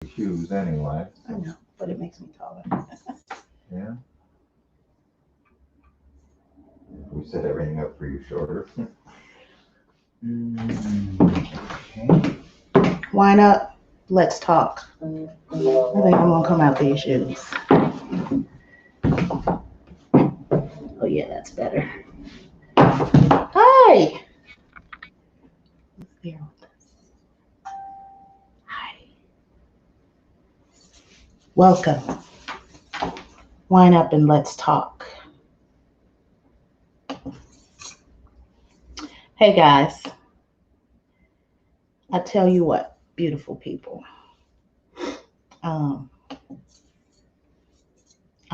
shoes anyway. I know, but it makes me taller. Yeah. We set everything up for you shorter. Okay. Wine up. Let's talk. I think I'm gonna come out these shoes. Oh yeah, that's better. Hi. Hi. Welcome. Wine up and let's talk. Hey guys. I tell you what, beautiful people. I'm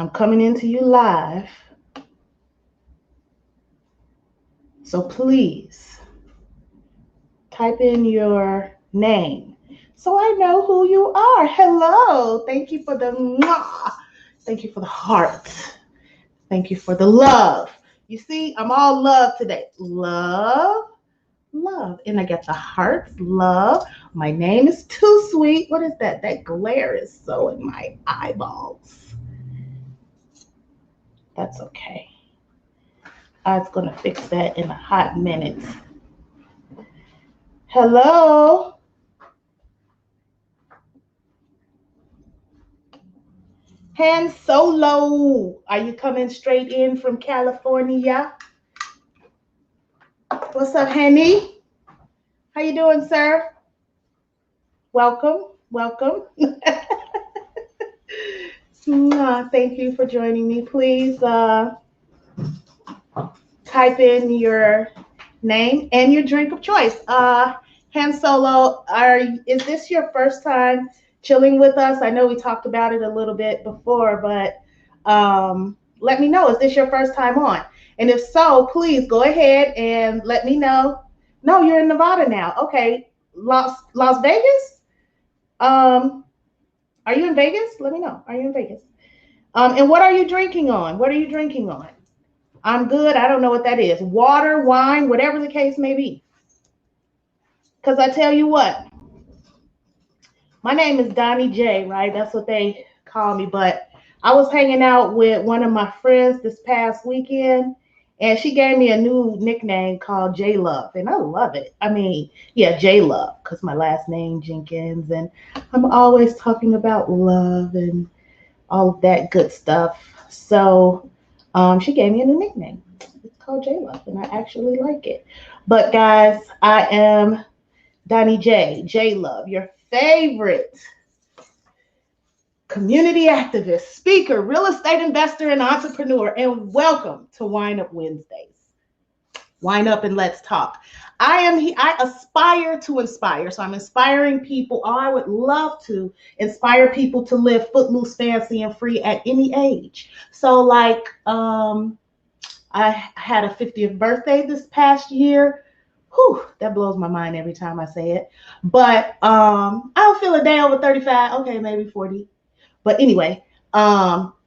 coming into you live. So please type in your name so I know who you are. Hello. Thank you for the mwah. Thank you for the heart. Thank you for the love. You see, I'm all love today. Love. And I got the hearts. Love. My name is Too Sweet. What is that? That glare is so in my eyeballs. That's okay. I was going to fix that in a hot minute. Hello. Han Solo. Are you coming straight in from California? What's up, Henny? How you doing, sir? Welcome. Thank you for joining me. Please type in your name and your drink of choice. Han Solo, is this your first time chilling with us? I know we talked about it a little bit before, but let me know. Is this your first time on? And if so, please go ahead and let me know. No, you're in Nevada now. Okay. Las Vegas? Are you in Vegas? Let me know. Are you in Vegas? And what are you drinking on? I'm good. I don't know what that is. Water, wine, whatever the case may be. Because I tell you what, my name is Donnie J, right? That's what they call me. But I was hanging out with one of my friends this past weekend, and she gave me a new nickname called J Love, and I love it. I mean, yeah, J Love, because my last name Jenkins, and I'm always talking about love and all of that good stuff. So she gave me a new nickname. It's called J Love, and I actually like it. But guys, I am Donnie J Love, your favorite community activist, speaker, real estate investor, and entrepreneur. And welcome to Wine Up Wednesdays. Wine Up and Let's Talk. I aspire to inspire. So I'm inspiring people. I would love to inspire people to live footloose, fancy, and free at any age. So like I had a 50th birthday this past year. Whew, that blows my mind every time I say it. But I don't feel a day over 35. Okay, maybe 40. But anyway,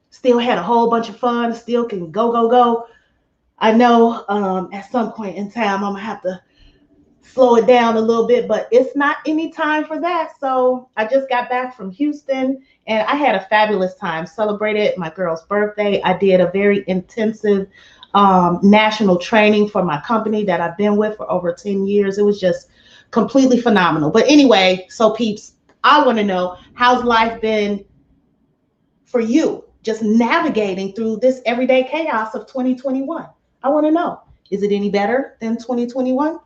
still had a whole bunch of fun. Still can go. I know at some point in time I'm gonna have to slow it down a little bit, but it's not any time for that. So I just got back from Houston and I had a fabulous time. Celebrated my girl's birthday. I did a very intensive national training for my company that I've been with for over 10 years. It was just completely phenomenal. But anyway, so peeps, I want to know, how's life been for you? Just navigating through this everyday chaos of 2021. I want to know, is it any better than 2021?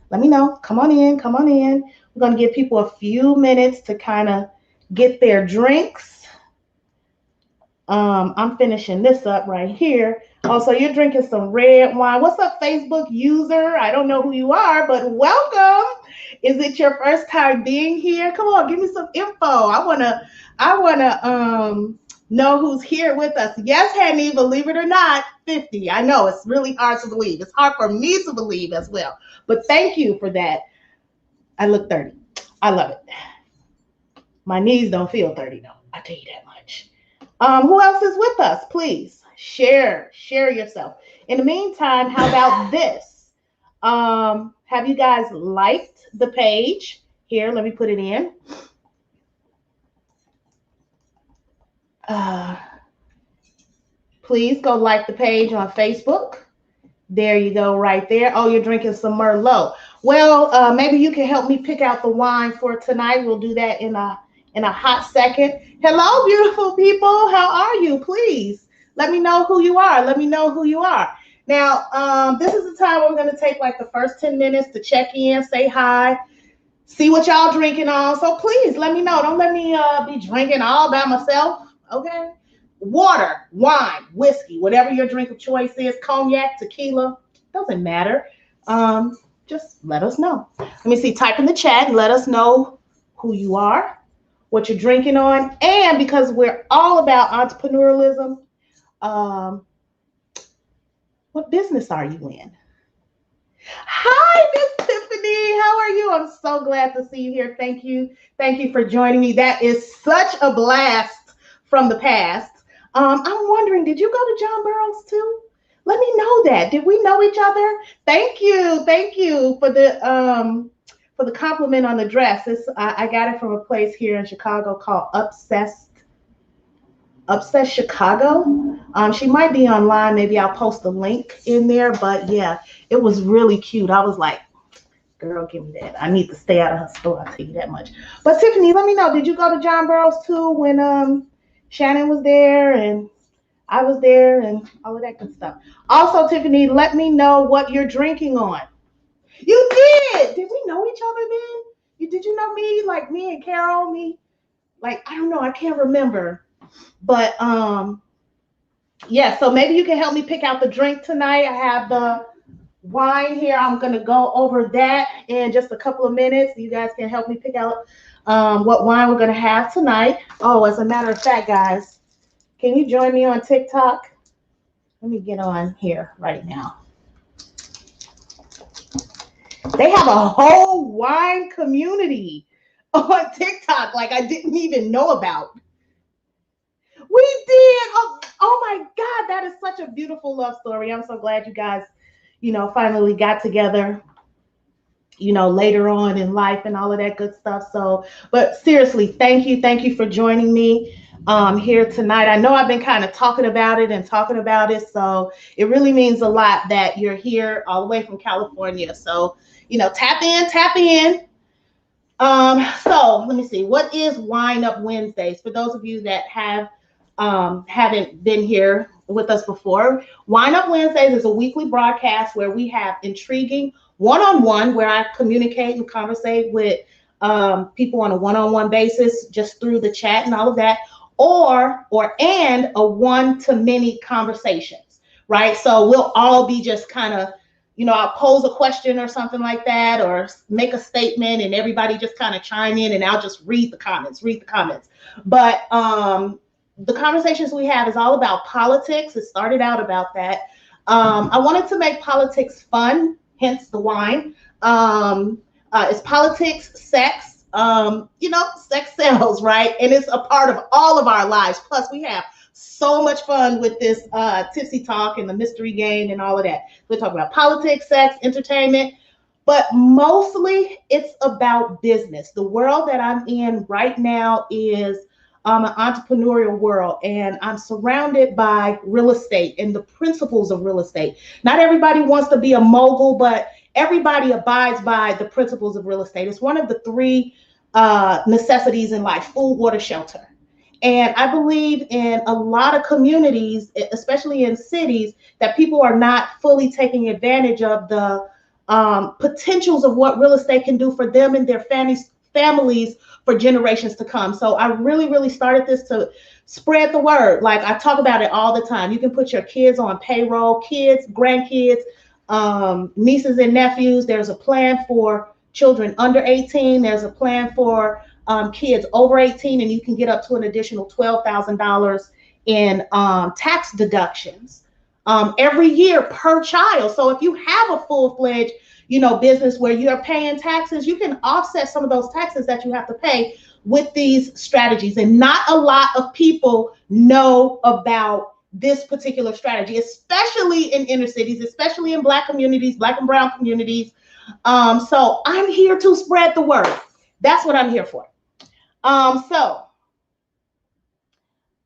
Let me know. Come on in. We're going to give people a few minutes to kind of get their drinks. I'm finishing this up right here. Also, you're drinking some red wine. What's up, Facebook user? I don't know who you are, but welcome. Is it your first time being here? Come on, give me some info. I wanna know who's here with us. Yes, Henny, believe it or not, 50. I know it's really hard to believe. It's hard for me to believe as well. But thank you for that. I look 30. I love it. My knees don't feel 30 though. I tell you that much. Who else is with us? Please share yourself. In the meantime, how about this? Have you guys liked the page? Here, let me put it in. Please go like the page on Facebook. There you go, right there. Oh, you're drinking some Merlot. Well, maybe you can help me pick out the wine for tonight. We'll do that in a hot second. Hello, beautiful people. How are you? Please let me know who you are. Let me know who you are. Now, this is the time we're going to take like the first 10 minutes to check in, say hi, see what y'all drinking on. So please let me know. Don't let me be drinking all by myself. Okay. Water, wine, whiskey, whatever your drink of choice is, cognac, tequila, doesn't matter. Just let us know. Let me see, type in the chat and let us know who you are, what you're drinking on, and because we're all about entrepreneurialism, what business are you in? Hi, Miss Tiffany. How are you? I'm so glad to see you here. Thank you. Thank you for joining me. That is such a blast from the past. I'm wondering, did you go to John Burroughs too? Let me know that. Did we know each other? Thank you. Thank you for the compliment on the dress. I got it from a place here in Chicago called Obsessed Chicago. She might be online. Maybe I'll post the link in there. But yeah, it was really cute. I was like, girl, give me that. I need to stay out of her store. I'll tell you that much. But Tiffany, let me know. Did you go to John Burroughs too when Shannon was there and I was there and all of that good stuff? Also, Tiffany, let me know what you're drinking on. You did. Did we know each other then? Did you know me? Like me and Carol, me? Like, I don't know. I can't remember. But yeah, so maybe you can help me pick out the drink tonight. I have the wine here. I'm going to go over that in just a couple of minutes. You guys can help me pick out what wine we're going to have tonight. Oh, as a matter of fact, guys, can you join me on TikTok? Let me get on here right now. They have a whole wine community on TikTok like I didn't even know about. We did. Oh my God, that is such a beautiful love story. I'm so glad you guys, finally got together, later on in life and all of that good stuff. So, but seriously, thank you for joining me here tonight. I know I've been kind of talking about it. So it really means a lot that you're here all the way from California. So, tap in. So let me see. What is WineUp Wednesdays? For those of you that haven't been here with us before, WineUp Wednesdays is a weekly broadcast where we have intriguing one-on-one, where I communicate and conversate with people on a one-on-one basis, just through the chat and all of that, and a one-to-many conversations, right? So we'll all be just kind of, I'll pose a question or something like that, or make a statement, and everybody just kind of chime in, and I'll just read the comments. But the conversations we have is all about politics. It started out about that. I wanted to make politics fun, hence the wine. It's politics, sex, sex sells, right? And it's a part of all of our lives. Plus, we have so much fun with this Tipsy Talk and the mystery game and all of that. We're talking about politics, sex, entertainment, but mostly it's about business. The world that I'm in right now is an entrepreneurial world, and I'm surrounded by real estate and the principles of real estate. Not everybody wants to be a mogul, but everybody abides by the principles of real estate. It's one of the three necessities in life: food, water, shelter. And I believe in a lot of communities, especially in cities, that people are not fully taking advantage of the potentials of what real estate can do for them and their families for generations to come. So I really started this to spread the word. Like, I talk about it all the time. You can put your kids on payroll, kids, grandkids, nieces and nephews. There's a plan for children under 18. There's a plan for kids over 18, and you can get up to an additional $12,000 in tax deductions every year per child. So if you have a full-fledged, business where you're paying taxes, you can offset some of those taxes that you have to pay with these strategies. And not a lot of people know about this particular strategy, especially in inner cities, especially in Black communities, Black and brown communities. So I'm here to spread the word. That's what I'm here for. So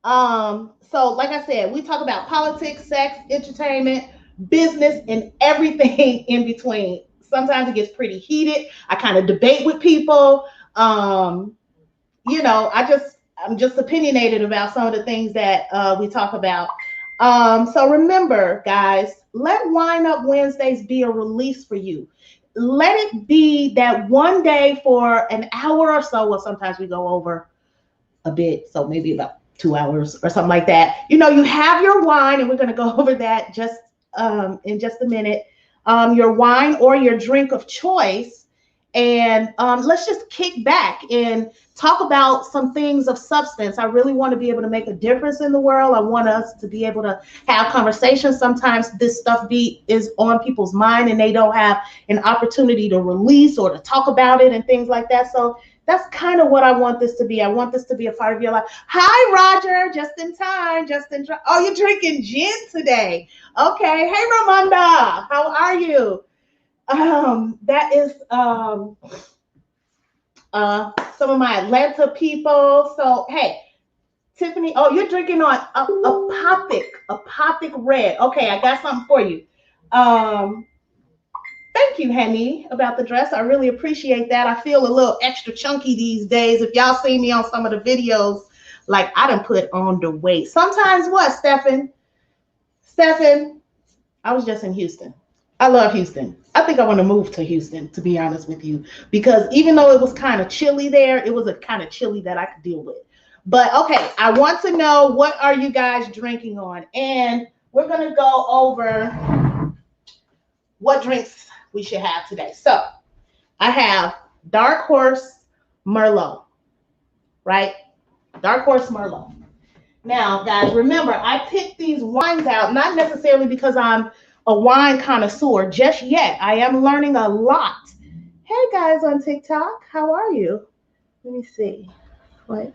So like I said, we talk about politics, sex, entertainment, business, and everything in between. Sometimes it gets pretty heated. I kind of debate with people. Um, I'm just opinionated about some of the things that we talk about. So remember, guys, let Wine Up Wednesdays be a release for you. Let it be that one day for an hour or so, or sometimes we go over a bit, so maybe about 2 hours or something like that. You have your wine, and we're going to go over that just in just a minute. Your wine or your drink of choice, and let's just kick back and talk about some things of substance. I really want to be able to make a difference in the world. I want us to be able to have conversations. Sometimes this stuff is on people's mind, and they don't have an opportunity to release or to talk about it and things like that. So that's kind of what I want this to be. I want this to be a part of your life. Hi, Roger. Just in time. Oh, you're drinking gin today. Okay. Hey, Ramanda. How are you? That is some of my Atlanta people. So, hey, Tiffany. Oh, you're drinking on Apothic Red. Okay, I got something for you. Thank you, Henny, about the dress. I really appreciate that. I feel a little extra chunky these days. If y'all see me on some of the videos, like I done put on the weight. Sometimes what, Stephen? I was just in Houston. I love Houston. I think I want to move to Houston, to be honest with you, because even though it was kind of chilly there, it was a kind of chilly that I could deal with. But okay, I want to know, what are you guys drinking on? And we're going to go over what drinks we should have today. So I have Dark Horse Merlot, right? Dark Horse Merlot. Now, guys, remember, I picked these wines out not necessarily because I'm a wine connoisseur just yet. I am learning a lot. Hey, guys on TikTok, how are you? Let me see. What?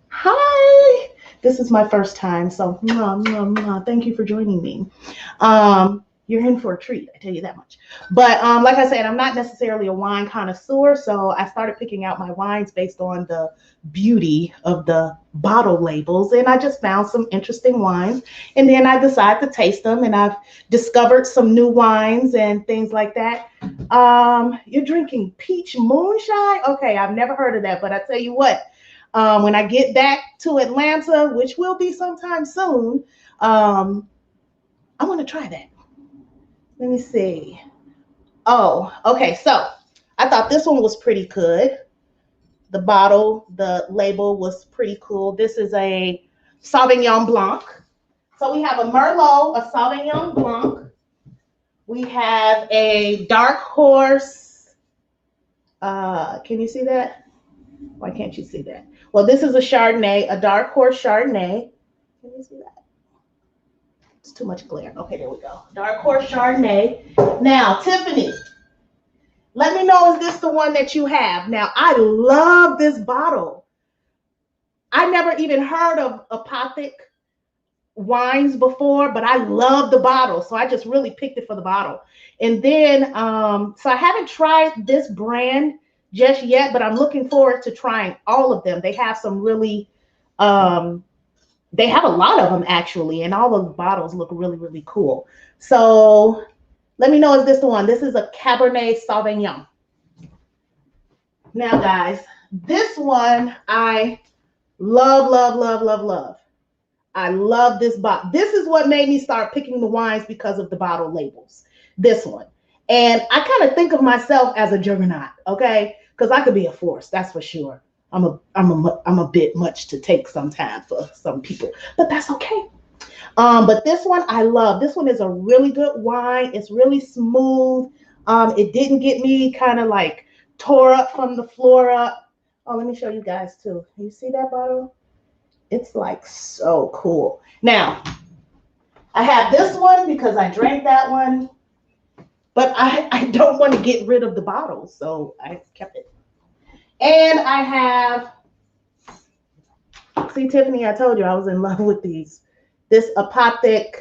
Hi. This is my first time, so thank you for joining me. You're in for a treat, I tell you that much. But like I said, I'm not necessarily a wine connoisseur, so I started picking out my wines based on the beauty of the bottle labels, and I just found some interesting wines, and then I decided to taste them, and I've discovered some new wines and things like that. You're drinking peach moonshine? Okay, I've never heard of that, but I tell you what, when I get back to Atlanta, which will be sometime soon, I want to try that. Let me see. Oh, okay. So I thought this one was pretty good. The label was pretty cool. This is a Sauvignon Blanc. So we have a Merlot, a Sauvignon Blanc. We have a Dark Horse. Can you see that? Why can't you see that? Well, this is a Chardonnay, a Dark Horse Chardonnay. Can you see that? It's too much glare. Okay, there we go. Dark Horse Chardonnay. Now, Tiffany, let me know, is this the one that you have? Now, I love this bottle. I never even heard of Apothic wines before, but I love the bottle. So I just really picked it for the bottle. And then, so I haven't tried this brand just yet, but I'm looking forward to trying all of them. They have some really, they have a lot of them actually, and all the bottles look really, really cool. So let me know, is this the one? This is a Cabernet Sauvignon. Now, guys, this one I love, love, love, love, love. I love this bottle. This is what made me start picking the wines, because of the bottle labels. This one. And I kind of think of myself as a juggernaut, okay? Because I could be a force, that's for sure. I'm a bit much to take sometimes for some people, but that's okay. But this one I love. This one is a really good wine. It's really smooth. It didn't get me kind of like tore up from the floor up. Oh, let me show you guys too. Can you see that bottle? It's like so cool. Now, I have this one because I drank that one, but I don't want to get rid of the bottle, so I kept it. And I have, see, Tiffany, I told you I was in love with these. This Apothic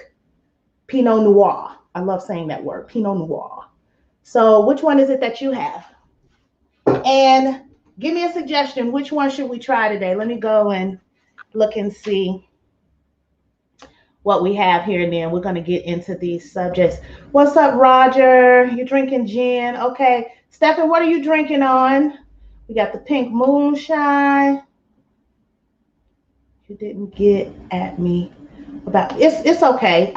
Pinot Noir. I love saying that word, Pinot Noir. So which one is it that you have? And Give me a suggestion. Which one should we try today? Let me go and look and see what we have here, and then we're going to get into these subjects. What's up, Roger? You're drinking gin. Okay. Stephen, what are you drinking on? We got the pink moonshine. You didn't get at me about it's okay.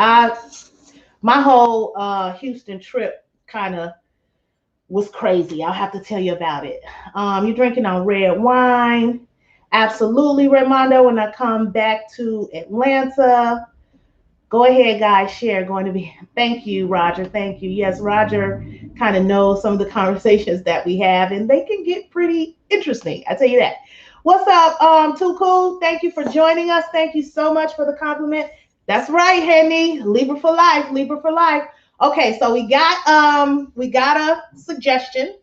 My whole Houston trip kind of was crazy. I'll have to tell you about it. You're drinking on red wine. Absolutely, Raimondo. When I come back to Atlanta, go ahead, guys. Share. Going to be. Thank you, Roger. Thank you. Yes, Roger kind of knows some of the conversations that we have, and they can get pretty interesting. I tell you that. What's up, Too Cool? Thank you for joining us. Thank you so much for the compliment. That's right, Henny. Libra for life. Libra for life. Okay, so we got a suggestion.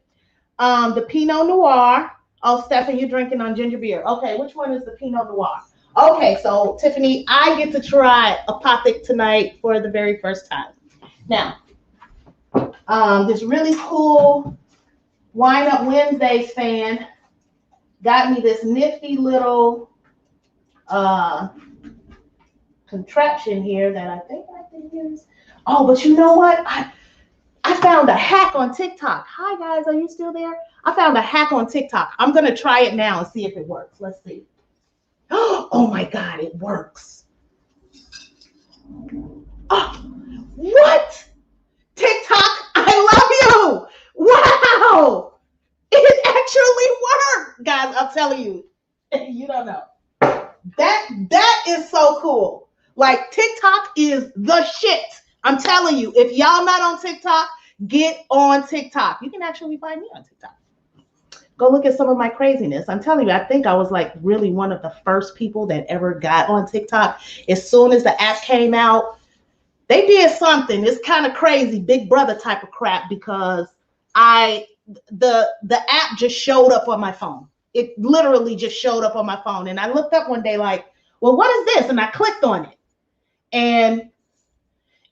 The Pinot Noir. Oh, Stephen, you're drinking on ginger beer. Okay, which one is the Pinot Noir? Okay, so Tiffany, I get to try a Ppp tonight for the very first time. Now, this really cool WineUp Wednesdays fan got me this nifty little contraption here that I think I can use. Oh, but you know what? I found a hack on TikTok. Hi, guys. Are you still there? I found a hack on TikTok. I'm going to try it now and see if it works. Let's see. Oh, my God. It works. Oh, what? TikTok, I love you. Wow. It actually worked. Guys, I'm telling you. You don't know. That is so cool. Like, TikTok is the shit. I'm telling you, if y'all not on TikTok, get on TikTok. You can actually find me on TikTok. Go look at some of my craziness. I'm telling you, I think I was like really one of the first people that ever got on TikTok. As soon as the app came out, they did something. It's kind of crazy, Big Brother type of crap, because the app just showed up on my phone. It literally just showed up on my phone. And I looked up one day like, well, what is this? And I clicked on it. And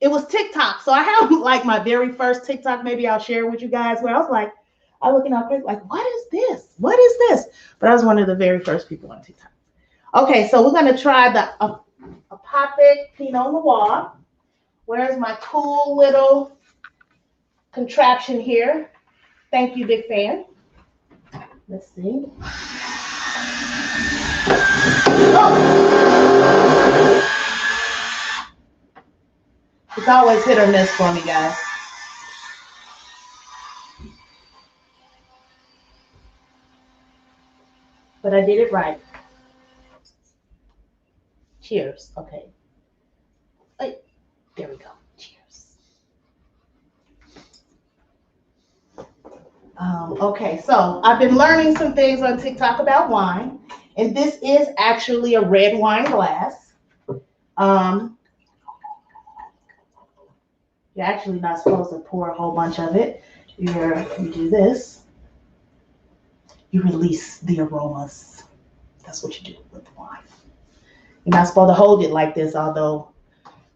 it was TikTok. So I have like my very first TikTok, maybe I'll share with you guys, where I was like, I looking up like, what is this? What is this? But I was one of the very first people on TikTok. Okay, so we're gonna try the a Ppp Pinot Noir. Where's my cool little contraption here? Thank you, big fan. Let's see. Oh. It's always hit or miss for me, guys. But I did it right. Cheers. Okay. Wait, there we go. Cheers. Okay, so I've been learning some things on TikTok about wine, and this is actually a red wine glass. You're actually not supposed to pour a whole bunch of it. You do this. You release the aromas. That's what you do with wine. You're not supposed to hold it like this, although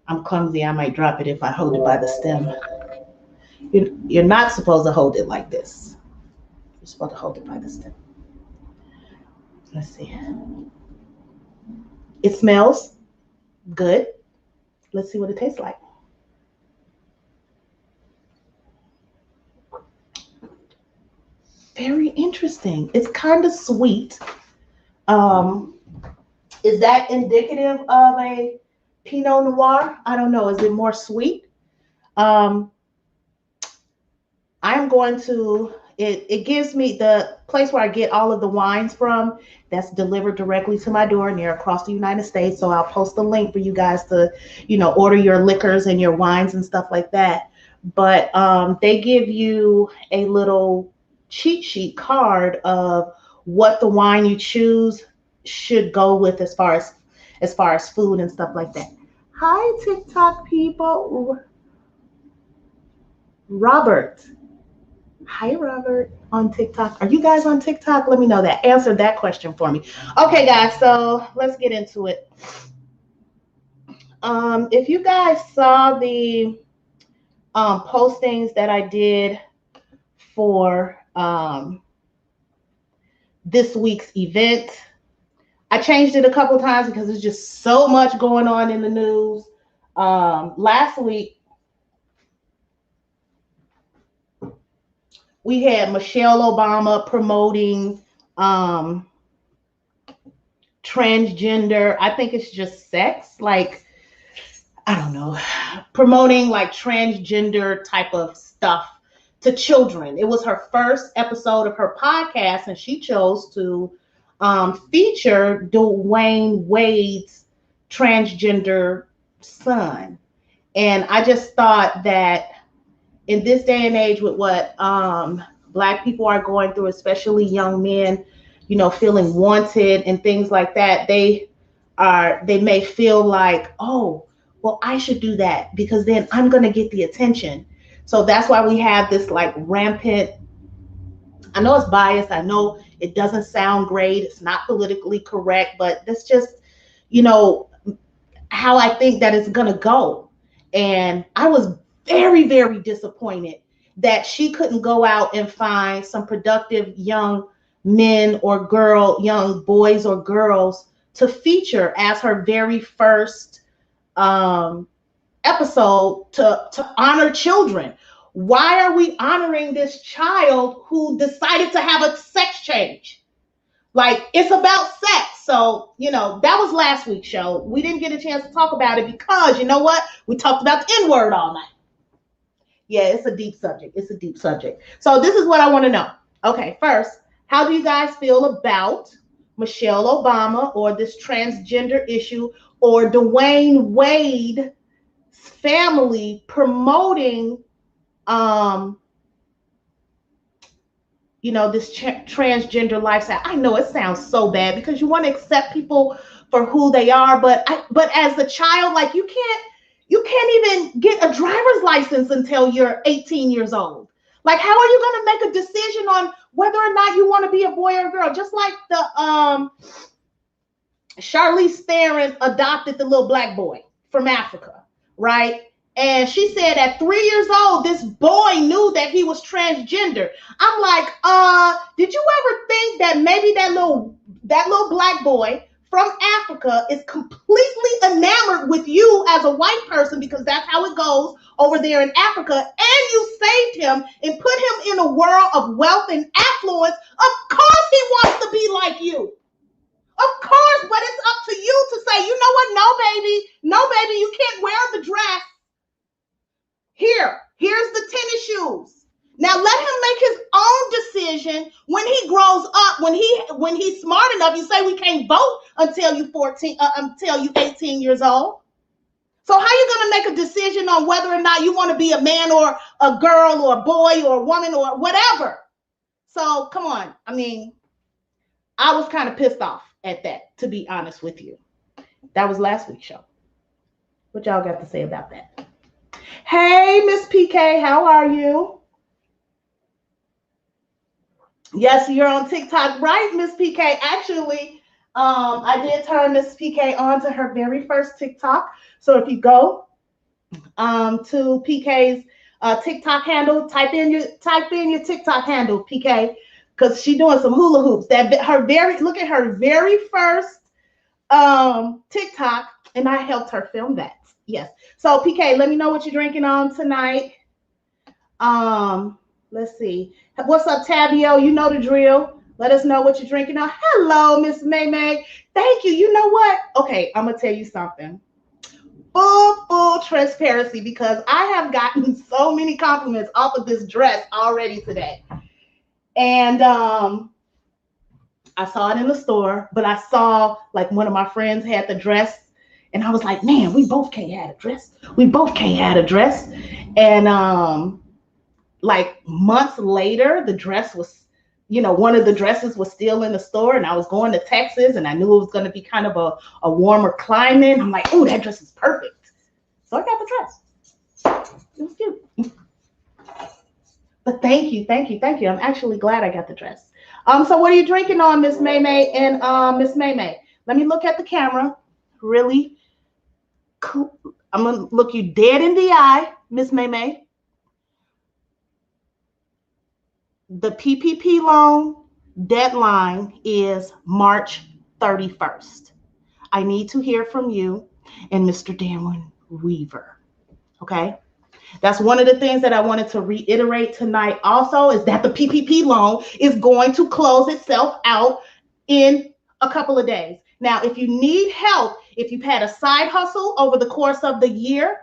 I'm clumsy. I might drop it if I hold it by the stem. You're not supposed to hold it like this. You're supposed to hold it by the stem. Let's see. It smells good. Let's see what it tastes like. Very interesting. It's kind of sweet. Is that indicative of a Pinot Noir? I don't know. Is it more sweet? I'm going to, it gives me the place where I get all of the wines from that's delivered directly to my door near across the United States. So I'll post a link for you guys to, order your liquors and your wines and stuff like that. But they give you a little cheat sheet card of what the wine you choose should go with as far as food and stuff like that. Hi, TikTok people. Robert. Hi, Robert, on TikTok. Are you guys on TikTok? Let me know that. Answer that question for me. Okay, guys, so let's get into it. If you guys saw the postings that I did for this week's event. I changed it a couple of times because there's just so much going on in the news. Last week, we had Michelle Obama promoting transgender. I think it's just sex, like, I don't know, promoting like transgender type of stuff to children. It was her first episode of her podcast, and she chose to feature Dwayne Wade's transgender son. And I just thought that in this day and age, with what Black people are going through, especially young men, you know, feeling wanted and things like that, they may feel like, oh, well, I should do that because then I'm going to get the attention. So that's why we have this like rampant, I know it's biased, I know it doesn't sound great, it's not politically correct, but that's just, you know, how I think that it's going to go. And I was very, very disappointed that she couldn't go out and find some productive young men or young boys or girls to feature as her very first episode to honor children. Why are we honoring this child who decided to have a sex change? Like, it's about sex. So, you know, that was last week's show. We didn't get a chance to talk about it because, you know what? We talked about the N-word all night. Yeah, it's a deep subject. It's a deep subject. So this is what I want to know. Okay, first, how do you guys feel about Michelle Obama or this transgender issue, or Dwayne Wade's family promoting you know, this transgender lifestyle? I know it sounds so bad because you want to accept people for who they are, but as a child, like, you can't even get a driver's license until you're 18 years old. Like, how are you going to make a decision on whether or not you want to be a boy or a girl? Just like the Charlize Theron adopted the little black boy from Africa, right? And she said at 3 years old, this boy knew that he was transgender. I'm like, did you ever think that maybe that little black boy from Africa is completely enamored with you as a white person, because that's how it goes over there in Africa, and you saved him and put him in a world of wealth and affluence? Of course he wants to be like you. Of course, but it's up to you to say, you know what? No, baby, you can't wear the dress. Here's the tennis shoes. Now let him make his own decision when he grows up. When he's smart enough. You say we can't vote until you 18 years old. So how you gonna make a decision on whether or not you want to be a man or a girl or a boy or a woman or whatever? So come on. I mean, I was kind of pissed off at that, to be honest with you. That was last week's show. What y'all got to say about that? Hey, Miss PK, how are you? Yes, you're on TikTok, right, Miss PK? Actually, I did turn Miss PK on to her very first TikTok. So if you go to PK's TikTok handle, type in your TikTok handle, PK, because she's doing some hula hoops. Look at her very first TikTok, and I helped her film that. Yes. So PK, let me know what you're drinking on tonight. Let's see. What's up, Tabio? You know the drill. Let us know what you're drinking on. Hello, Miss May May. Thank you. You know what? Okay, I'm gonna tell you something. Full transparency, because I have gotten so many compliments off of this dress already today. And I saw it in the store, but I saw like one of my friends had the dress. And I was like, man, we both can't have a dress. And like months later, the dress was, you know, one of the dresses was still in the store, and I was going to Texas, and I knew it was going to be kind of a warmer climate. I'm like, oh, that dress is perfect. So I got the dress. It was cute. But thank you. I'm actually glad I got the dress. So what are you drinking on, Miss May May and Miss May May? Let me look at the camera. Really cool. I'm gonna look you dead in the eye, Miss May May. The Ppp Loan deadline is March 31st. I need to hear from you and Mr. Darren Weaver. Okay? That's one of the things that I wanted to reiterate tonight also, is that the PPP loan is going to close itself out in a couple of days. Now, if you need help, if you've had a side hustle over the course of the year,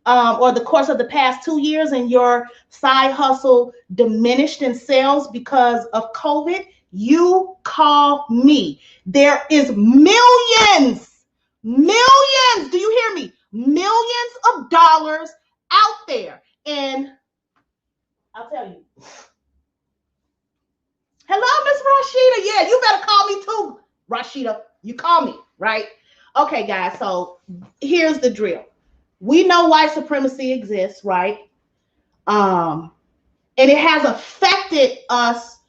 or the course of the past 2 years, and your side hustle diminished in sales because of COVID, you call me. There is millions, do you hear me? Millions of dollars out there. And I'll tell you. Hello, Miss Rashida. Yeah, you better call me too, Rashida. You call me, right? Okay, guys, so here's the drill. We know white supremacy exists, right? And it has affected us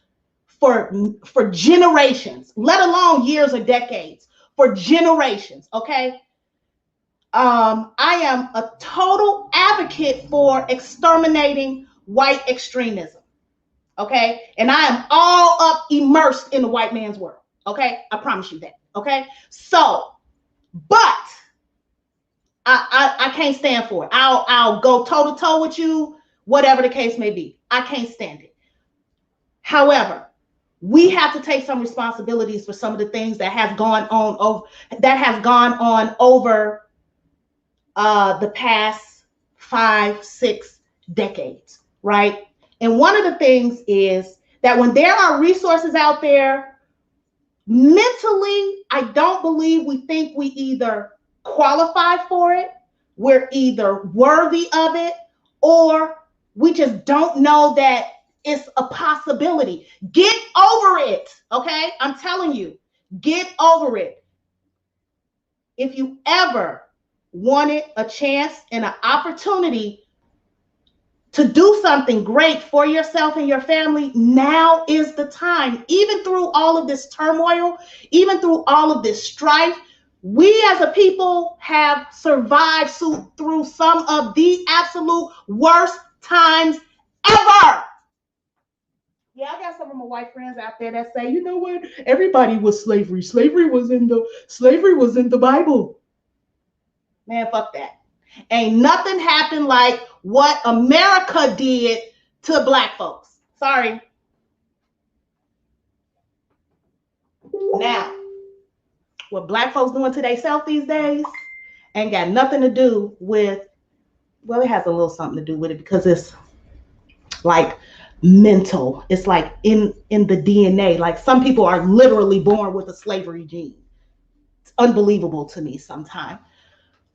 for generations, let alone years or decades, for generations, okay? I am a total advocate for exterminating white extremism, okay? And I am all up immersed in the white man's world, okay? I promise you that, okay? So, but I can't stand for it. I'll go toe to toe with you, whatever the case may be. I can't stand it. However, we have to take some responsibilities for some of the things that has gone on over the past 5-6 decades, right? And one of the things is that when there are resources out there, mentally, I don't believe we think we either qualify for it, we're either worthy of it, or we just don't know that it's a possibility. Get over it, okay? I'm telling you, get over it. If you ever wanted a chance and an opportunity to do something great for yourself and your family, now is the time. Even through all of this turmoil, even through all of this strife, we as a people have survived through some of the absolute worst times ever. Yeah, I got some of my white friends out there that say, you know what? Everybody was slavery. Slavery was in the Bible. Man, fuck that. Ain't nothing happened like what America did to black folks. Sorry. Now, what black folks doing to themselves these days ain't got nothing to do with, well, it has a little something to do with it because it's like mental. It's like in the DNA. Like some people are literally born with a slavery gene. It's unbelievable to me sometimes.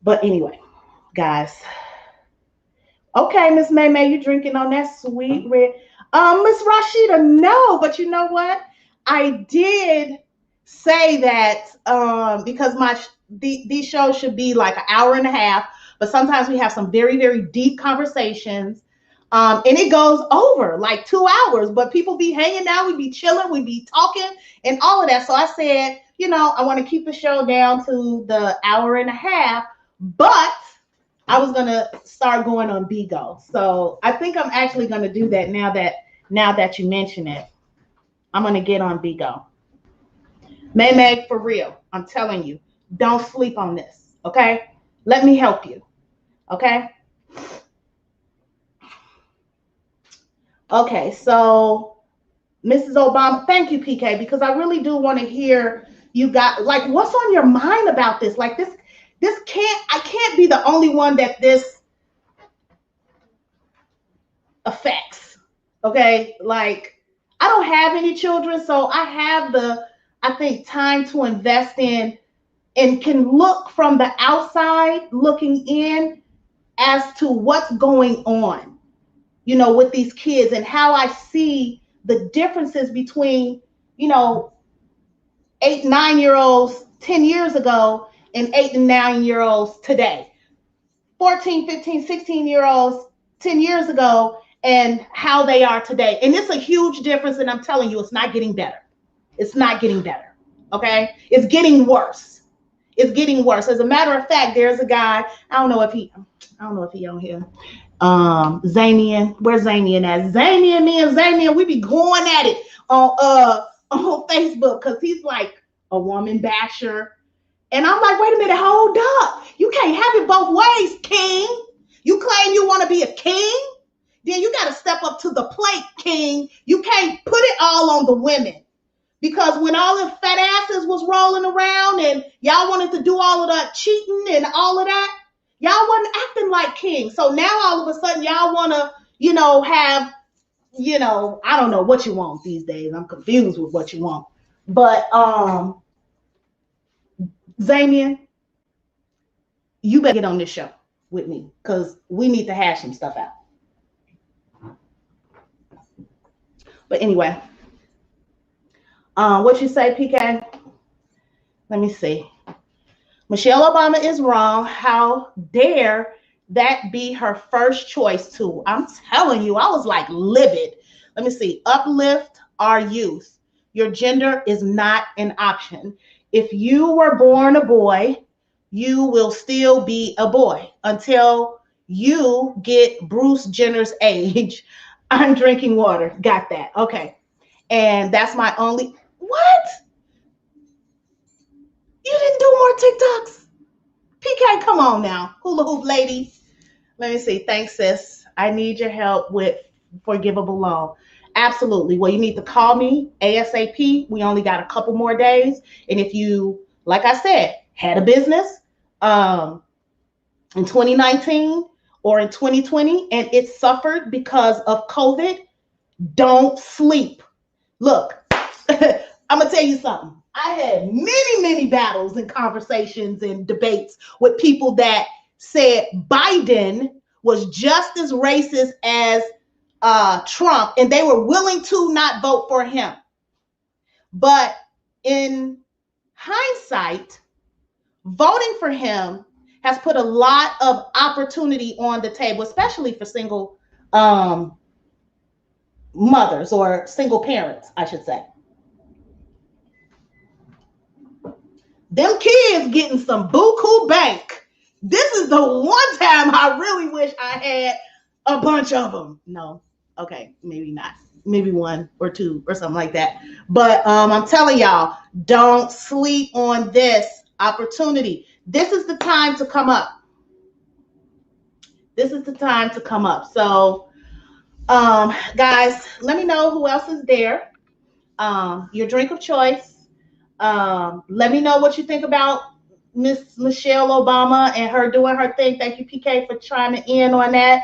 But anyway, guys. Okay, Miss May, you drinking on that sweet red? Miss Rashida, no, but you know what? I did say that because these shows should be like an hour and a half, but sometimes we have some very, very deep conversations. And it goes over like 2 hours, but people be hanging out, we be chilling, we be talking and all of that. So I said, you know, I want to keep the show down to the hour and a half, but I was going to start going on Bigo. So I think I'm actually going to do that now that you mention it. I'm going to get on Bigo. May, for real, I'm telling you, don't sleep on this, okay? Let me help you, okay? Okay, so Mrs. Obama, thank you, PK, because I really do want to hear you got, like, what's on your mind about this? Like I can't be the only one that this affects, okay? Like, I don't have any children, so I have I think, time to invest in and can look from the outside looking in as to what's going on, you know, with these kids and how I see the differences between, you know, 8, 9-year-olds 10 years ago and 8 and 9-year-olds today, 14, 15, 16-year-olds 10 years ago and how they are today. And it's a huge difference. And I'm telling you, it's not getting better. It's not getting better. Okay. It's getting worse. It's getting worse. As a matter of fact, there's a guy, I don't know if he on here. Zamian, where's Zamian at? Zamian, me and Zamian, we be going at it on on Facebook because he's like a woman basher. And I'm like, wait a minute, hold up. You can't have it both ways, king. You claim you want to be a king? Then you got to step up to the plate, king. You can't put it all on the women. Because when all the fat asses was rolling around and y'all wanted to do all of that cheating and all of that, y'all wasn't acting like kings. So now all of a sudden y'all want to, have, I don't know what you want these days. I'm confused with what you want. But Zamian, you better get on this show with me because we need to hash some stuff out. But anyway, what you say, PK? Let me see. Michelle Obama is wrong. How dare that be her first choice tool? I'm telling you, I was like livid. Let me see. Uplift our youth. Your gender is not an option. If you were born a boy, you will still be a boy until you get Bruce Jenner's age. I'm drinking water. Got that. Okay. And that's my only... What? You didn't do more TikToks? PK, come on now. Hula hoop lady. Let me see. Thanks, sis. I need your help with forgivable loan. Absolutely. Well, you need to call me ASAP. We only got a couple more days. And if you, like I said, had a business in 2019 or in 2020 and it suffered because of COVID, don't sleep. Look, I'm going to tell you something. I had many, many battles and conversations and debates with people that said Biden was just as racist as Trump, and they were willing to not vote for him. But in hindsight, voting for him has put a lot of opportunity on the table, especially for single mothers or single parents, I should say. Them kids getting some buku bank. This is the one time I really wish I had a bunch of them. No, okay, maybe not. Maybe one or two or something like that. But I'm telling y'all, don't sleep on this opportunity. This is the time to come up. This is the time to come up. So, guys, let me know who else is there. Your drink of choice. Let me know what you think about Miss Michelle Obama and her doing her thing. Thank you, PK, for chiming in on that.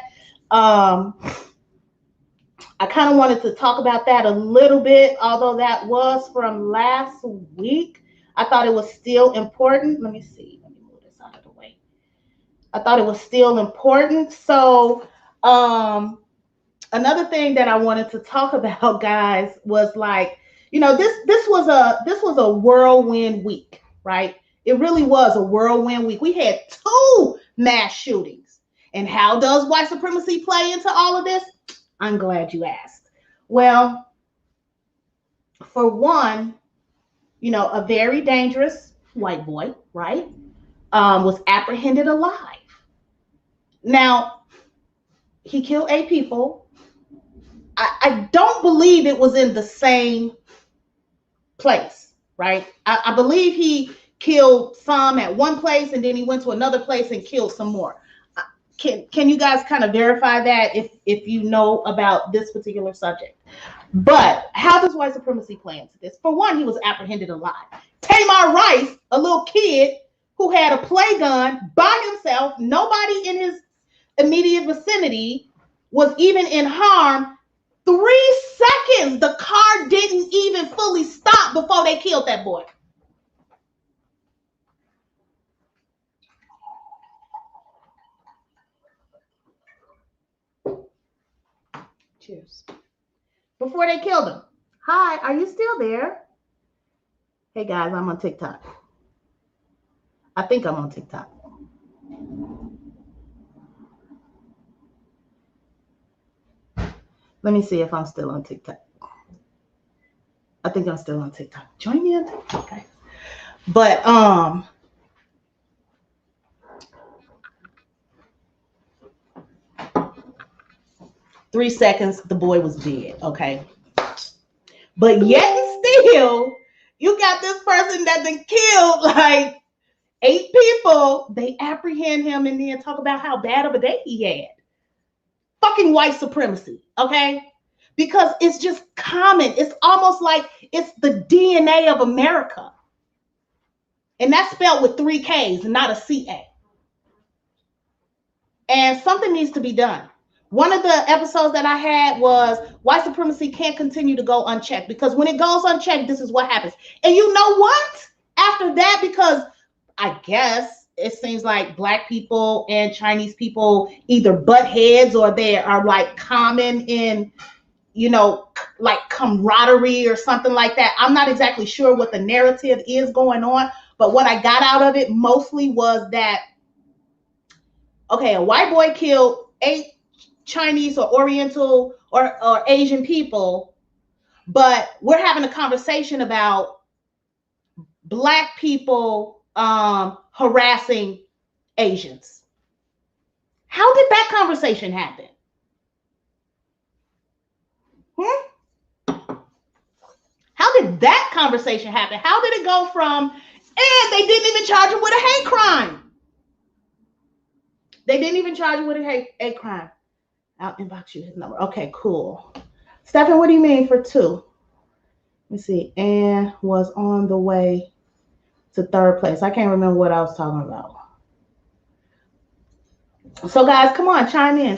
I kind of wanted to talk about that a little bit, although that was from last week. I thought it was still important. Let me see. Let me move this out of the way. I thought it was still important. So another thing that I wanted to talk about, guys, was like, this was a whirlwind week, right? It really was a whirlwind week. We had 2 mass shootings. And how does white supremacy play into all of this? I'm glad you asked. Well, for one, a very dangerous white boy, right, was apprehended alive. Now, he killed 8 people. I don't believe it was in the same place, right? I believe he killed some at one place and then he went to another place and killed some more. Can you guys kind of verify that if you know about this particular subject? But how does white supremacy play into this? For one, he was apprehended alive. Tamar Rice, a little kid who had a play gun by himself, nobody in his immediate vicinity was even in harm. 3 seconds, the car didn't even fully stop before they killed that boy. Cheers. Before they killed him. Hi, are you still there? Hey guys, I'm on TikTok. I think I'm on TikTok. Let me see if I'm still on TikTok. I think I'm still on TikTok. Join me on TikTok, okay? But 3 seconds, the boy was dead, okay? But yet and kill. You got this person that then killed like 8 people. They apprehend him and then talk about how bad of a day he had. Fucking white supremacy, okay? Because it's just common. It's almost like it's the DNA of America. And that's spelled with 3 Ks and not a CA. And something needs to be done. One of the episodes that I had was white supremacy can't continue to go unchecked, because when it goes unchecked, this is what happens. And you know what? After that, because I guess it seems like Black people and Chinese people either butt heads or they are like common in, you know, like camaraderie or something like that. I'm not exactly sure what the narrative is going on, but what I got out of it mostly was that, okay, a white boy killed 8 Chinese or Oriental or Asian people, but we're having a conversation about Black people harassing Asians. How did that conversation happen? How did that conversation happen? How did it go from, and they didn't even charge him with a hate crime? They didn't even charge him with a hate crime. I'll inbox you his number. Okay, cool. Stephen, what do you mean for 2? Let me see. And was on the way to 3rd place. I can't remember what I was talking about. So guys, come on, chime in.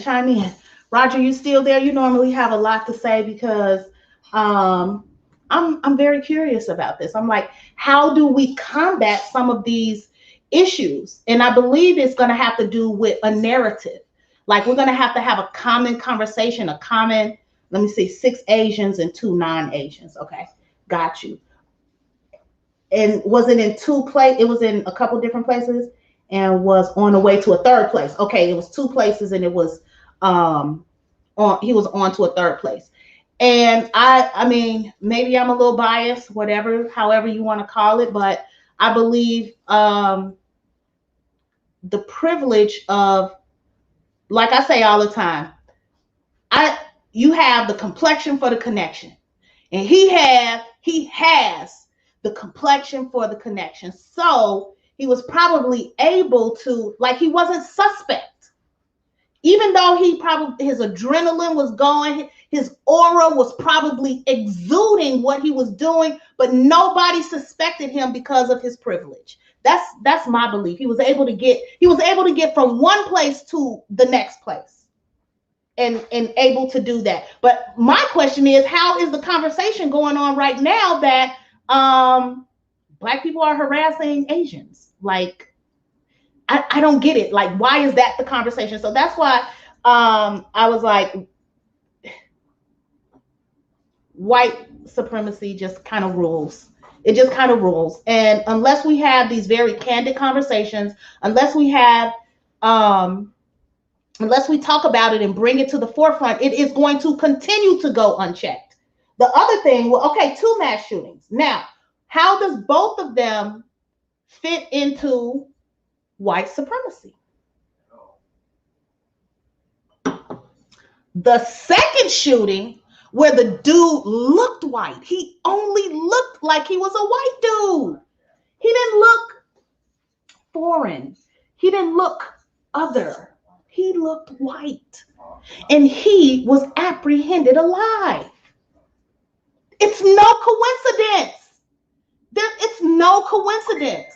Roger, you still there? You normally have a lot to say, because I'm very curious about this. I'm like, how do we combat some of these issues? And I believe it's going to have to do with a narrative. Like, we're going to have a common conversation, let me see, 6 Asians and 2 non-Asians. Okay, got you. And was it in 2 places? It was in a couple different places and was on the way to a 3rd place. Okay, it was 2 places and it was he was on to a 3rd place. And I mean, maybe I'm a little biased, however you want to call it, but I believe the privilege of, like I say all the time, you have the complexion for the connection, and he has the complexion for the connection. So he was probably able to, like, he wasn't suspect, even though his adrenaline was going, his aura was probably exuding what he was doing, but nobody suspected him because of his privilege. That's my belief. He was able to get from one place to the next place and able to do that. But my question is, how is the conversation going on right now that Black people are harassing Asians? Like, I don't get it. Like, why is that the conversation? So that's why I was like, white supremacy just kind of rules. It just kind of rules. And unless we have these very candid conversations, unless we talk about it and bring it to the forefront, it is going to continue to go unchecked. The other thing, well, okay, 2 mass shootings. Now, how does both of them fit into white supremacy? The second shooting, where the dude looked white, he only looked like he was a white dude. He didn't look foreign. He didn't look other. He looked white. And he was apprehended alive. It's no coincidence. It's no coincidence.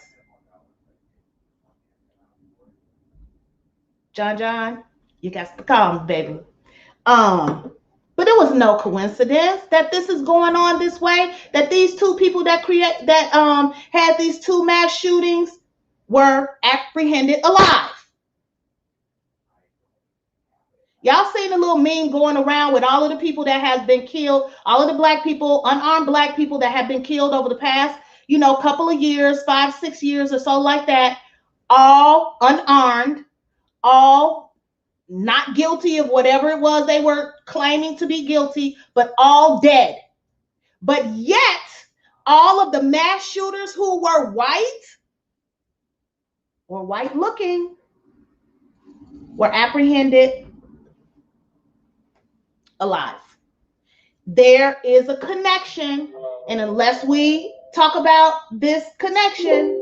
John, you got to call me, baby. But it was no coincidence that this is going on this way, that these 2 people that had these 2 mass shootings were apprehended alive. Y'all seen a little meme going around with all of the people that has been killed, all of the Black people, unarmed Black people that have been killed over the past, couple of years, 5-6 years or so, like that, all unarmed, all not guilty of whatever it was they were claiming to be guilty, but all dead. But yet, all of the mass shooters who were white or white looking were apprehended alive. there is a connection. And unless we talk about this connection,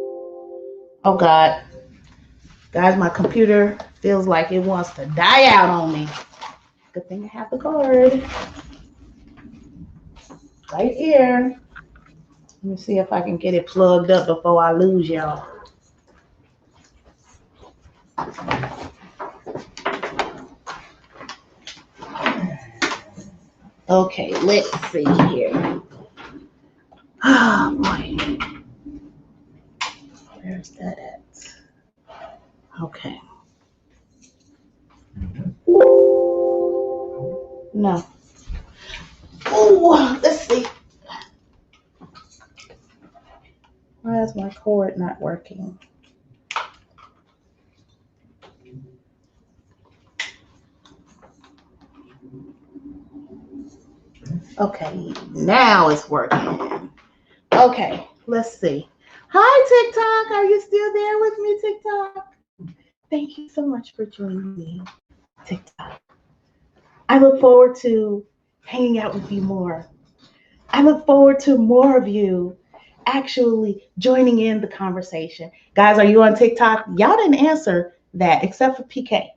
oh God, guys, my computer feels like it wants to die out on me. Good thing I have the card right here. Let me see if I can get it plugged up before I lose y'all. Okay, let's see here. Oh boy. Where's that at? Okay. No. Oh, let's see. Why is my cord not working? Okay, now it's working. Okay, let's see. Hi, TikTok. Are you still there with me, TikTok? Thank you so much for joining me, TikTok. I look forward to hanging out with you more. I look forward to more of you actually joining in the conversation. Guys, are you on TikTok? Y'all didn't answer that except for PK.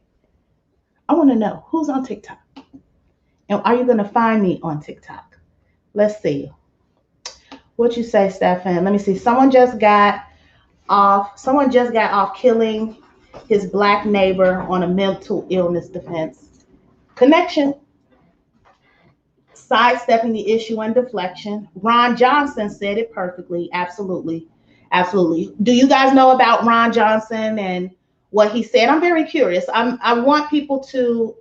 I want to know who's on TikTok. And are you going to find me on TikTok? Let's see. What you say, Stefan? Let me see. Someone just got off killing his black neighbor on a mental illness defense. Connection. Sidestepping the issue and deflection. Ron Johnson said it perfectly. Absolutely. Absolutely. Do you guys know about Ron Johnson and what he said? I'm very curious. I want people to,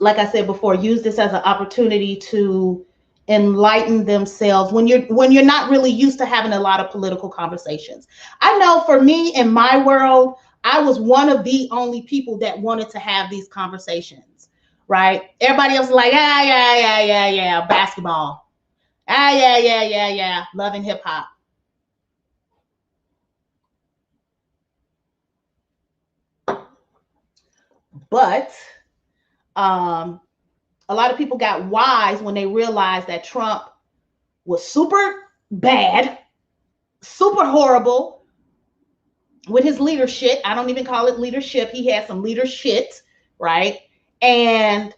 like I said before, use this as an opportunity to enlighten themselves when you're not really used to having a lot of political conversations. I know for me in my world, I was one of the only people that wanted to have these conversations, right? Everybody else was like, yeah, basketball. Yeah, loving hip hop. But a lot of people got wise when they realized that Trump was super bad, super horrible with his leadership. I don't even call it leadership. He had some leadership, right? And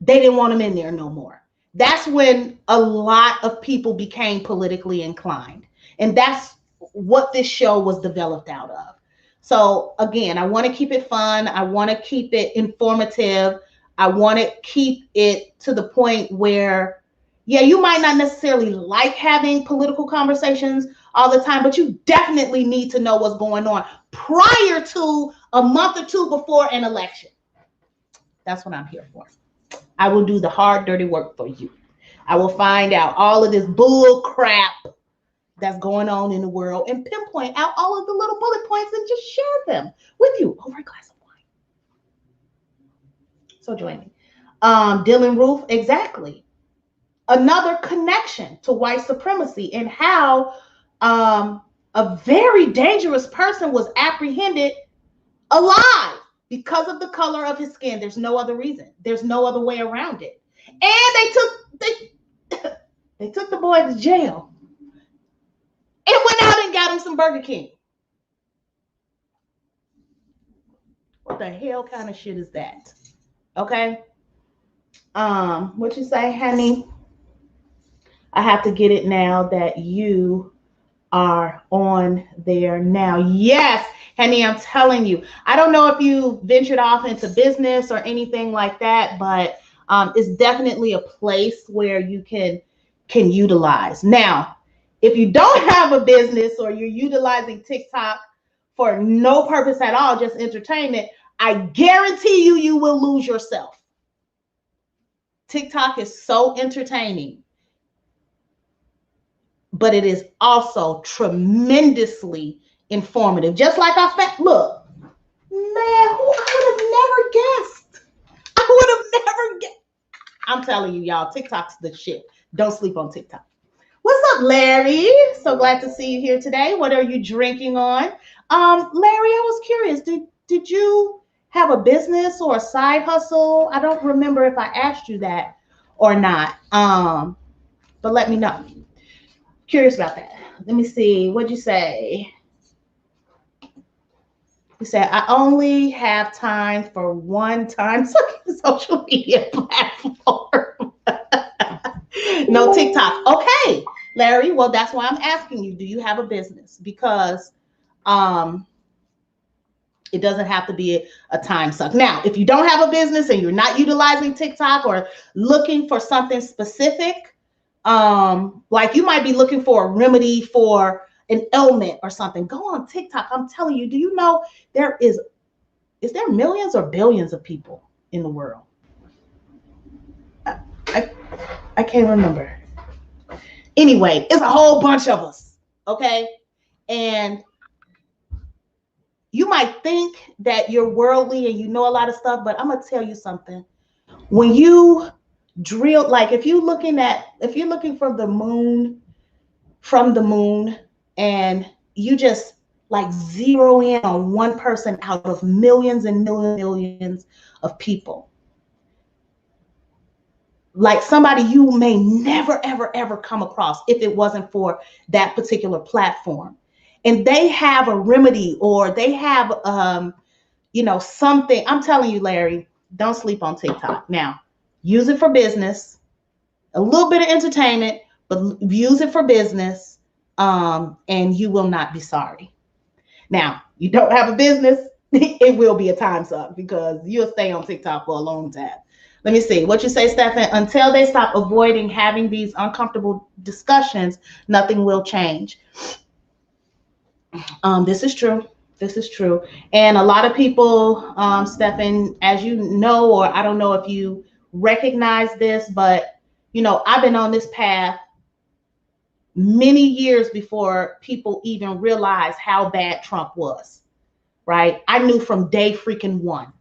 they didn't want him in there no more. That's when a lot of people became politically inclined. And that's what this show was developed out of. So again, I want to keep it fun. I want to keep it informative. I want to keep it to the point where, yeah, you might not necessarily like having political conversations all the time, but you definitely need to know what's going on prior to a month or two before an election. That's what I'm here for. I will do the hard, dirty work for you. I will find out all of this bull crap that's going on in the world and pinpoint out all of the little bullet points and just share them with you over a glass of wine. So join me. Dylan Roof, exactly. Another connection to white supremacy and how a very dangerous person was apprehended alive because of the color of his skin. There's no other reason. There's no other way around it. And they took the boy to jail and went out and got him some Burger King. What the hell kind of shit is that? Okay. What you say, honey? I have to get it now that you are on there now. Yes, honey, I'm telling you. I don't know if you ventured off into business or anything like that, but it's definitely a place where you can utilize. Now, if you don't have a business or you're utilizing TikTok for no purpose at all, just entertainment, I guarantee you will lose yourself. TikTok is so entertaining, but it is also tremendously informative. Just like look, man, I would have never guessed. I'm telling you, y'all, TikTok's the shit. Don't sleep on TikTok. What's up, Larry? So glad to see you here today. What are you drinking on? Larry, I was curious. Did you have a business or a side hustle? I don't remember if I asked you that or not. But let me know. Curious about that. Let me see. What'd you say? You said, I only have time for one time social media platform. No TikTok. Okay, Larry. Well, that's why I'm asking you, do you have a business? Because it doesn't have to be a time suck. Now, if you don't have a business and you're not utilizing TikTok or looking for something specific, like you might be looking for a remedy for an ailment or something, go on TikTok. I'm telling you, do you know is there millions or billions of people in the world? I can't remember. Anyway, it's a whole bunch of us, okay? And you might think that you're worldly and you know a lot of stuff, but I'm gonna tell you something. When you drill, like if you're looking from the moon, and you just like zero in on one person out of millions and millions of people, like somebody you may never, ever, ever come across if it wasn't for that particular platform. And they have a remedy, or they have, something. I'm telling you, Larry, don't sleep on TikTok. Now, use it for business, a little bit of entertainment, but use it for business, and you will not be sorry. Now, you don't have a business, it will be a time suck because you'll stay on TikTok for a long time. Let me see what you say, Stephan. Until they stop avoiding having these uncomfortable discussions, nothing will change. This is true. This is true. And a lot of people, Stephan, as you know, or I don't know if you recognize this, but, I've been on this path many years before people even realized how bad Trump was, right? I knew from day freaking one,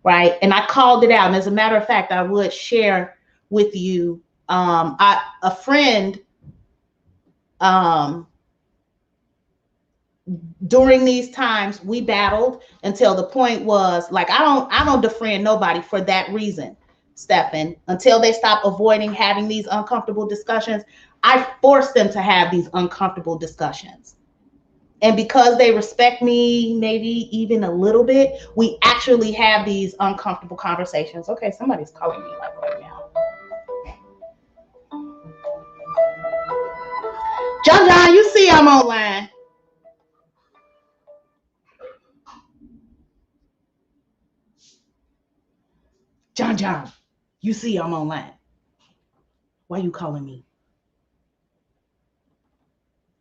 right? And I called it out. And as a matter of fact, I would share with you, a friend, during these times, we battled until the point was like, I don't defriend nobody for that reason, Stephan. Until they stop avoiding having these uncomfortable discussions, I forced them to have these uncomfortable discussions. And because they respect me, maybe even a little bit, we actually have these uncomfortable conversations. Okay, somebody's calling me like right now. John, you see I'm online. John, you see I'm online. Why are you calling me?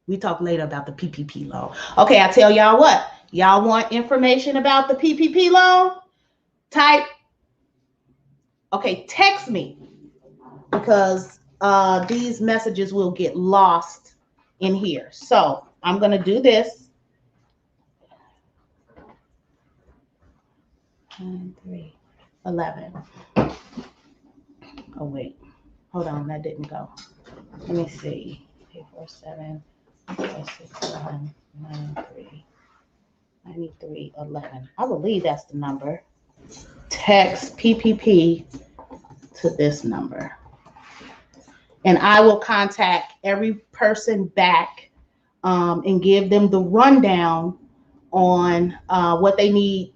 We talk later about the PPP loan. Okay, I tell y'all what. Y'all want information about the PPP loan? Text me, because these messages will get lost in here. So I'm going to do this. 9, 3, 11. Oh, wait. Hold on. That didn't go. Let me see. 8, 4, 7, 4, 6, 1, 9, 3, 93, 11. I believe that's the number. Text PPP to this number. And I will contact every person back, and give them the rundown on what they need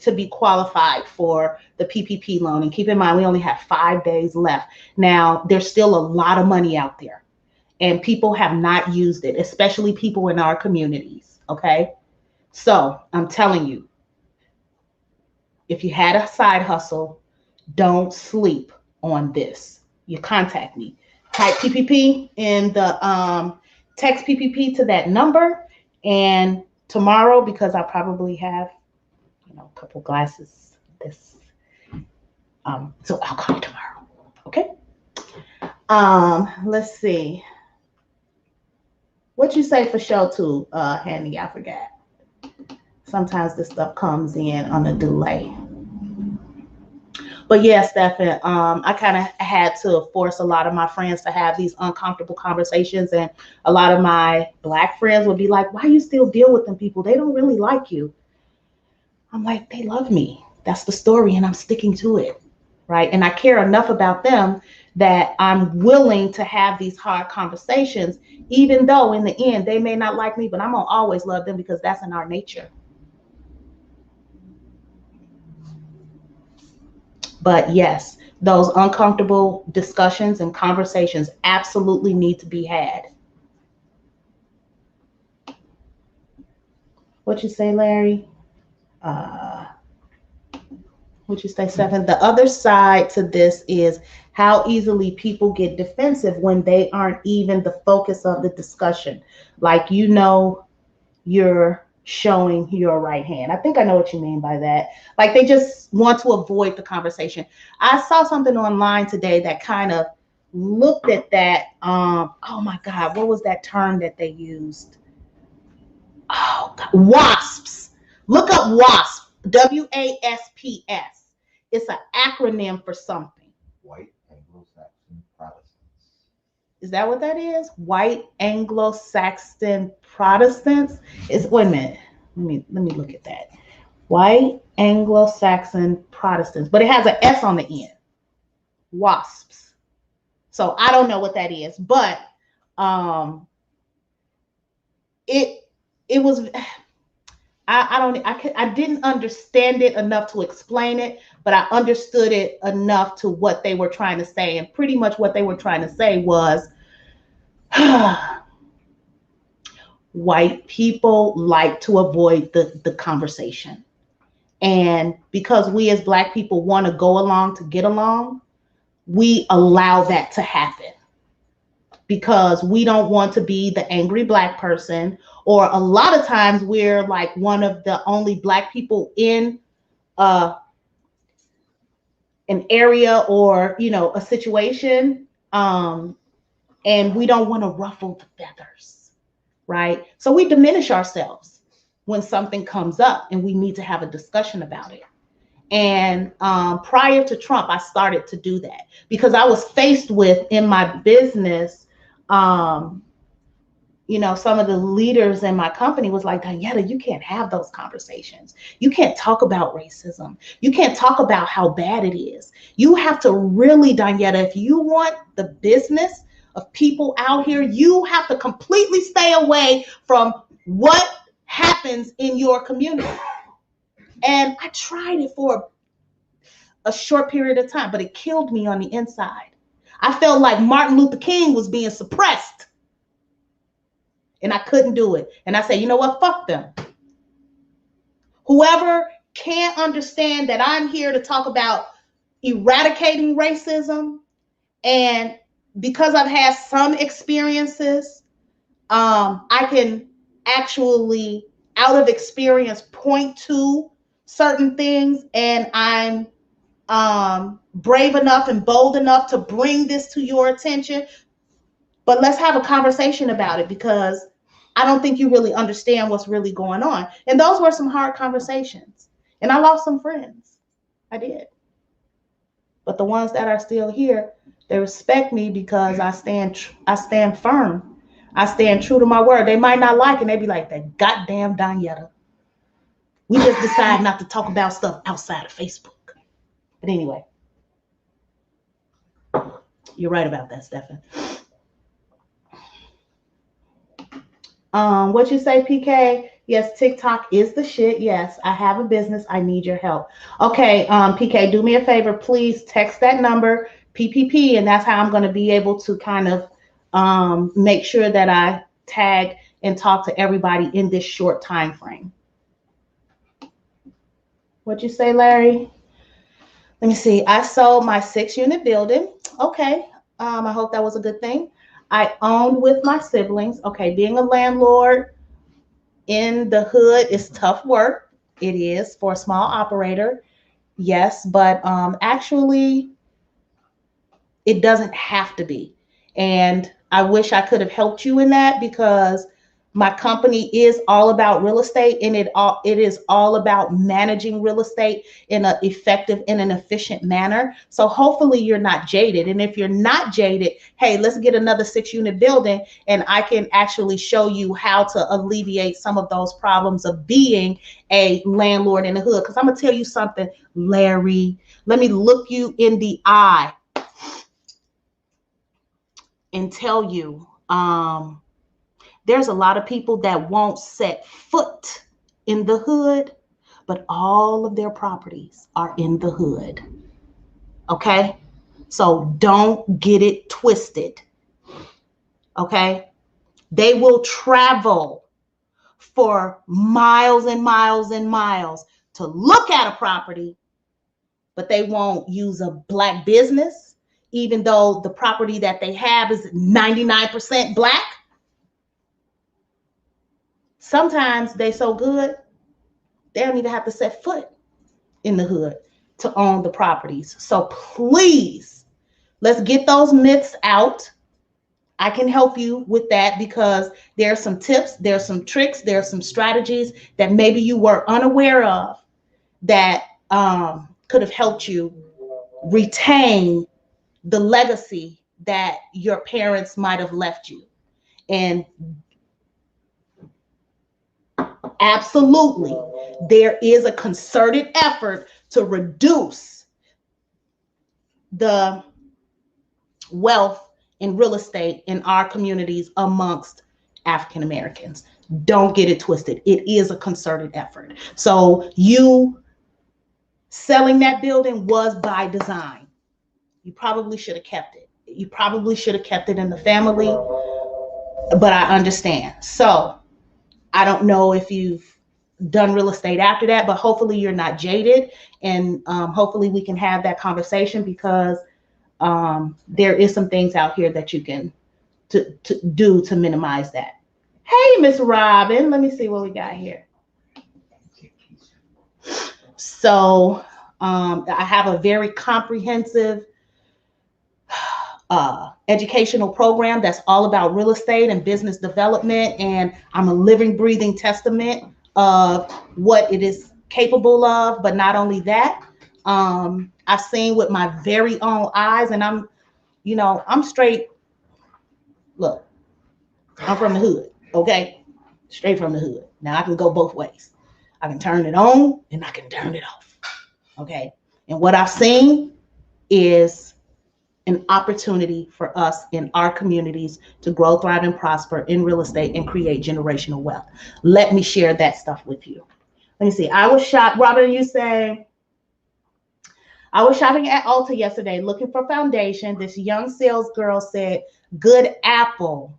to be qualified for the PPP loan. And keep in mind, we only have 5 days left. Now, there's still a lot of money out there, and people have not used it, especially people in our communities, okay? So I'm telling you, if you had a side hustle, don't sleep on this. You contact me. Type PPP in the text PPP to that number, and tomorrow, because I probably have a couple glasses this, so I'll call you tomorrow. Okay. Let's see what you say for show 2, Handy. I forgot. Sometimes this stuff comes in on a delay. But yeah, Stephan, I kind of had to force a lot of my friends to have these uncomfortable conversations. And a lot of my Black friends would be like, why you still deal with them people? They don't really like you. I'm like, they love me. That's the story, and I'm sticking to it, right? And I care enough about them that I'm willing to have these hard conversations, even though in the end they may not like me, but I'm gonna always love them because that's in our nature. But yes, those uncomfortable discussions and conversations absolutely need to be had. What you say, Larry? What you say, Stephen? The other side to this is how easily people get defensive when they aren't even the focus of the discussion. Like, you're showing your right hand. I think I know what you mean by that. Like, they just want to avoid the conversation. I saw something online today that kind of looked at that. Oh my God, what was that term that they used? Oh God, WASPs. Look up WASP. WASPS. It's an acronym for something. White Anglo-Saxon Protestants. Is that what that is? White Anglo-Saxon Protestants? Wait a minute. Let me look at that. White Anglo-Saxon Protestants, but it has an S on the end. WASPs. So I don't know what that is, but it was. I didn't understand it enough to explain it, but I understood it enough to what they were trying to say. And pretty much what they were trying to say was, white people like to avoid the conversation. And because we as Black people want to go along to get along, we allow that to happen. Because we don't want to be the angry Black person, or a lot of times we're like one of the only Black people in an area or a situation, and we don't want to ruffle the feathers, right? So we diminish ourselves when something comes up and we need to have a discussion about it. And prior to Trump, I started to do that because I was faced with, in my business, some of the leaders in my company was like, Diana, you can't have those conversations. You can't talk about racism. You can't talk about how bad it is. You have to really, Diana, if you want the business of people out here, you have to completely stay away from what happens in your community. And I tried it for a short period of time, but it killed me on the inside. I felt like Martin Luther King was being suppressed. And I couldn't do it. And I said, you know what? Fuck them. Whoever can't understand that I'm here to talk about eradicating racism, and because I've had some experiences, I can actually, out of experience, point to certain things, and I'm brave enough and bold enough to bring this to your attention. But let's have a conversation about it, because I don't think you really understand what's really going on. And those were some hard conversations. And I lost some friends. I did. But the ones that are still here, they respect me because I stand firm. I stand true to my word. They might not like it. They be like, that goddamn Danietta. We just decide not to talk about stuff outside of Facebook. But anyway, you're right about that, Stephen. What you say, PK? Yes, TikTok is the shit. Yes, I have a business. I need your help. Okay, PK, do me a favor. Please text that number, PPP, and that's how I'm going to be able to kind of make sure that I tag and talk to everybody in this short time frame. What you say, Larry? Let me see. I sold my 6-unit building. Okay. I hope that was a good thing. I owned with my siblings. Okay, being a landlord in the hood is tough work. It is for a small operator. Yes, but actually, it doesn't have to be. And I wish I could have helped you in that, because My company is all about real estate, and it is all about managing real estate in an effective and an efficient manner. So hopefully you're not jaded. And if you're not jaded, hey, let's get another 6-unit building, and I can actually show you how to alleviate some of those problems of being a landlord in the hood. Because I'm gonna tell you something, Larry. Let me look you in the eye and tell you, there's a lot of people that won't set foot in the hood, but all of their properties are in the hood. Okay? So don't get it twisted. Okay? They will travel for miles and miles and miles to look at a property, but they won't use a black business, even though the property that they have is 99% black. Sometimes they so good, they don't even have to set foot in the hood to own the properties. So please, let's get those myths out. I can help you with that because there are some tips, there are some tricks, there are some strategies that maybe you were unaware of that could have helped you retain the legacy that your parents might have left you. And absolutely, there is a concerted effort to reduce the wealth in real estate in our communities amongst African Americans. Don't get it twisted. It is a concerted effort. So you selling that building was by design. You probably should have kept it. You probably should have kept it in the family, but I understand. So I don't know if you've done real estate after that, but hopefully you're not jaded, and hopefully we can have that conversation because there is some things out here that you can to do to minimize that. Hey, Miss Robin, let me see what we got here. So I have a very comprehensive educational program that's all about real estate and business development, and I'm a living, breathing testament of what it is capable of. But not only that, I've seen with my very own eyes, and I'm straight. Look, I'm from the hood, okay? Straight from the hood. Now I can go both ways. I can turn it on and I can turn it off, okay? And what I've seen is an opportunity for us in our communities to grow, thrive, and prosper in real estate and create generational wealth. Let me share that stuff with you. Let me see. I was shocked. Robin, you say, I was shopping at Ulta yesterday looking for foundation. This young sales girl said, Good Apple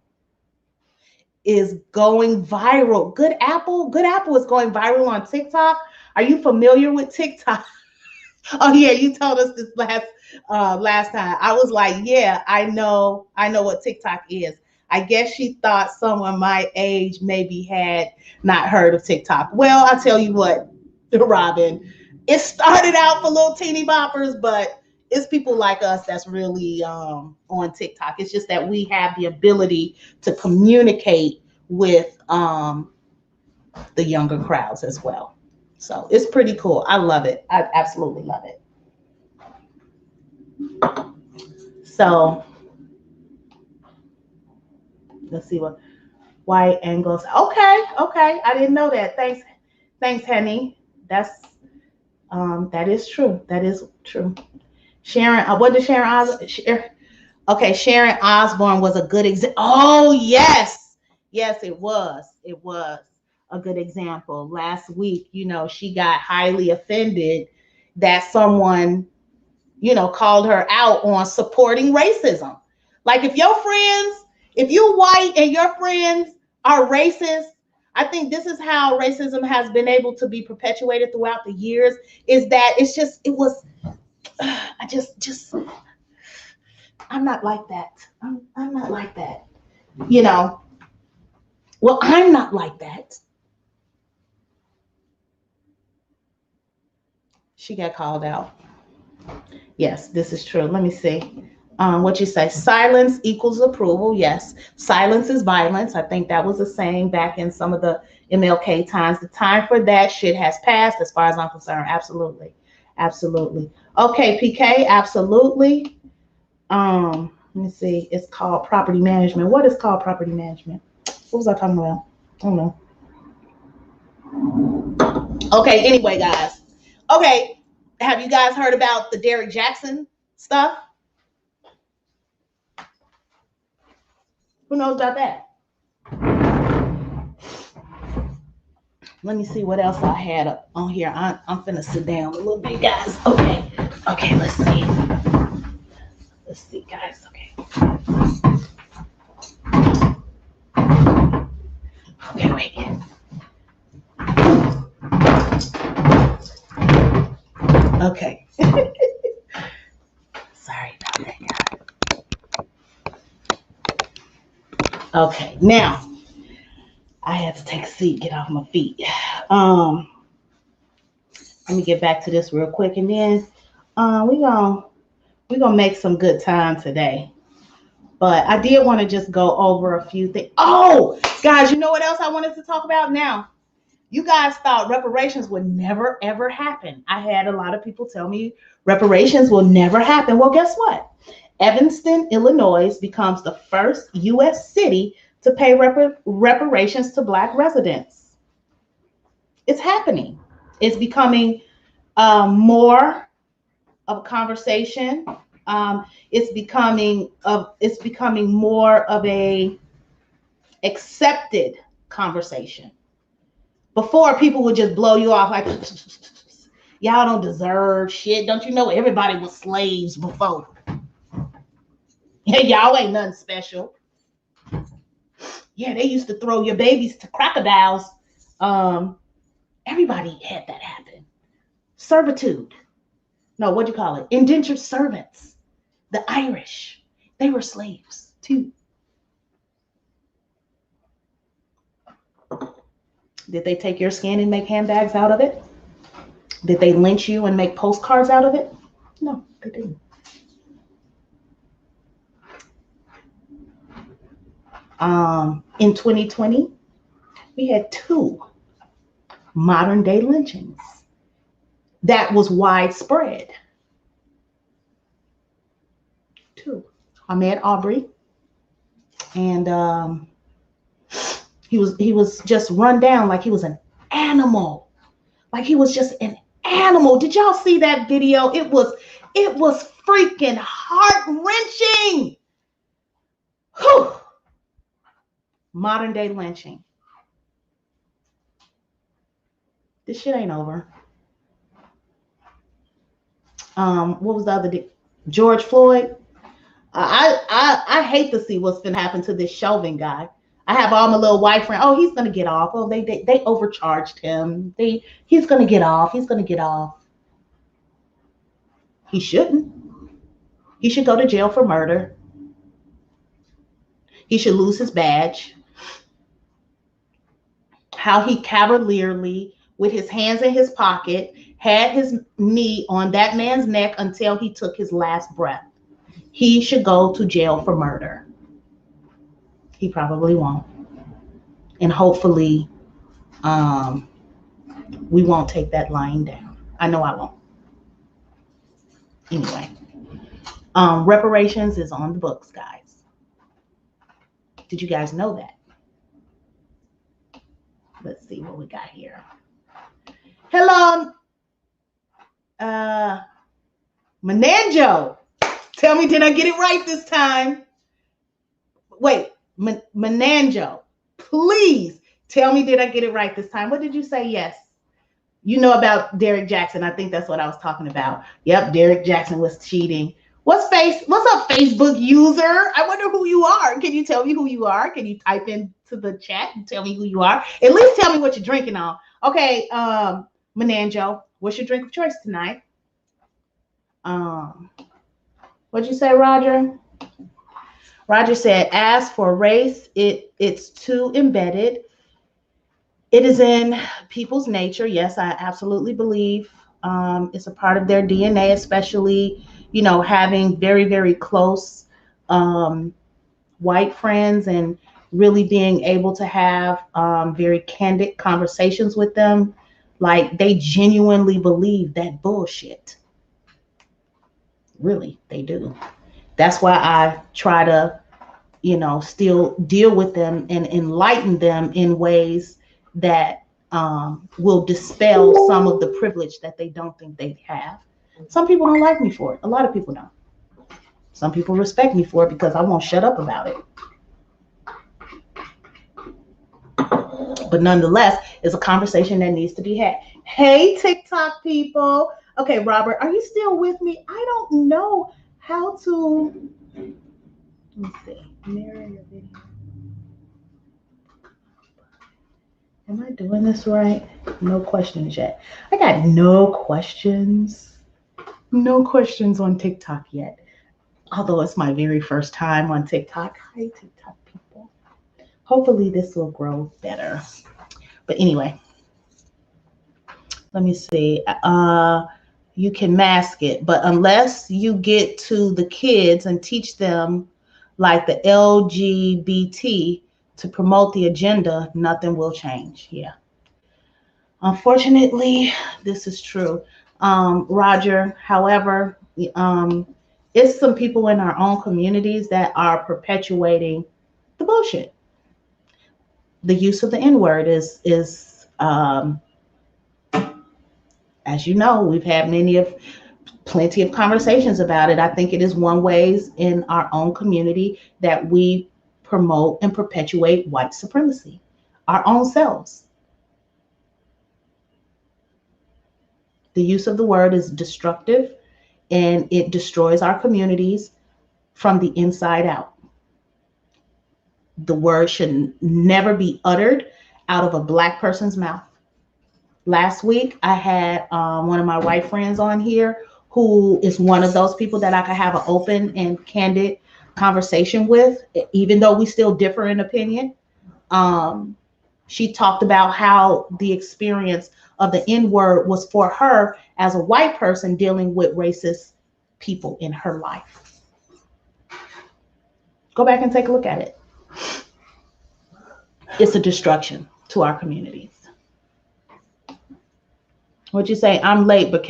is going viral. Good Apple is going viral on TikTok. Are you familiar with TikTok? Oh yeah, you told us this last time. I was like, yeah, I know what TikTok is. I guess she thought someone my age maybe had not heard of TikTok. Well, I tell you what, Robin, it started out for little teeny boppers, but it's people like us that's really on TikTok. It's just that we have the ability to communicate with the younger crowds as well. So it's pretty cool. I love it. I absolutely love it. So let's see what white angles. Okay. I didn't know that. Thanks, Henny. That is true. That is true. Sharon, what did Sharon Osborne? Okay, Sharon Osborne was a good example. Oh yes, it was. It was a good example. Last week, she got highly offended that someone, called her out on supporting racism. Like if you're white and your friends are racist, I think this is how racism has been able to be perpetuated throughout the years, is that I'm not like that. I'm not like that. Well, I'm not like that. She got called out. Yes, this is true. Let me see. What you say? Silence equals approval. Yes. Silence is violence. I think that was a saying back in some of the MLK times. The time for that shit has passed, as far as I'm concerned. Absolutely. Absolutely. Okay, PK, absolutely. Let me see. It's called property management. What is called property management? What was I talking about? I don't know. Okay, anyway, guys. Okay. Have you guys heard about the Derrick Jaxn stuff? Who knows about that? Let me see what else I had up on here. I'm finna sit down a little bit, guys. Okay. Okay, let's see. Let's see, guys. Okay. Okay, wait. Okay. Sorry about that, guys. Okay, now I have to take a seat, get off my feet. Let me get back to this real quick, and then we're gonna make some good time today. But I did want to just go over a few things. Oh, guys, you know what else I wanted to talk about now? You guys thought reparations would never, ever happen. I had a lot of people tell me reparations will never happen. Well, guess what? Evanston, Illinois becomes the first U.S. city to pay reparations to Black residents. It's happening. It's becoming more of a conversation. It's becoming more of a accepted conversation. Before, people would just blow you off like, y'all don't deserve shit. Don't you know everybody was slaves before? Y'all ain't nothing special. Yeah, they used to throw your babies to crocodiles. Everybody had that happen. Servitude. No, what do you call it? Indentured servants. The Irish, they were slaves too. Did they take your skin and make handbags out of it? Did they lynch you and make postcards out of it? No, they didn't. In 2020, we had 2 modern day lynchings. That was widespread. 2. Ahmaud Arbery, and he was just run down like he was an animal. Like he was just an animal. Did y'all see that video? It was freaking heart-wrenching. Whew. Modern day lynching. This shit ain't over. What was the other day? George Floyd. I hate to see what's gonna happen to this Chauvin guy. I have all my little white friends. Oh, he's gonna get off. Oh, they overcharged him. He's gonna get off. He's gonna get off. He shouldn't. He should go to jail for murder. He should lose his badge. How he cavalierly, with his hands in his pocket, had his knee on that man's neck until he took his last breath. He should go to jail for murder. He probably won't. And hopefully we won't take that lying down. I know I won't. Anyway, reparations is on the books, guys. Did you guys know that? Let's see what we got here. Hello, Menanjo. Tell me, did I get it right this time? Wait, Menanjo. Please tell me, did I get it right this time? What did you say? Yes. You know about Derrick Jaxn. I think that's what I was talking about. Yep, Derrick Jaxn was cheating. What's up, Facebook user? I wonder who you are. Can you tell me who you are? Can you type into the chat and tell me who you are? At least tell me what you're drinking on. Okay, Menanjo, what's your drink of choice tonight? What'd you say, Roger? Roger said, as for race, it's too embedded. It is in people's nature. Yes, I absolutely believe it's a part of their DNA, especially, having very, very close white friends and really being able to have very candid conversations with them. Like, they genuinely believe that bullshit. Really, they do. That's why I try to, still deal with them and enlighten them in ways that will dispel some of the privilege that they don't think they have. Some people don't like me for it. A lot of people don't. Some people respect me for it because I won't shut up about it. But nonetheless, it's a conversation that needs to be had. Hey, TikTok people. Okay, Robert, are you still with me? I don't know how to, let me see, mirror your video. Am I doing this right? No questions yet. I got no questions. No questions on TikTok yet. Although it's my very first time on TikTok. Hi, TikTok people. Hopefully this will grow better. But anyway, let me see. You can mask it, but unless you get to the kids and teach them like the LGBT to promote the agenda, nothing will change. Yeah. Unfortunately, this is true. Roger, however, it's some people in our own communities that are perpetuating the bullshit. The use of the N-word is as you know, we've had plenty of conversations about it. I think it is one ways in our own community that we promote and perpetuate white supremacy, our own selves. The use of the word is destructive and it destroys our communities from the inside out. The word should never be uttered out of a Black person's mouth. Last week, I had one of my white friends on here who is one of those people that I could have an open and candid conversation with, even though we still differ in opinion. She talked about how the experience of the N-word was for her as a white person dealing with racist people in her life. Go back and take a look at it. It's a destruction to our communities. What'd you say? I'm late, but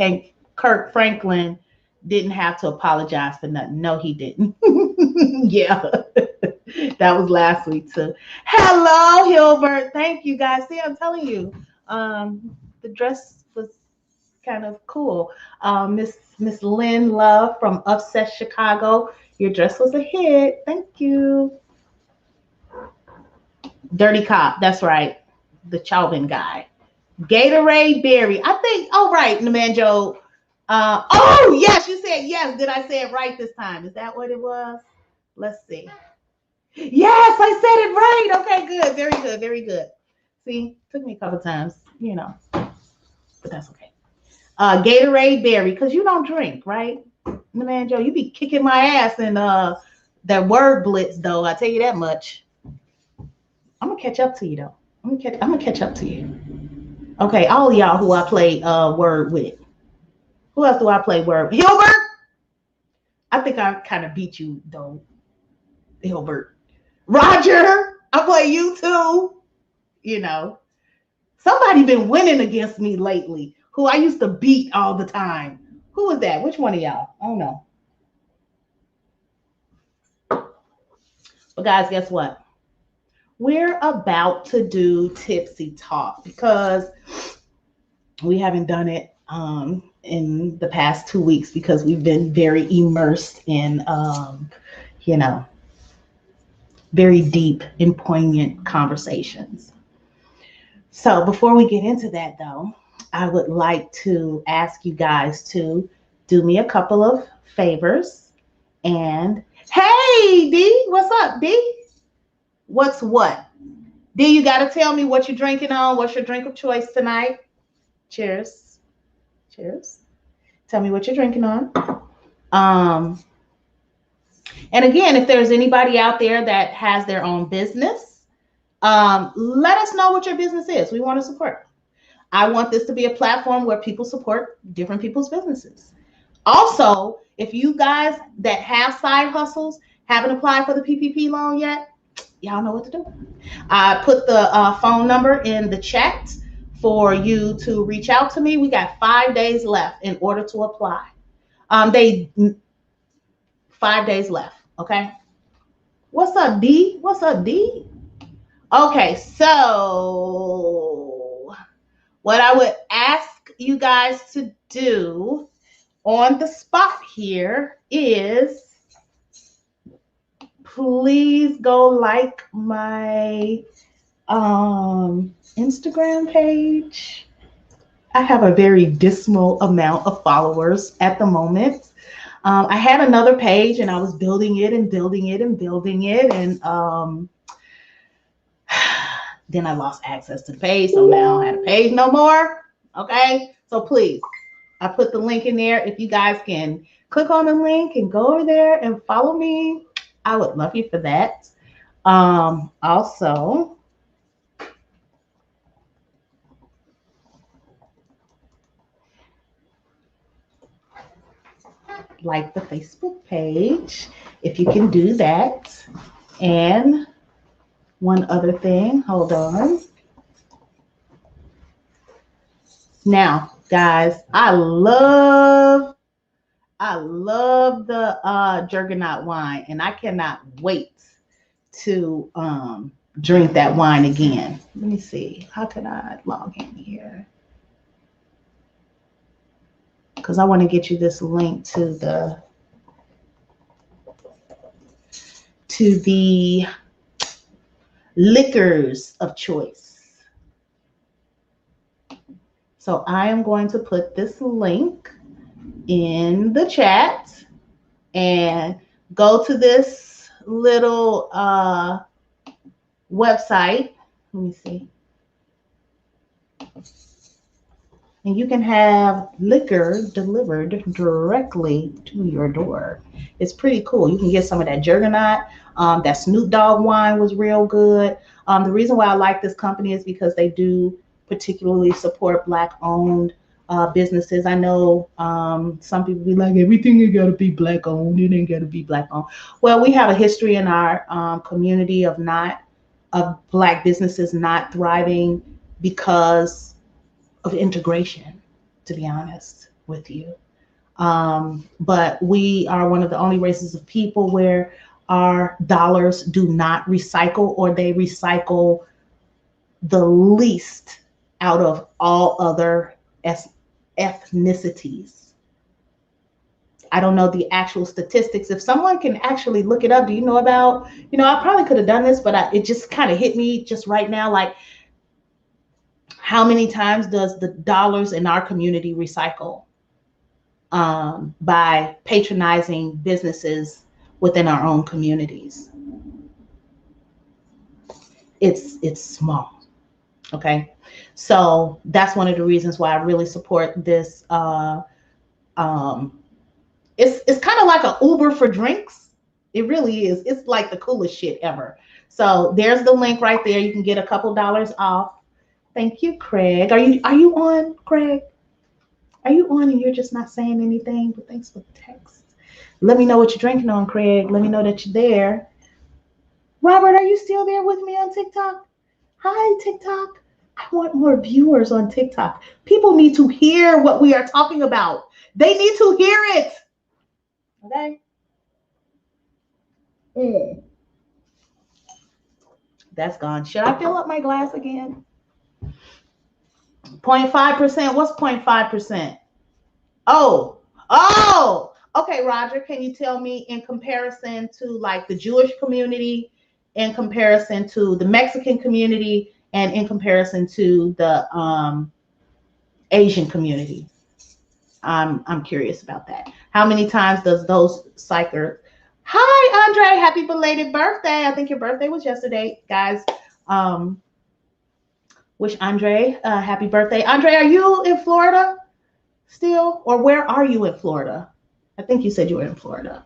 Kirk Franklin didn't have to apologize for nothing. No, he didn't. Yeah, that was last week too. Hello, Hilbert. Thank you, guys. See, I'm telling you, the dress was kind of cool. Miss Lynn Love from Upset Chicago. Your dress was a hit. Thank you. Dirty Cop. That's right. The Chauvin guy. Gatorade Berry. I think, oh, right, Namanjo. Oh, yes, you said yes. Did I say it right this time? Is that what it was? Let's see. Yes, I said it right. Okay, good. Very good. Very good. See, took me a couple times, but that's okay. Gatorade Berry, because you don't drink, right? Namanjo, you be kicking my ass in that word blitz, though. I tell you that much. I'm going to catch up to you, though. I'm gonna catch up to you. Okay, all of y'all who I play word with. Who else do I play word with? Hilbert? I think I kind of beat you, though. Hilbert. Roger, I play you too. Somebody been winning against me lately who I used to beat all the time. Who was that? Which one of y'all? I don't know. But guys, guess what? We're about to do Tipsy Talk because we haven't done it in the past 2 weeks because we've been very immersed in, very deep and poignant conversations. So before we get into that, though, I would like to ask you guys to do me a couple of favors. And hey, D, what's up, D? What's what? D, you got to tell me what you're drinking on. What's your drink of choice tonight? Cheers. Cheers. Tell me what you're drinking on. And again, if there's anybody out there that has their own business, let us know what your business is. We want to support. I want this to be a platform where people support different people's businesses. Also, if you guys that have side hustles haven't applied for the PPP loan yet, y'all know what to do. I put the phone number in the chat for you to reach out to me. We got 5 days left in order to apply. 5 days left. Okay. What's up, D? What's up, D? Okay, so what I would ask you guys to do on the spot here is please go like my Instagram page. I have a very dismal amount of followers at the moment. I had another page and I was building it and building it and building it, and then I lost access to the page, so now I don't have a page no more. Okay, so please, I put the link in there. If you guys can click on the link and go over there and follow me, I would love you for that. Also, like the Facebook page, if you can do that. And one other thing, hold on. Now, guys, I love the Juggernaut wine, and I cannot wait to drink that wine again. Let me see. How can I log in here? Because I want to get you this link to the liquors of choice. So I am going to put this link in the chat and go to this little website. Let me see. And you can have liquor delivered directly to your door. It's pretty cool. You can get some of that Juggernaut. That Snoop Dogg wine was real good. The reason why I like this company is because they do particularly support Black-owned businesses. I know some people be like, everything ain't got to be Black-owned. It ain't got to be Black-owned. Well, we have a history in our community of Black businesses not thriving because of integration, to be honest with you. But we are one of the only races of people where our dollars do not recycle, or they recycle the least out of all other ethnicities. I don't know the actual statistics. If someone can actually look it up, do you know about, I probably could have done this, but it just kind of hit me just right now, like, how many times does the dollars in our community recycle by patronizing businesses within our own communities? It's small. Okay, so that's one of the reasons why I really support this. It's kind of like an Uber for drinks. It really is. It's like the coolest shit ever. So there's the link right there. You can get a couple dollars off. Thank you, Craig. Are you on, Craig? Are you on and you're just not saying anything? But thanks for the text. Let me know what you're drinking on, Craig. Let me know that you're there. Robert, are you still there with me on TikTok? Hi, TikTok. I want more viewers on TikTok. People need to hear what we are talking about. They need to hear it. Okay? That's gone. Should I fill up my glass again? 0.5%. What's 0.5%? Oh, okay, Roger, can you tell me in comparison to like the Jewish community, in comparison to the Mexican community, and in comparison to the Asian community? I'm curious about that. How many times does those cycles? Hi, Andre, happy belated birthday. I think your birthday was yesterday, guys. Wish Andre happy birthday. Andre, are you in Florida still? Or where are you in Florida? I think you said you were in Florida.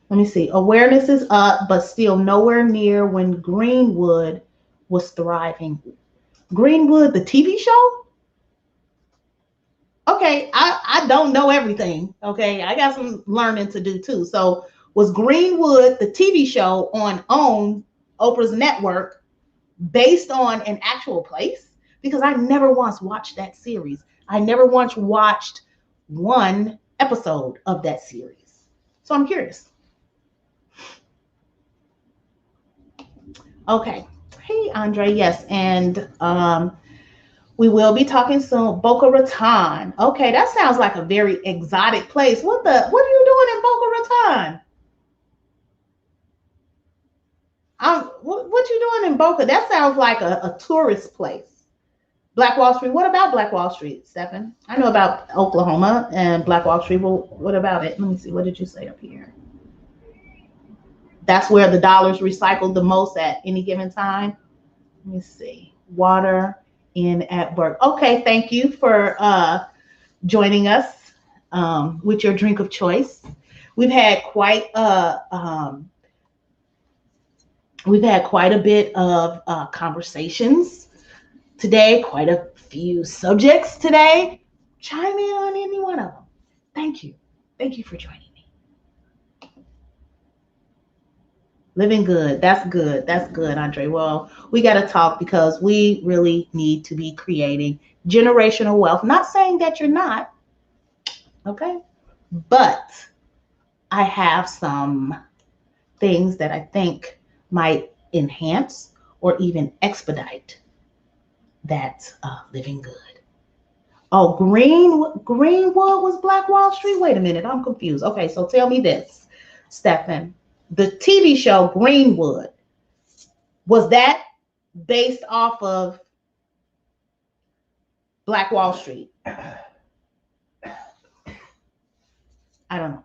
Let me see. Awareness is up, but still nowhere near when Greenwood was thriving. Greenwood, the TV show? Okay, I don't know everything. Okay, I got some learning to do too. So was Greenwood, the TV show on OWN, Oprah's network, based on an actual place? Because I never once watched that series. I never once watched one episode of that series. So I'm curious. Okay. Hey, Andre. Yes. And we will be talking soon. Boca Raton. Okay, that sounds like a very exotic place. What are you doing in Boca Raton? What you doing in Boca? That sounds like a tourist place. Black Wall Street. What about Black Wall Street, Stephen? I know about Oklahoma and Black Wall Street. Well, what about it? Let me see. What did you say up here? That's where the dollar's recycled the most at any given time. Let me see. Water in at work. Okay, thank you for joining us with your drink of choice. We've had quite a bit of conversations today, quite a few subjects today. Chime in on any one of them. Thank you. Thank you for joining me. Living good. That's good. That's good, Andre. Well, we got to talk because we really need to be creating generational wealth. Not saying that you're not, okay? But I have some things that I think might enhance or even expedite that living good. Oh, Greenwood was Black Wall Street? Wait a minute, I'm confused. Okay, so tell me this, Stephen. The TV show Greenwood, was that based off of Black Wall Street? I don't know.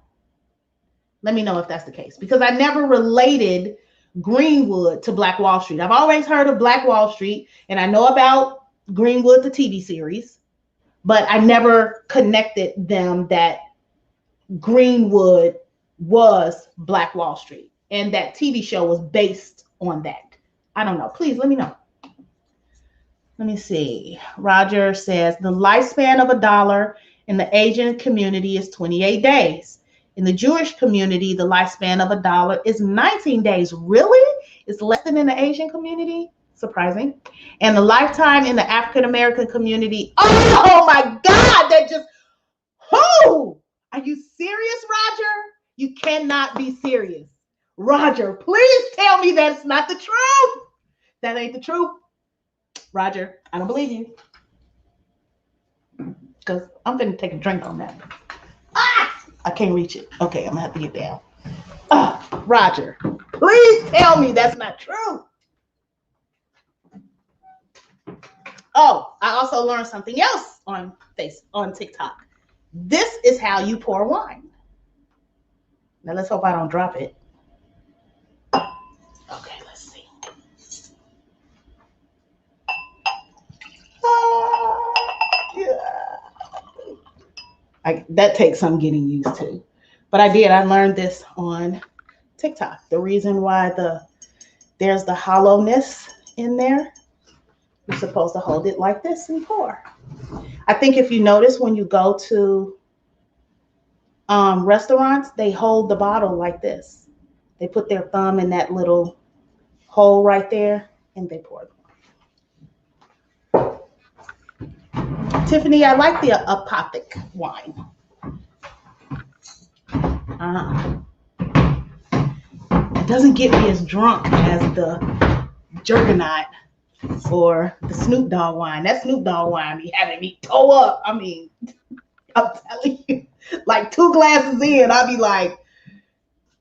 Let me know if that's the case, because I never related Greenwood to Black Wall Street. I've always heard of Black Wall Street, and I know about Greenwood, the TV series, but I never connected them that Greenwood was Black Wall Street and that TV show was based on that. I don't know. Please let me know. Let me see. Roger says the lifespan of a dollar in the Asian community is 28 days. In the Jewish community, the lifespan of a dollar is 19 days. Really? It's less than in the Asian community? Surprising. And the lifetime in the African American community. Oh my God, that just, who? Are you serious, Roger? You cannot be serious. Roger, please tell me that's not the truth. That ain't the truth. Roger, I don't believe you. Because I'm going to take a drink on that. I can't reach it. Okay, I'm going to have to get down. Roger, please tell me that's not true. Oh, I also learned something else on TikTok. This is how you pour wine. Now let's hope I don't drop it. Okay, let's see. That takes some getting used to. But I learned this on TikTok. The reason why there's the hollowness in there, you're supposed to hold it like this and pour. I think if you notice when you go to restaurants, they hold the bottle like this. They put their thumb in that little hole right there and they pour it. Tiffany, I like the apothic wine. It doesn't get me as drunk as the Juggernaut or the Snoop Dogg wine. That Snoop Dogg wine be having me toe up. I mean, I'm telling you, like 2 glasses in, I'll be like,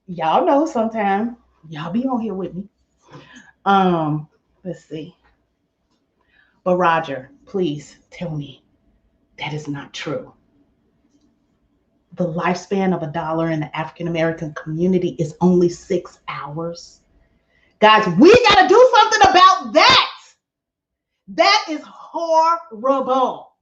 y'all know sometime. Y'all be on here with me. Let's see. But Roger, please tell me that is not true. The lifespan of a dollar in the African American community is only 6 hours. Guys, we got to do something about that. That is horrible.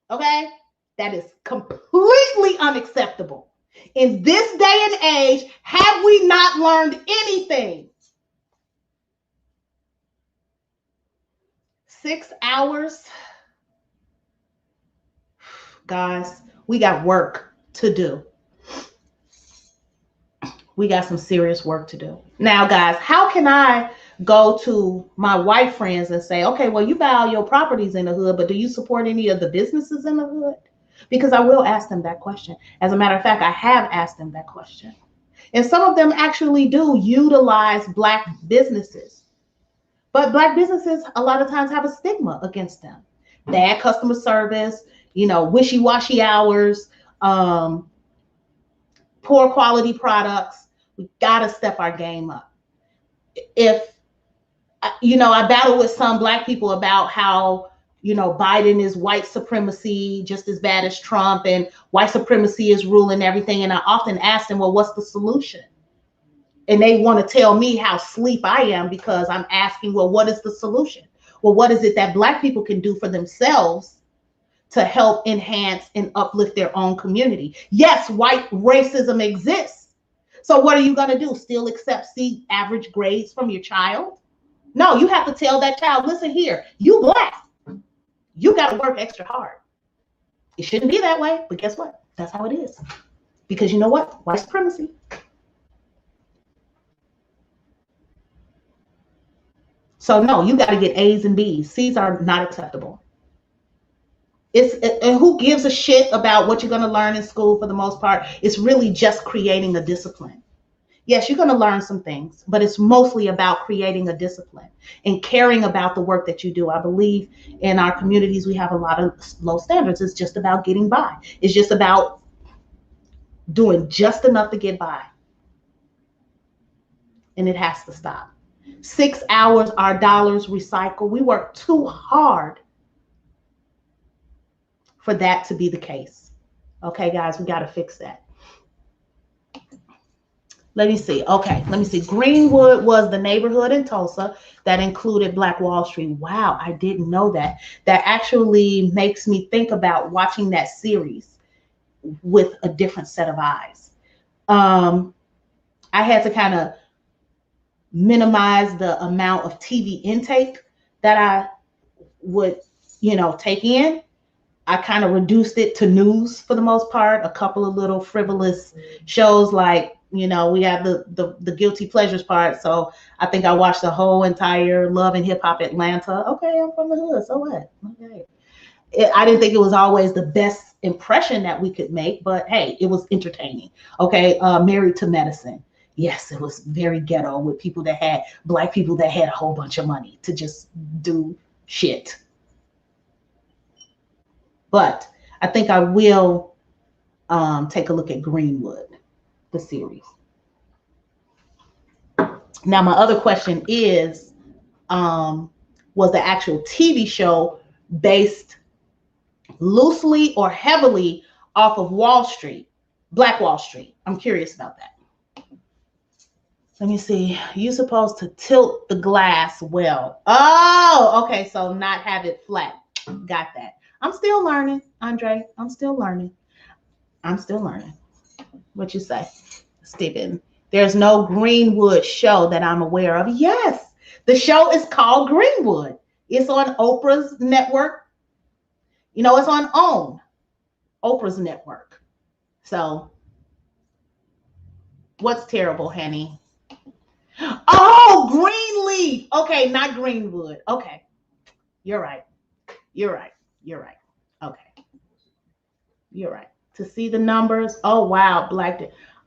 Okay? That is completely unacceptable. In this day and age, have we not learned anything? 6 hours. Guys, we got work to do. We got some serious work to do. Now, guys, how can I go to my white friends and say, okay, well, you buy all your properties in the hood, but do you support any of the businesses in the hood? Because I will ask them that question. As a matter of fact, I have asked them that question. And some of them actually do utilize Black businesses. But Black businesses, a lot of times, have a stigma against them. Bad customer service, wishy-washy hours, poor quality products. We got to step our game up. If, I battle with some Black people about how, Biden is white supremacy just as bad as Trump, and white supremacy is ruling everything. And I often ask them, well, what's the solution? And they want to tell me how sleep I am because I'm asking, well, what is the solution? Well, what is it that Black people can do for themselves to help enhance and uplift their own community? Yes, white racism exists. So what are you going to do? Still accept C average grades from your child? No, you have to tell that child, listen here, you Black. You got to work extra hard. It shouldn't be that way, but guess what? That's how it is. Because you know what? White supremacy. So no, you got to get A's and B's. C's are not acceptable. And who gives a shit about what you're going to learn in school for the most part? It's really just creating a discipline. Yes, you're going to learn some things, but it's mostly about creating a discipline and caring about the work that you do. I believe in our communities, we have a lot of low standards. It's just about getting by. It's just about doing just enough to get by. And it has to stop. 6 hours, our dollars recycle. We work too hard for that to be the case. Okay, guys, we got to fix that. Let me see. Okay, let me see. Greenwood was the neighborhood in Tulsa that included Black Wall Street. Wow, I didn't know that. That actually makes me think about watching that series with a different set of eyes. I had to kind of minimize the amount of TV intake that I would, take in. I kind of reduced it to news for the most part, a couple of little frivolous shows like, we have the guilty pleasures part. So I think I watched the whole entire Love and Hip Hop Atlanta. Okay, I'm from the hood, so what? Okay. I didn't think it was always the best impression that we could make, but hey, it was entertaining. Okay, Married to Medicine. Yes, it was very ghetto with Black people that had a whole bunch of money to just do shit. But I think I will take a look at Greenwood, the series. Now, my other question is, was the actual TV show based loosely or heavily off of Wall Street, Black Wall Street? I'm curious about that. Let me see. You're supposed to tilt the glass well. Oh, okay. So not have it flat. Got that. I'm still learning, Andre. I'm still learning. What you say, Stephen? There's no Greenwood show that I'm aware of. Yes, the show is called Greenwood. It's on Oprah's network. It's on OWN, Oprah's network. So what's terrible, honey? Oh, Greenleaf. Okay, not Greenwood. Okay, you're right. Okay, you're right. To see the numbers. Oh, wow.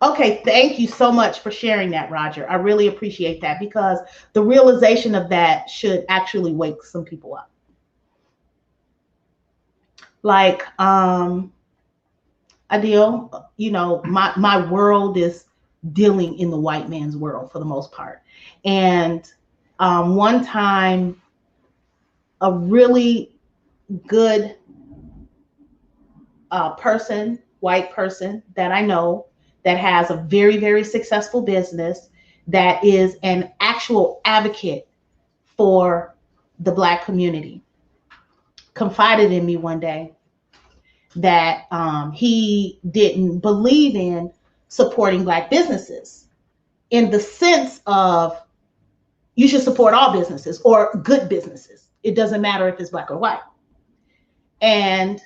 Okay, thank you so much for sharing that, Roger. I really appreciate that because the realization of that should actually wake some people up. Like, Adil, my world is dealing in the white man's world for the most part. And one time, a really good white person that I know that has a very, very successful business that is an actual advocate for the Black community confided in me one day that he didn't believe in supporting Black businesses in the sense of you should support all businesses or good businesses. It doesn't matter if it's Black or white. And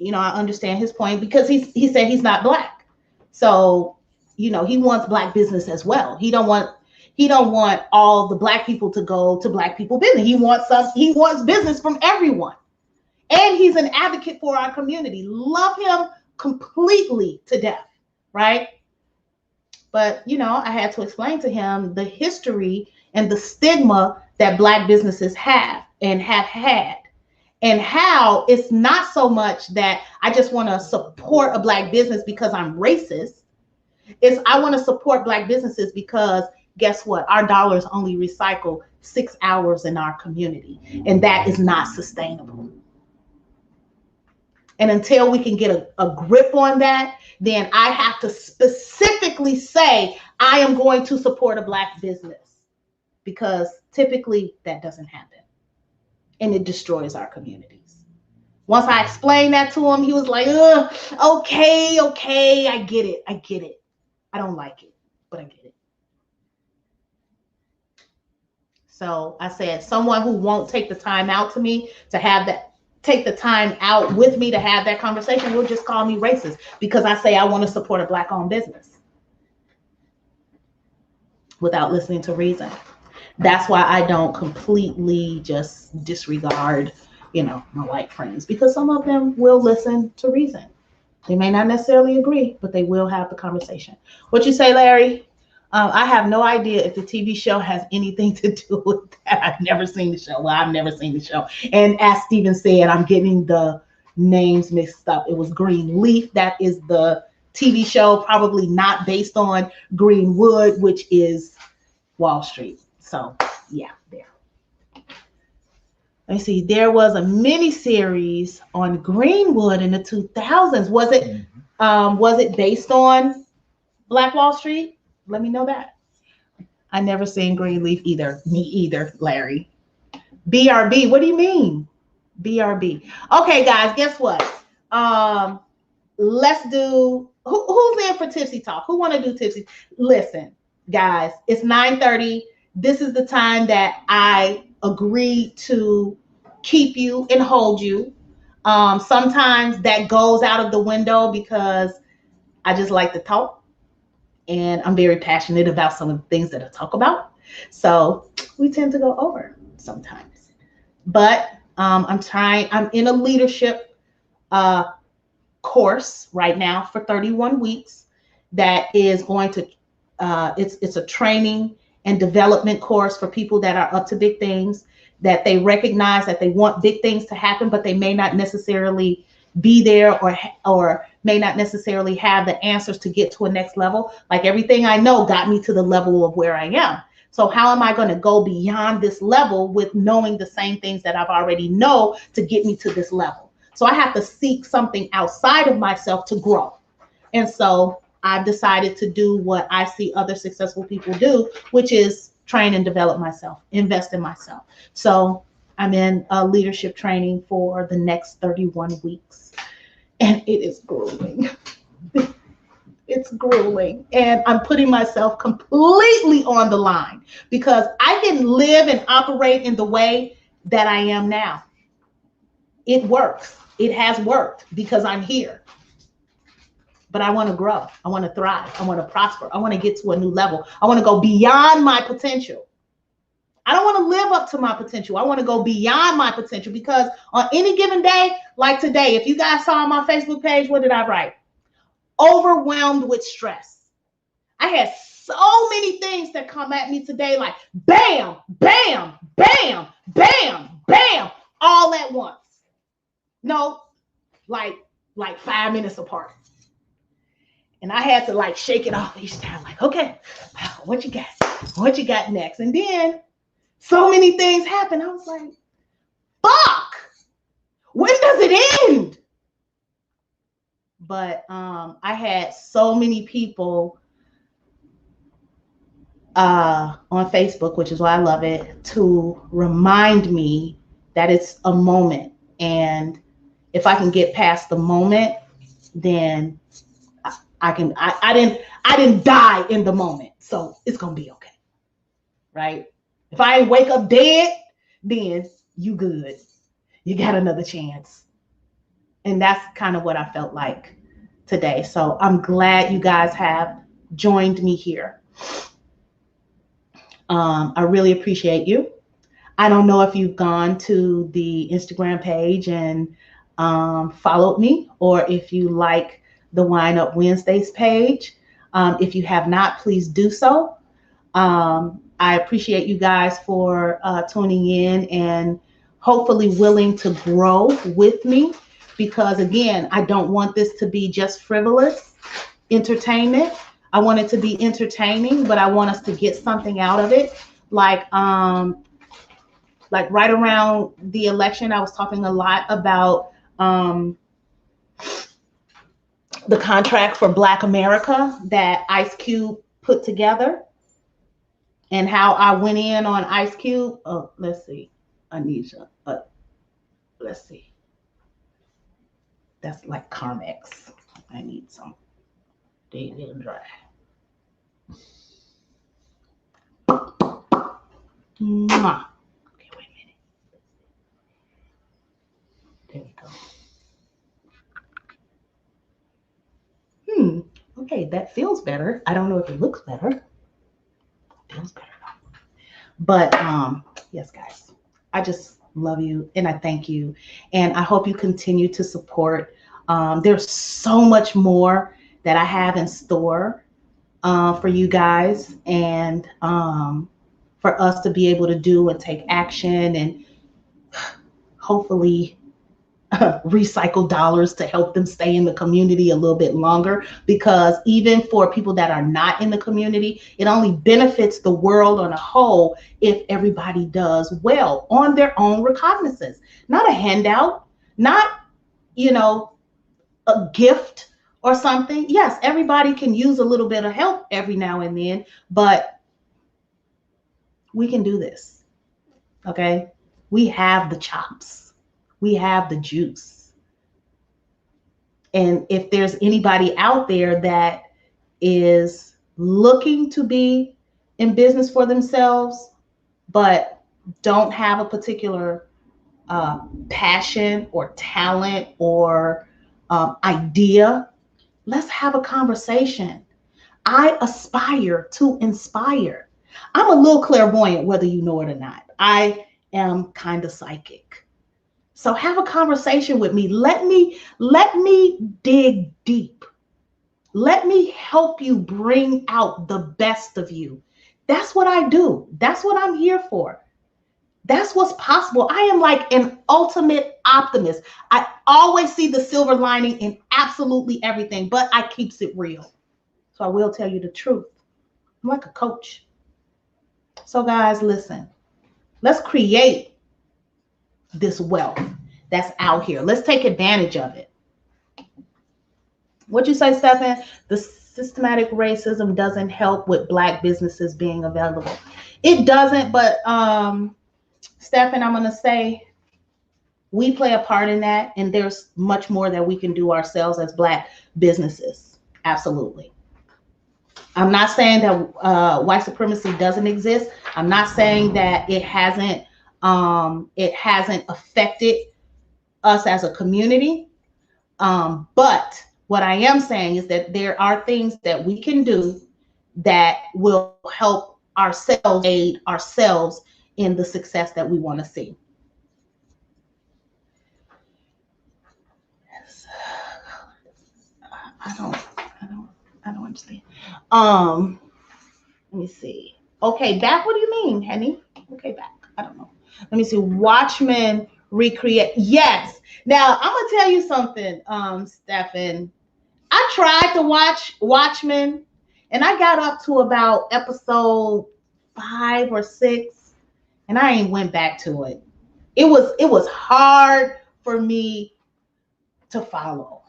I understand his point because he said he's not Black. So, he wants Black business as well. He don't want all the Black people to go to Black people business. He wants business from everyone. And he's an advocate for our community. Love him completely to death, right? But, I had to explain to him the history and the stigma that Black businesses have and have had, and how it's not so much that I just want to support a Black business because I'm racist. It's I want to support Black businesses because guess what? Our dollars only recycle 6 hours in our community, and that is not sustainable. And until we can get a grip on that, then I have to specifically say I am going to support a Black business, because typically that doesn't happen, and it destroys our communities. Once I explained that to him, he was like, okay, I get it. I don't like it, but I get it. So I said, someone who won't take the time out to me to have that, take the time out with me to have that conversation will just call me racist because I say I want to support a Black-owned business without listening to reason. That's why I don't completely just disregard, my white friends, because some of them will listen to reason. They may not necessarily agree, but they will have the conversation. What you say, Larry? I have no idea if the TV show has anything to do with that. I've never seen the show. Well, I've never seen the show. And as Steven said, I'm getting the names mixed up. It was Greenleaf. That is the TV show, probably not based on Greenwood, which is Wall Street. So, yeah, there. Let me see. There was a mini series on Greenwood in the 2000s. Was it based on Black Wall Street? Let me know that. I never seen Greenleaf either. Me either, Larry. BRB. What do you mean? BRB. Okay, guys, guess what? Let's do, who's in for Tipsy Talk? Who want to do Tipsy? Listen, guys, it's 9:30. This is the time that I agree to keep you and hold you. Sometimes that goes out of the window because I just like to talk. And I'm very passionate about some of the things that I talk about. So we tend to go over sometimes. But I'm in a leadership course right now for 31 weeks that is going to, it's a training and development course for people that are up to big things, that they recognize that they want big things to happen, but they may not necessarily be there or may not necessarily have the answers to get to a next level. Like everything I know got me to the level of where I am. So how am I going to go beyond this level with knowing the same things that I've already know to get me to this level? So I have to seek something outside of myself to grow. And so I've decided to do what I see other successful people do, which is train and develop myself, invest in myself. So I'm in leadership training for the next 31 weeks. And it is grueling. It's grueling. And I'm putting myself completely on the line because I didn't live and operate in the way that I am now. It works. It has worked because I'm here. But I want to grow. I want to thrive. I want to prosper. I want to get to a new level. I want to go beyond my potential. I don't want to live up to my potential. I want to go beyond my potential because on any given day, like today, if you guys saw on my Facebook page, what did I write? Overwhelmed with stress. I had so many things that come at me today, like bam, bam, bam, bam, bam, all at once. No, like 5 minutes apart. And I had to shake it off each time. Like, okay, what you got? What you got next? And then so many things happen. I was like, fuck, when does it end? But I had so many people on Facebook, which is why I love it, to remind me that it's a moment. And if I can get past the moment, then I didn't die in the moment. So it's going to be okay. Right? If I wake up dead, then you good. You got another chance. And that's kind of what I felt like today. So I'm glad you guys have joined me here. I really appreciate you. I don't know if you've gone to the Instagram page and followed me, or if you like the Wine Up Wednesdays page. If you have not, please do so. I appreciate you guys for tuning in and hopefully willing to grow with me, because again, I don't want this to be just frivolous entertainment. I want it to be entertaining, but I want us to get something out of it. Like right around the election, I was talking a lot about the contract for Black America that Ice Cube put together, and how I went in on Ice Cube. Oh, let's see, Anisha. Let's see. That's like Carmex. I need some. They dry. Mwah. Okay, wait a minute. There we go. Okay, that feels better. I don't know if it looks better. It feels better. But yes, guys, I just love you and I thank you. And I hope you continue to support. There's so much more that I have in store for you guys, and for us to be able to do and take action, and hopefully recycle dollars to help them stay in the community a little bit longer. Because even for people that are not in the community, it only benefits the world on a whole if everybody does well on their own recognizance. Not a handout, not, a gift or something. Yes, everybody can use a little bit of help every now and then, but we can do this. Okay? We have the chops. We have the juice. And if there's anybody out there that is looking to be in business for themselves, but don't have a particular passion or talent or idea, let's have a conversation. I aspire to inspire. I'm a little clairvoyant, whether you know it or not. I am kind of psychic. So have a conversation with me. Let me dig deep. Let me help you bring out the best of you. That's what I do. That's what I'm here for. That's what's possible. I am like an ultimate optimist. I always see the silver lining in absolutely everything, but I keeps it real. So I will tell you the truth. I'm like a coach. So guys, listen, let's create this wealth that's out here. Let's take advantage of it. What'd you say, Stephen? The systematic racism doesn't help with Black businesses being available. It doesn't, but Stephen, I'm going to say we play a part in that, and there's much more that we can do ourselves as Black businesses. Absolutely. I'm not saying that white supremacy doesn't exist. I'm not saying that it hasn't affected us as a community. But what I am saying is that there are things that we can do that will help ourselves, aid ourselves in the success that we want to see. I don't understand. Let me see. Okay, back. What do you mean, Henny? Okay, back. I don't know. Let me see. Watchmen recreate. Yes. Now I'm gonna tell you something, Stephen. I tried to watch Watchmen, and I got up to about episode 5 or 6, and I ain't went back to it. It was hard for me to follow.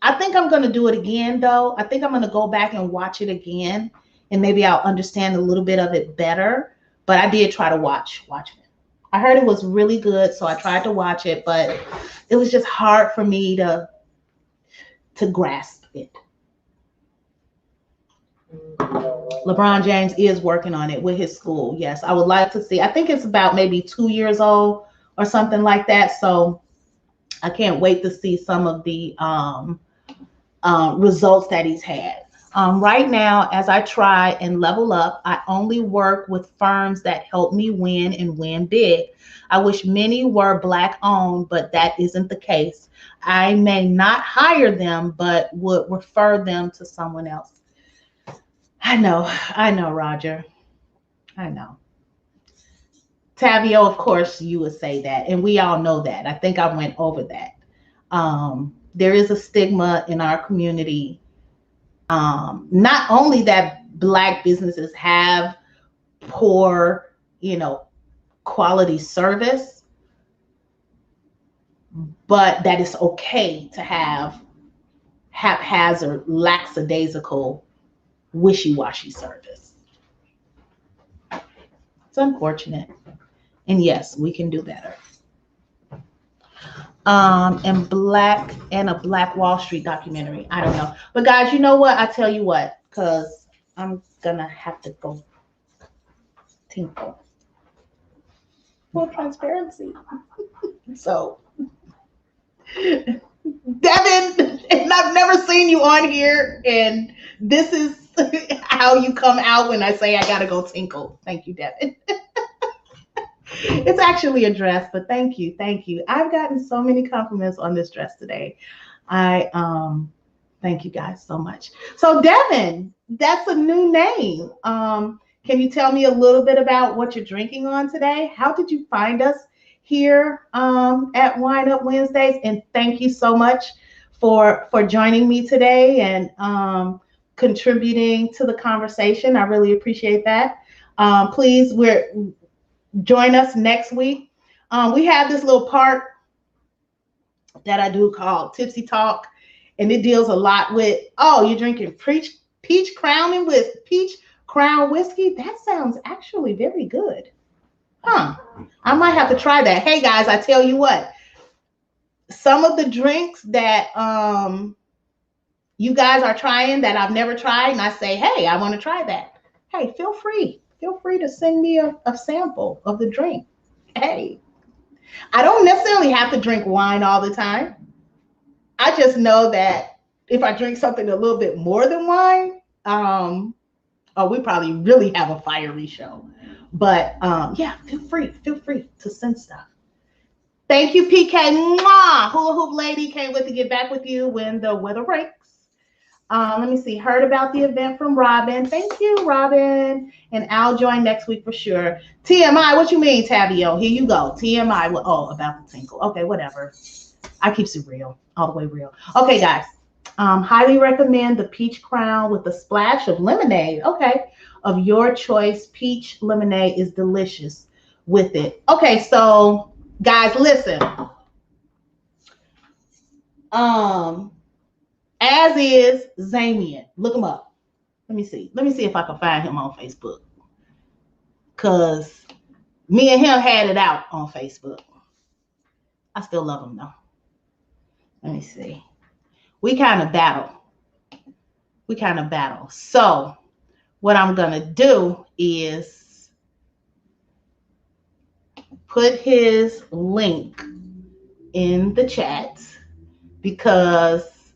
I think I'm gonna do it again, though. I think I'm gonna go back and watch it again, and maybe I'll understand a little bit of it better. But I did try to watch Watchmen. I heard it was really good, so I tried to watch it, but it was just hard for me to grasp it. LeBron James is working on it with his school. Yes, I would like to see. I think it's about maybe 2 years old or something like that. So I can't wait to see some of the results that he's had. Right now, as I try and level up, I only work with firms that help me win and win big. I wish many were Black owned, but that isn't the case. I may not hire them, but would refer them to someone else. I know, Roger. I know. Tavio, of course, you would say that, and we all know that. I think I went over that. There is a stigma in our community. Not only that Black businesses have poor, quality service, but that it's okay to have haphazard, lackadaisical, wishy-washy service. It's unfortunate. And yes, we can do better. And a Black Wall Street documentary. I don't know. But guys, you know what? I tell you what, because I'm gonna have to go tinkle. Full transparency. So Devin, and I've never seen you on here, and this is how you come out when I say I gotta go tinkle. Thank you, Devin. It's actually a dress, but thank you. I've gotten so many compliments on this dress today. I thank you guys so much. So Devin, that's a new name. Can you tell me a little bit about what you're drinking on today? How did you find us here at WineUp Wednesdays? And thank you so much for joining me today and contributing to the conversation. I really appreciate that. Please, join us next week. We have this little part that I do called Tipsy Talk, and it deals a lot with, you're drinking peach crown whiskey. That sounds actually very good. I might have to try that. Hey guys, I tell you what, some of the drinks that you guys are trying that I've never tried, and I say, hey, I want to try that. Hey, feel free to send me a sample of the drink. Hey, I don't necessarily have to drink wine all the time. I just know that if I drink something a little bit more than wine, we probably really have a fiery show. But yeah, feel free to send stuff. Thank you, PK. Mwah! Hula hoop lady, can't wait to get back with you when the weather breaks. Let me see. Heard about the event from Robin. Thank you, Robin. And I'll join next week for sure. TMI, what you mean, Tavio? Here you go. TMI. About the tinkle. Okay, whatever. I keep it real, all the way real. Okay, guys. Highly recommend the peach crown with a splash of lemonade. Okay, of your choice. Peach lemonade is delicious with it. Okay, so guys, listen. As is Zamian. Look him up. Let me see if I can find him on Facebook. Because me and him had it out on Facebook. I still love him though. Let me see. We kind of battle. So what I'm going to do is put his link in the chat, because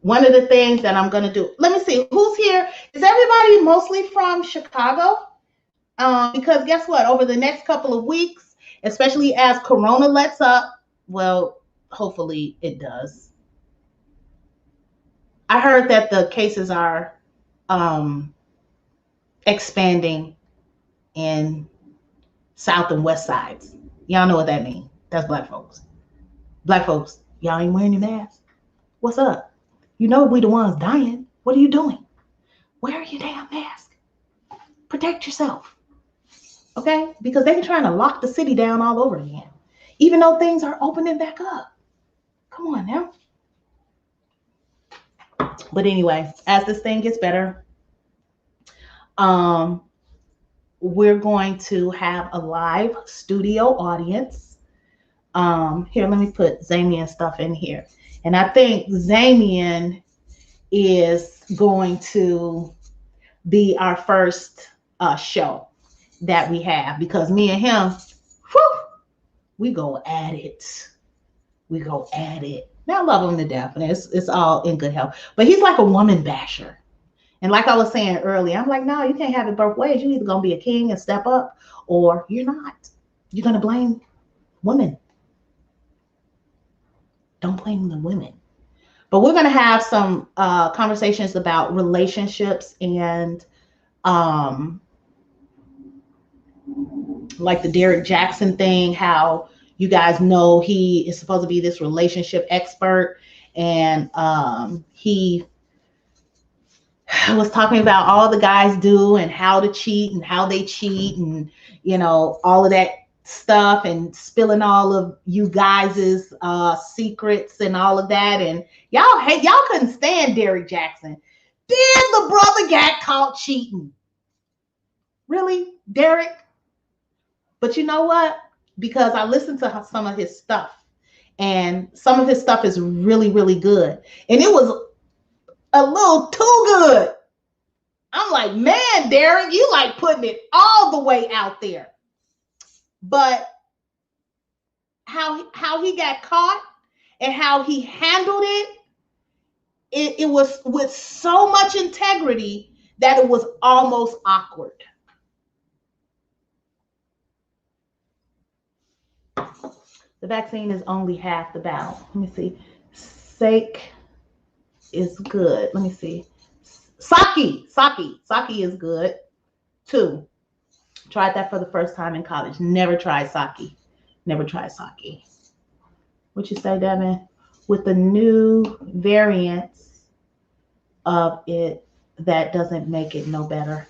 one of the things that I'm going to do, let me see who's here. Is everybody mostly from Chicago? Because guess what? Over the next couple of weeks, especially as Corona lets up, well, hopefully it does. I heard that the cases are expanding in South and West sides. Y'all know what that means. That's Black folks. Black folks, y'all ain't wearing your mask. What's up? You know we the ones dying. What are you doing? Wear your damn mask. Protect yourself. Okay? Because they're trying to lock the city down all over again, even though things are opening back up. Come on now. But anyway, as this thing gets better, we're going to have a live studio audience. Here, let me put Zamian stuff in here. And I think Zamian is going to be our first show that we have, because me and him, we go at it. we go at it. Now I love him to death, and it's all in good health. But he's like a woman basher. And like I was saying earlier, I'm like, no, you can't have it both ways. You're either gonna be a king and step up, or you're not. You're gonna blame women. Don't blame the women. But we're gonna have some conversations about relationships and like the Derrick Jaxn thing, how you guys know he is supposed to be this relationship expert, and he was talking about all the guys do and how to cheat and how they cheat, and all of that stuff, and spilling all of you guys's secrets and all of that. And y'all couldn't stand Derrick Jaxn. Then the brother got caught cheating. Really, Derrick? But you know what? Because I listened to some of his stuff, and some of his stuff is really, really good. And it was a little too good. I'm like, man, Derrick, you like putting it all the way out there. But how he got caught and how he handled it was with so much integrity that it was almost awkward. The vaccine is only half the battle. Let me see. Sake is good. Let me see. Sake is good too. Tried that for the first time in college. Never tried sake. What you say, Devin? With the new variants of it, that doesn't make it no better.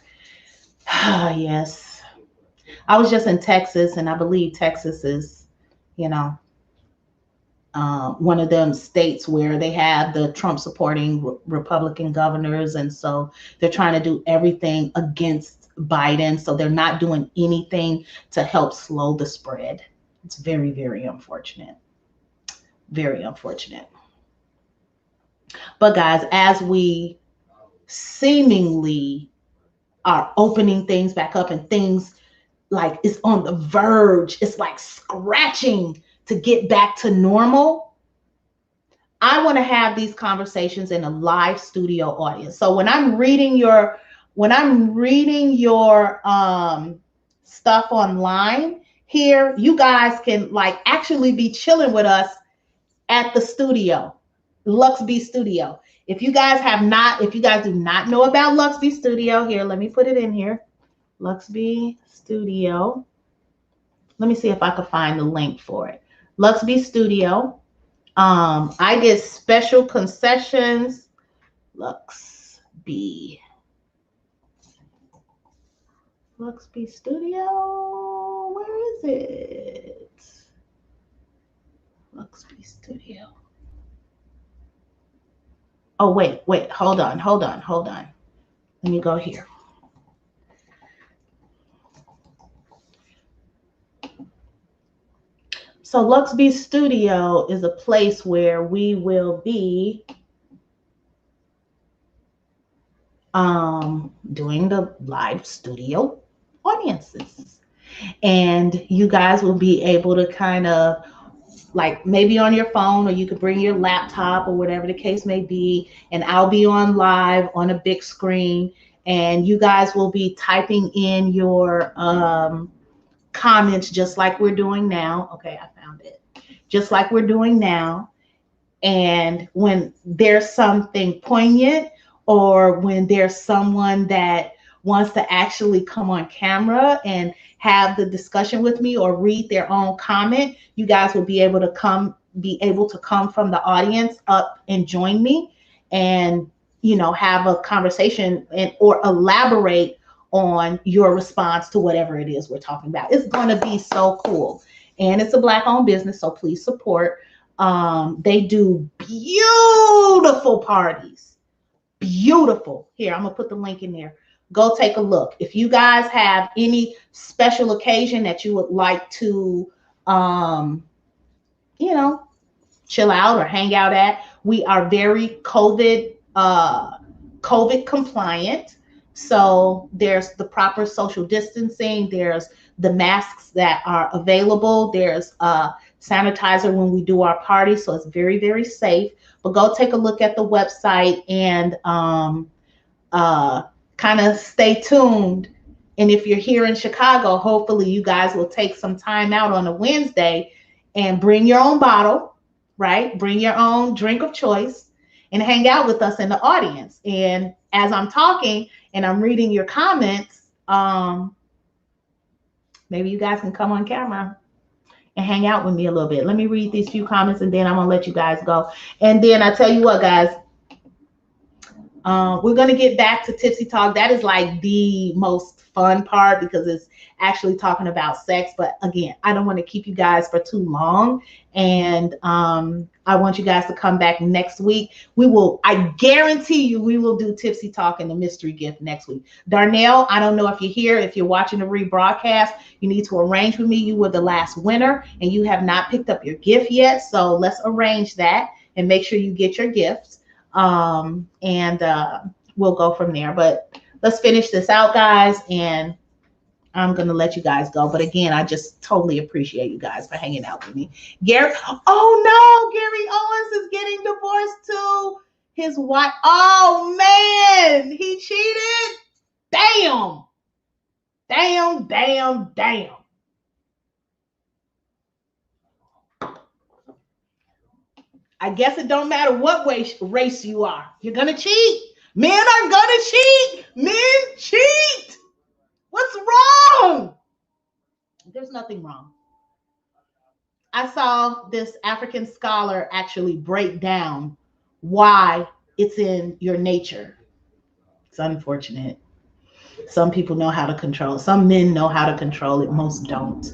Yes. I was just in Texas, and I believe Texas is, one of them states where they have the Trump supporting Republican governors. And so they're trying to do everything against Biden. So they're not doing anything to help slow the spread. It's very, very unfortunate. Very unfortunate. But guys, as we seemingly are opening things back up, and things like it's on the verge, it's like scratching to get back to normal, I want to have these conversations in a live studio audience. So when I'm reading your stuff online here, you guys can like actually be chilling with us at the studio, Luxby Studio. If you guys do not know about Luxby Studio, here, let me put it in here. Luxby Studio. Let me see if I can find the link for it. Luxby Studio. I did special concessions. Luxby Studio. Where is it? Luxby Studio. Oh, wait. Hold on. Let me go here. So Luxby Studio is a place where we will be doing the live studio audiences. And you guys will be able to kind of like maybe on your phone, or you could bring your laptop or whatever the case may be, and I'll be on live on a big screen, and you guys will be typing in your comments just like we're doing now. Okay, I found it. Just like we're doing now. And when there's something poignant, or when there's someone that wants to actually come on camera and have the discussion with me or read their own comment, you guys will be able to come from the audience up and join me, and have a conversation or elaborate on your response to whatever it is we're talking about. It's going to be so cool. And it's a Black-owned business, so please support. They do beautiful parties. Beautiful. Here, I'm going to put the link in there. Go take a look. If you guys have any special occasion that you would like to, chill out or hang out at, we are very COVID compliant. So there's the proper social distancing. There's the masks that are available. There's sanitizer when we do our party, so it's very, very safe. But go take a look at the website and kind of stay tuned. And if you're here in Chicago, hopefully you guys will take some time out on a Wednesday and bring your own bottle, right? Bring your own drink of choice and hang out with us in the audience. And as I'm talking and I'm reading your comments, maybe you guys can come on camera and hang out with me a little bit. Let me read these few comments and then I'm gonna let you guys go. And then I tell you what, guys, we're gonna get back to Tipsy Talk. That is like the most fun part because it's actually talking about sex. But again, I don't want to keep you guys for too long. And I want you guys to come back next week. I guarantee you, we will do Tipsy Talk and the mystery gift next week. Darnell, I don't know if you're here. If you're watching the rebroadcast, you need to arrange with me. You were the last winner and you have not picked up your gift yet. So let's arrange that and make sure you get your gifts. We'll go from there. But let's finish this out, guys, and I'm gonna let you guys go. But again, I just totally appreciate you guys for hanging out with me. Gary, oh no, Gary Owens is getting divorced too. His wife, oh man, he cheated. Damn. I guess it don't matter what race you are. You're gonna cheat. Men are gonna cheat. Men cheat. What's wrong? There's nothing wrong. I saw this African scholar actually break down why it's in your nature. It's unfortunate. Some people know how to control it. Some men know how to control it. Most don't.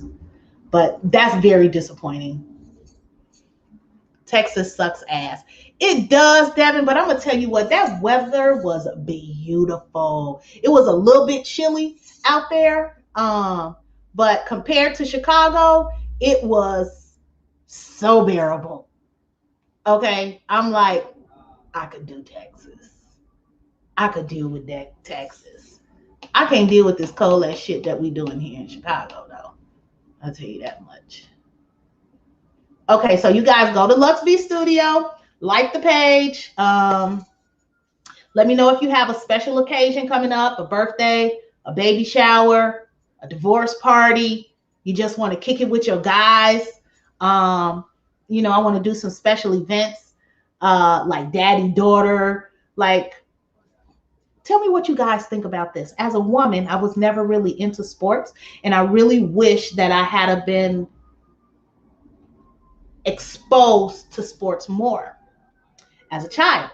But that's very disappointing. Texas sucks ass. It does, Devin, but I'm going to tell you what, that weather was beautiful. It was a little bit chilly out there, but compared to Chicago, it was so bearable. Okay, I'm like, I could do Texas. I could deal with that Texas. I can't deal with this cold ass shit that we doing here in Chicago, though. I'll tell you that much. Okay, so you guys go to LuxB Studio, like the page. Let me know if you have a special occasion coming up, a birthday, a baby shower, a divorce party. You just want to kick it with your guys. I want to do some special events like daddy, daughter. Like, tell me what you guys think about this. As a woman, I was never really into sports, and I really wish that I had been exposed to sports more as a child.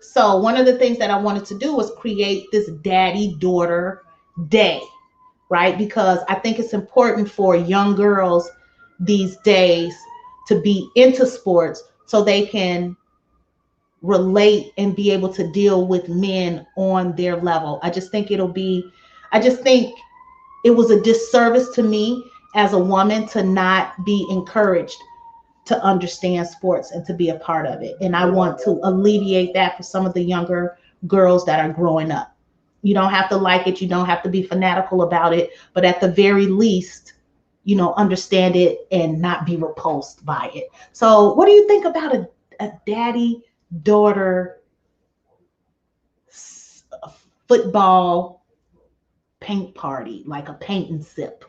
So one of the things that I wanted to do was create this daddy-daughter day, right? Because I think it's important for young girls these days to be into sports so they can relate and be able to deal with men on their level. I just think it was a disservice to me as a woman to not be encouraged to understand sports and to be a part of it. And I want to alleviate that for some of the younger girls that are growing up. You don't have to like it. You don't have to be fanatical about it. But at the very least, understand it and not be repulsed by it. So what do you think about a daddy-daughter football paint party, like a paint and sip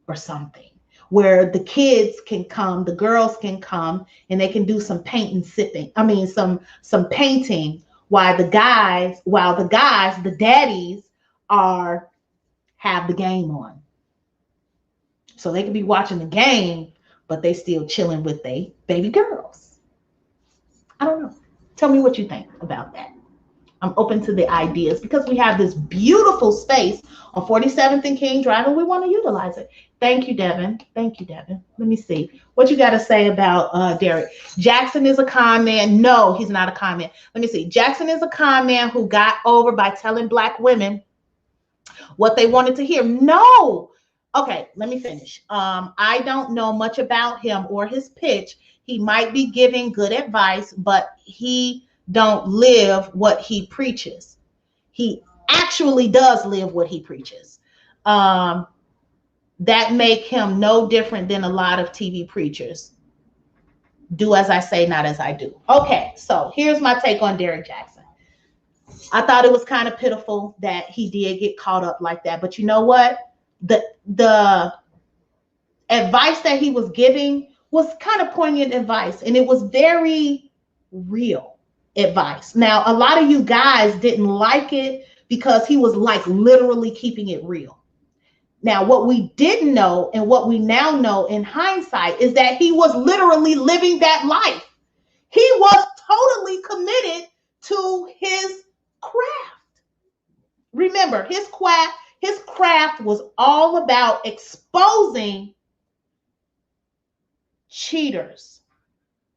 or something, where the kids can come, the girls can come, and they can do some paint and sipping. I mean, some painting while the guys, the daddies have the game on. So they can be watching the game, but they still chilling with their baby girls. I don't know. Tell me what you think about that. I'm open to the ideas because we have this beautiful space on 47th and King Drive, and we want to utilize it. Thank you, Devin. Thank you, Devin. Let me see. What you got to say about Derrick? Jaxn is a con man. No, he's not a con man. Let me see. Jaxn is a con man who got over by telling Black women what they wanted to hear. No. Okay, let me finish. I don't know much about him or his pitch. He might be giving good advice, but he don't live what he preaches. He actually does live what he preaches. That make him no different than a lot of TV preachers. do as I say, not as I do. Okay, so here's my take on Derrick Jaxn. I thought it was kind of pitiful that he did get caught up like that. But you know what? The advice that he was giving was kind of poignant advice, and it was very real advice. Now, a lot of you guys didn't like it because he was like literally keeping it real. Now, what we didn't know and what we now know in hindsight is that he was literally living that life. He was totally committed to his craft. Remember, his craft was all about exposing cheaters,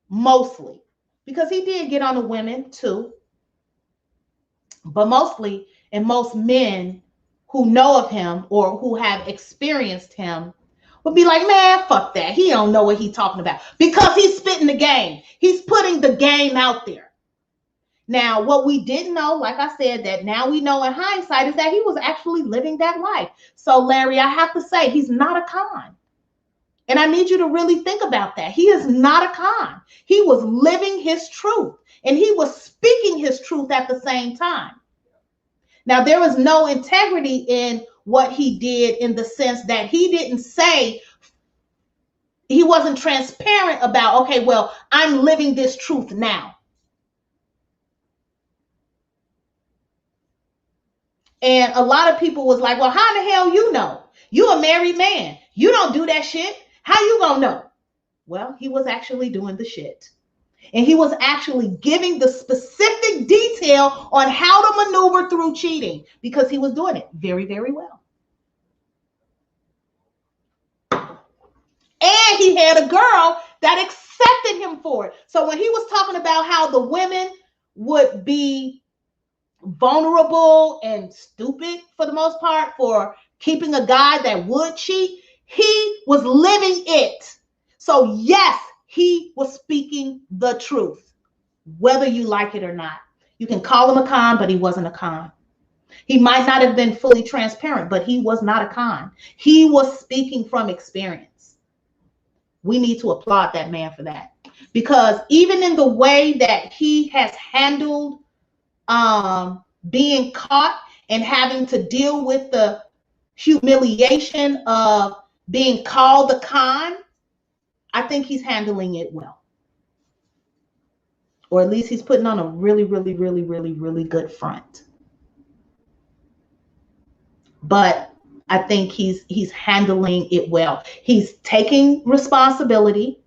mostly, because he did get on the women too, but mostly, and most men who know of him or who have experienced him would be like, man, fuck that. He don't know what he's talking about, because he's spitting the game. He's putting the game out there. Now, what we didn't know, like I said, that now we know in hindsight, is that he was actually living that life. So, Larry, I have to say, he's not a con. And I need you to really think about that. He is not a con. He was living his truth, and he was speaking his truth at the same time. Now, there was no integrity in what he did, in the sense that he didn't say, he wasn't transparent about, okay, well, I'm living this truth now. And a lot of people was like, well, how the hell you know? You a married man. You don't do that shit. How you gonna know? Well, he was actually doing the shit. And he was actually giving the specific detail on how to maneuver through cheating, because he was doing it very, very well. And he had a girl that accepted him for it. So when he was talking about how the women would be vulnerable and stupid for the most part for keeping a guy that would cheat, he was living it. So yes, he was speaking the truth, whether you like it or not. You can call him a con, but he wasn't a con. He might not have been fully transparent, but he was not a con. He was speaking from experience. We need to applaud that man for that, because even in the way that he has handled being caught and having to deal with the humiliation of being called the con, I think he's handling it well. Or at least he's putting on a really, really, really, really, really good front. But I think he's handling it well. He's taking responsibility.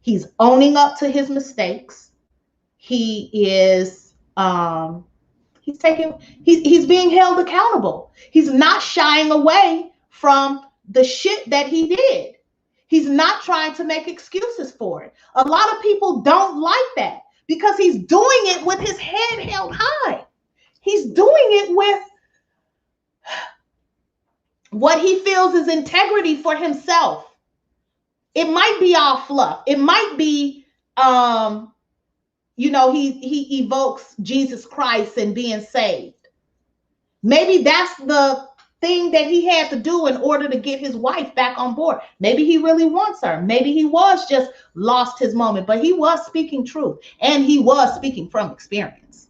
He's owning up to his mistakes. He is he's being held accountable. He's not shying away from the shit that he did. He's not trying to make excuses for it. A lot of people don't like that, because he's doing it with his head held high. He's doing it with what he feels is integrity for himself. It might be all fluff. It might be, he evokes Jesus Christ and being saved. Maybe that's the thing that he had to do in order to get his wife back on board. Maybe he really wants her. Maybe he was just lost his moment, but he was speaking truth, and he was speaking from experience,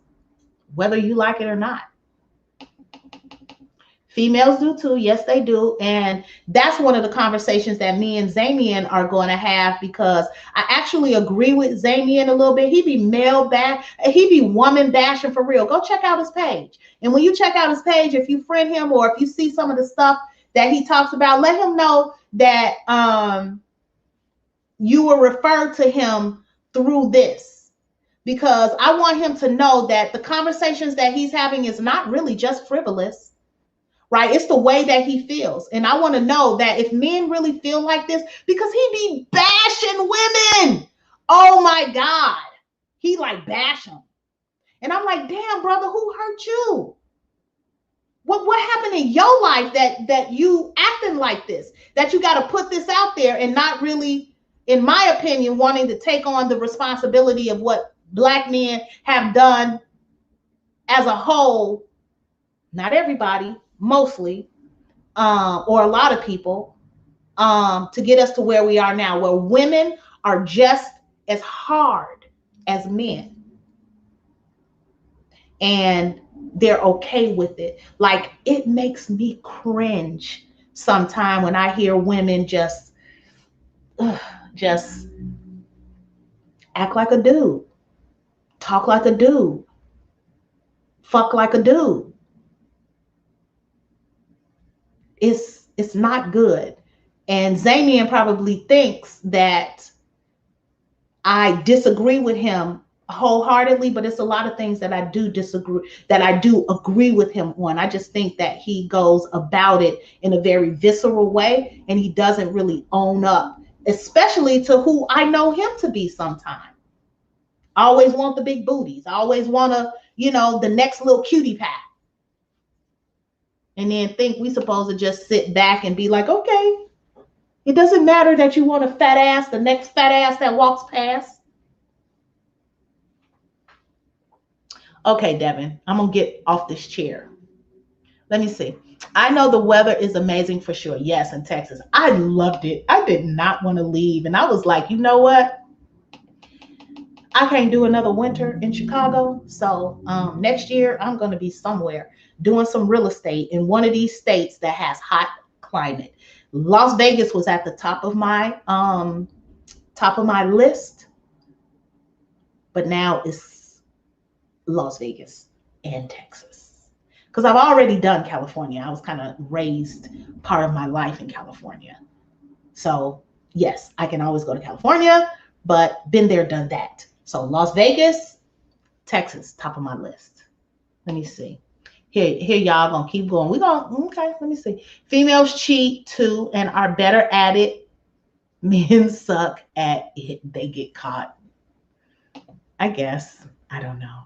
whether you like it or not. Females do too. Yes, they do. And that's one of the conversations that me and Zamian are going to have, because I actually agree with Zamian a little bit. He be he be woman bashing for real. Go check out his page. And when you check out his page, if you friend him or if you see some of the stuff that he talks about, let him know that you were referred to him through this, because I want him to know that the conversations that he's having is not really just frivolous. Right? It's the way that he feels. And I want to know that if men really feel like this, because he be bashing women. Oh my God. He like bash them. And I'm like, damn, brother, who hurt you? What happened in your life that you acting like this, that you got to put this out there and not really, in my opinion, wanting to take on the responsibility of what Black men have done as a whole? Not everybody, mostly, or a lot of people, to get us to where we are now, where women are just as hard as men. And they're okay with it. Like, it makes me cringe sometimes when I hear women just act like a dude, talk like a dude, fuck like a dude. It's not good. And Zamian probably thinks that I disagree with him wholeheartedly, but it's a lot of things that I do disagree, that I do agree with him on. I just think that he goes about it in a very visceral way, and he doesn't really own up, especially to who I know him to be sometimes. I always want the big booties. I always want to, the next little cutie pie. And then think we supposed to just sit back and be like, okay, it doesn't matter that you want a fat ass, the next fat ass that walks past. Okay, Devin, I'm going to get off this chair. Let me see. I know the weather is amazing for sure. Yes, in Texas. I loved it. I did not want to leave. And I was like, you know what? I can't do another winter in Chicago. So next year, I'm going to be somewhere doing some real estate in one of these states that has hot climate. Las Vegas was at the top of my list, but now it's Las Vegas and Texas, because I've already done California. I was kind of raised part of my life in California, so yes, I can always go to California, but been there, done that. So Las Vegas, Texas, top of my list. Let me see. Here, y'all gonna keep going. Okay, let me see. Females cheat too and are better at it. Men suck at it. They get caught. I guess. I don't know.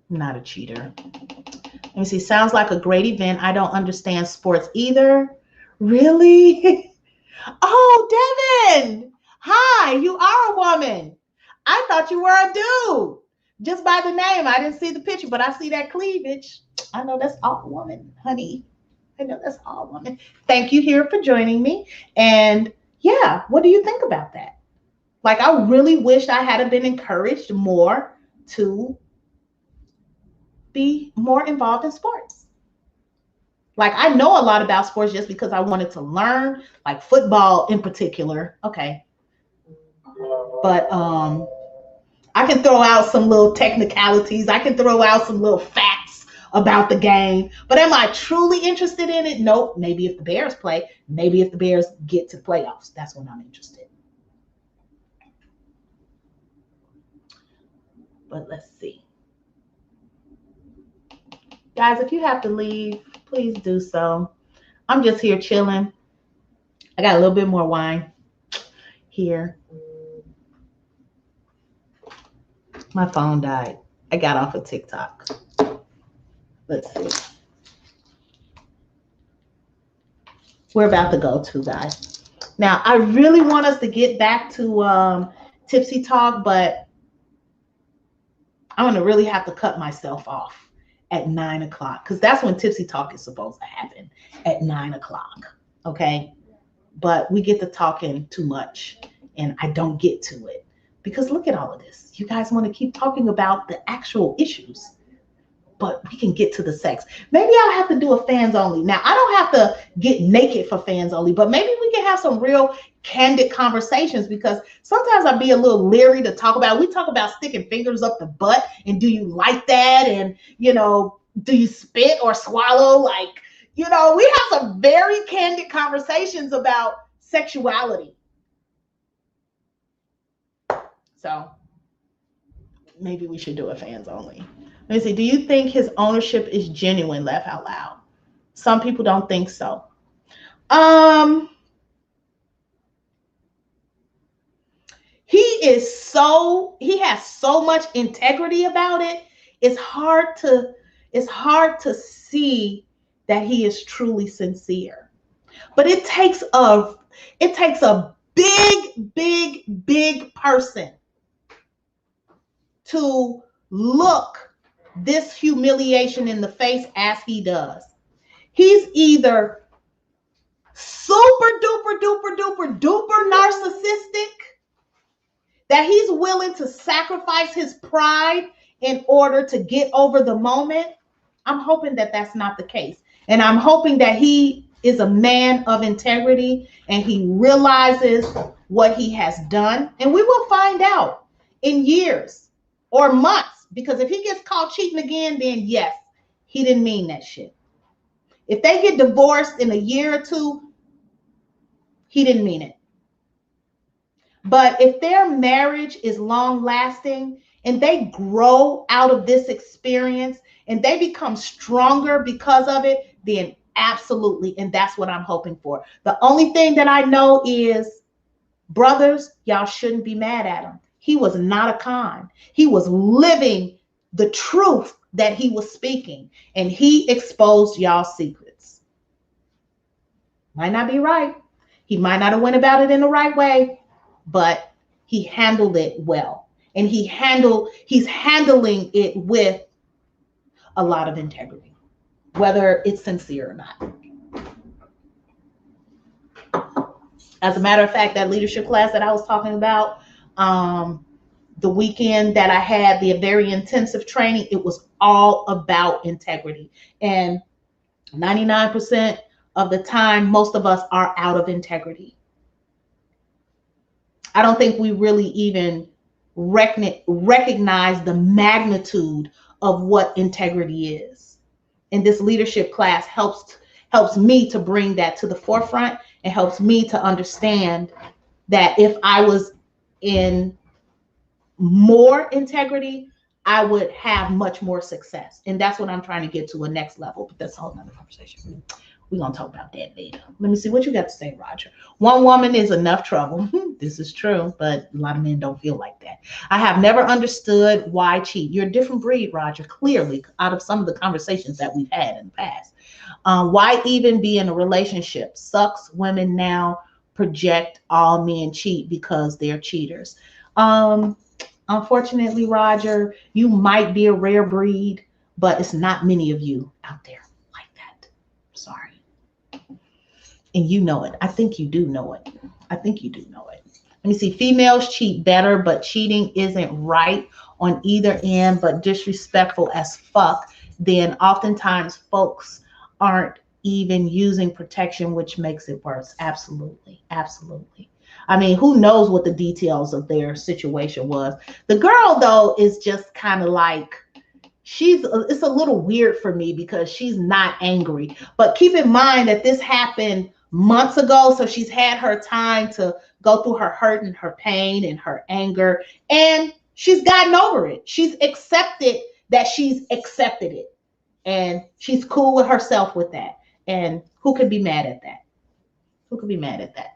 I'm not a cheater. Let me see. Sounds like a great event. I don't understand sports either. Really? Oh, Devin. Hi, you are a woman. I thought you were a dude. Just by the name, I didn't see the picture, but I see that cleavage. I know that's all woman, honey. I know that's all woman. Thank you here for joining me. And yeah, what do you think about that? Like, I really wish I had been encouraged more to be more involved in sports. Like, I know a lot about sports just because I wanted to learn, like football in particular. Okay. But I can throw out some little technicalities. I can throw out some little facts about the game. But am I truly interested in it? Nope. Maybe if the Bears play, maybe if the Bears get to playoffs, that's when I'm interested. But let's see. Guys, if you have to leave, please do so. I'm just here chilling. I got a little bit more wine here. My phone died. I got off of TikTok. Let's see. We're about to go to, guys. Now, I really want us to get back to Tipsy Talk, but I'm going to really have to cut myself off at 9 o'clock, because that's when Tipsy Talk is supposed to happen, at 9 o'clock. Okay? But we get to talking too much, and I don't get to it. Because look at all of this. You guys want to keep talking about the actual issues, but we can get to the sex. Maybe I'll have to do a fans only. Now, I don't have to get naked for fans only, but maybe we can have some real candid conversations, because sometimes I'd be a little leery to talk about. We talk about sticking fingers up the butt, and do you like that? And, do you spit or swallow? Like, we have some very candid conversations about sexuality. So maybe we should do a fans only. Let me see. Do you think his ownership is genuine? Laugh out loud. Some people don't think so. He has so much integrity about it. It's hard to see that he is truly sincere. But it takes a big person to look this humiliation in the face as he does. He's either super duper narcissistic, that he's willing to sacrifice his pride in order to get over the moment, I'm hoping that that's not the case. And I'm hoping that he is a man of integrity and he realizes what he has done. And we will find out in years or months, because if he gets caught cheating again, then yes, he didn't mean that shit. If they get divorced in a year or two, he didn't mean it. But if their marriage is long lasting and they grow out of this experience and they become stronger because of it, then absolutely. And that's what I'm hoping for. The only thing that I know is, brothers, y'all shouldn't be mad at him. He was not a con. He was living the truth that he was speaking, and he exposed y'all's secrets. Might not be right. He might not have went about it in the right way, but he handled it well. And he's handling it with a lot of integrity, whether it's sincere or not. As a matter of fact, that leadership class that I was talking about, the weekend that I had, the very intensive training, it was all about integrity. And 99% of the time, most of us are out of integrity. I don't think we really even recognize the magnitude of what integrity is. And this leadership class helps me to bring that to the forefront and helps me to understand that if I was in more integrity, I would have much more success. And that's what I'm trying to get to a next level. But that's a whole nother conversation. We're going to talk about that later. Let me see what you got to say, Roger. One woman is enough trouble. This is true, but a lot of men don't feel like that. I have never understood why cheat. You're a different breed, Roger, clearly, out of some of the conversations that we've had in the past. Why even be in a relationship? Sucks. Women now project all men cheat because they're cheaters. Unfortunately, Roger, you might be a rare breed, but it's not many of you out there like that. Sorry. And you know it. I think you do know it. I think you do know it. Let me see. Females cheat better, but cheating isn't right on either end, but disrespectful as fuck. Then oftentimes folks aren't even using protection, which makes it worse. Absolutely. Absolutely. I mean, who knows what the details of their situation was. The girl, though, is just kind of like, it's a little weird for me because she's not angry. But keep in mind that this happened months ago. So she's had her time to go through her hurt and her pain and her anger. And she's gotten over it. She's accepted that she's accepted it. And she's cool with herself with that. And who could be mad at that? Who could be mad at that?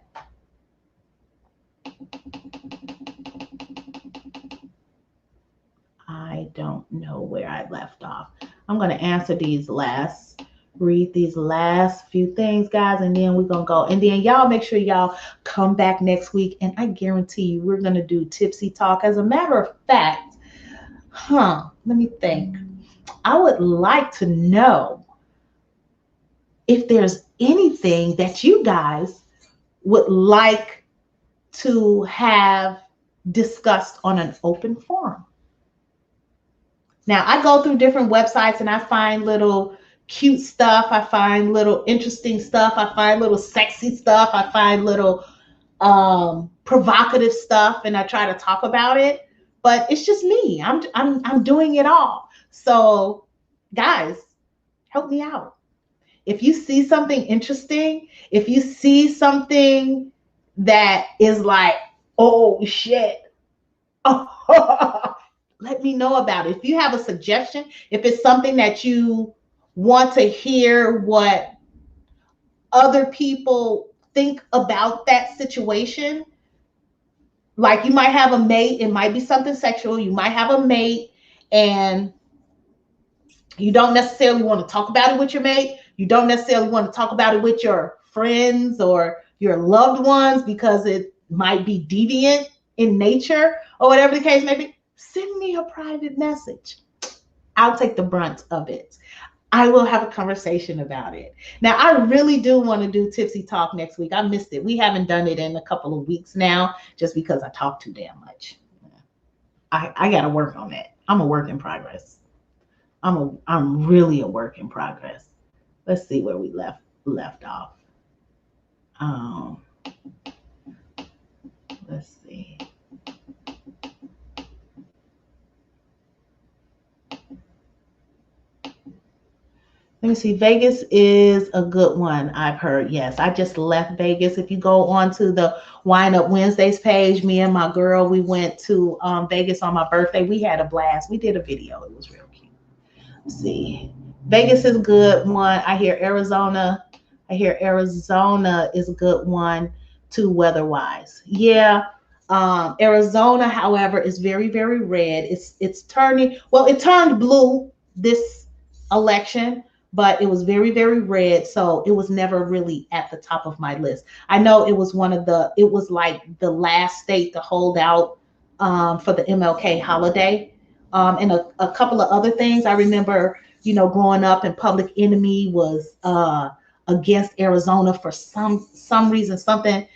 I don't know where I left off. I'm going to read these last few things, guys, and then we're going to go. And then y'all make sure y'all come back next week. And I guarantee you we're going to do Tipsy Talk. As a matter of fact, let me think. I would like to know if there's anything that you guys would like to have discussed on an open forum. Now, I go through different websites and I find little cute stuff. I find little interesting stuff. I find little sexy stuff. I find little provocative stuff, and I try to talk about it. But it's just me. I'm doing it all. So, guys, help me out. If you see something interesting, if you see something that is like, oh shit, let me know about it. If you have a suggestion, if it's something that you want to hear what other people think about that situation, like you might have a mate, it might be something sexual, you might have a mate and you don't necessarily want to talk about it with your mate, you don't necessarily want to talk about it with your friends or your loved ones because it might be deviant in nature or whatever the case may be, send me a private message. I'll take the brunt of it. I will have a conversation about it. Now, I really do want to do Tipsy Talk next week. I missed it. We haven't done it in a couple of weeks now just because I talk too damn much. I gotta work on that. I'm a work in progress. I'm really a work in progress. Let's see where we left off. Um, let's see. Let me see. Vegas is a good one, I've heard. Yes, I just left Vegas. If you go on to the Wine Up Wednesdays page, me and my girl, we went to Vegas on my birthday. We had a blast. We did a video. It was real cute. Let's see. Vegas is a good one. I hear Arizona. I hear Arizona is a good one too, weather-wise. Yeah. Arizona, however, is very, very red. It's turning. Well, it turned blue this election, but it was very, very red. So it was never really at the top of my list. I know it was it was like the last state to hold out for the MLK holiday. And a couple of other things. I remember, growing up, and Public Enemy was against Arizona for some reason, something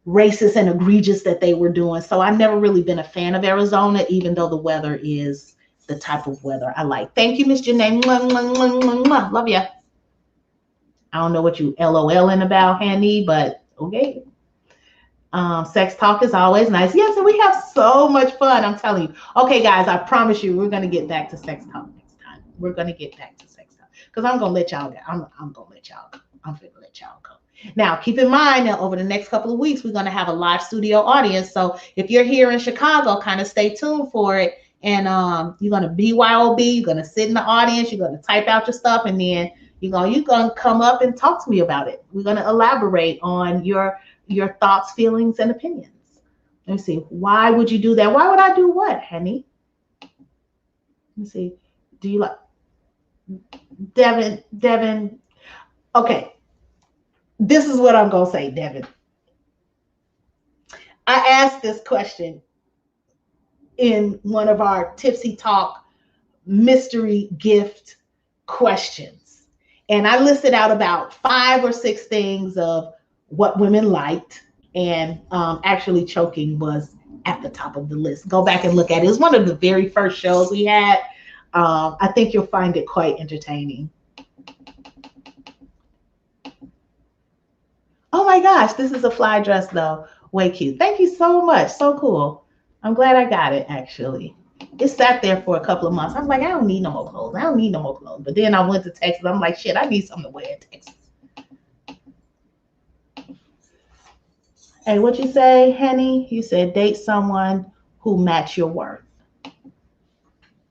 racist and egregious that they were doing. So I've never really been a fan of Arizona, even though the weather is the type of weather I like. Thank you, Miss Janae. Mwah, mwah, mwah, mwah, mwah. Love ya. I don't know what you LOLing about, Hanny, but okay. Sex talk is always nice. Yes, and we have so much fun. I'm telling you. Okay, guys, I promise you, we're gonna get back to sex talk next time. We're gonna get back to sex talk because I'm gonna let y'all go. I'm gonna let y'all go. I'm gonna let y'all go. Now, keep in mind that over the next couple of weeks, we're gonna have a live studio audience. So if you're here in Chicago, kind of stay tuned for it. And you're gonna BYOB. You're gonna sit in the audience. You're gonna type out your stuff, and then you're gonna come up and talk to me about it. We're gonna elaborate on your thoughts, feelings, and opinions. Let me see. Why would you do that? Why would I do what, Henny? Let me see. Do you like Devin? Okay. This is what I'm gonna say, Devin. I asked this question in one of our Tipsy Talk mystery gift questions. And I listed out about 5 or 6 things of what women liked, and actually choking was at the top of the list. Go back and look at it. It was one of the very first shows we had. I think you'll find it quite entertaining. Oh my gosh, this is a fly dress though. Way cute. Thank you so much. So cool. I'm glad I got it actually. It sat there for a couple of months. I was like, I don't need no more clothes. I don't need no more clothes. But then I went to Texas. I'm like, shit, I need something to wear in Texas. Hey, what you say, Henny? You said date someone who match your worth. Let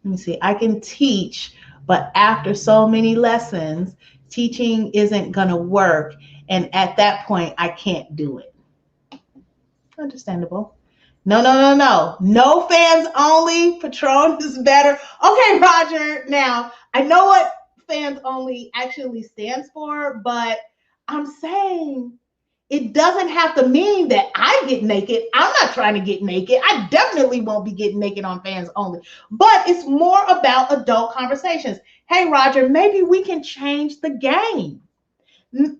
me see. I can teach, but after so many lessons, teaching isn't gonna work. And at that point, I can't do it. Understandable. No. No fans only. Patron is better. Okay, Roger. Now, I know what fans only actually stands for, but I'm saying it doesn't have to mean that I get naked. I'm not trying to get naked. I definitely won't be getting naked on fans only. But it's more about adult conversations. Hey, Roger, maybe we can change the game.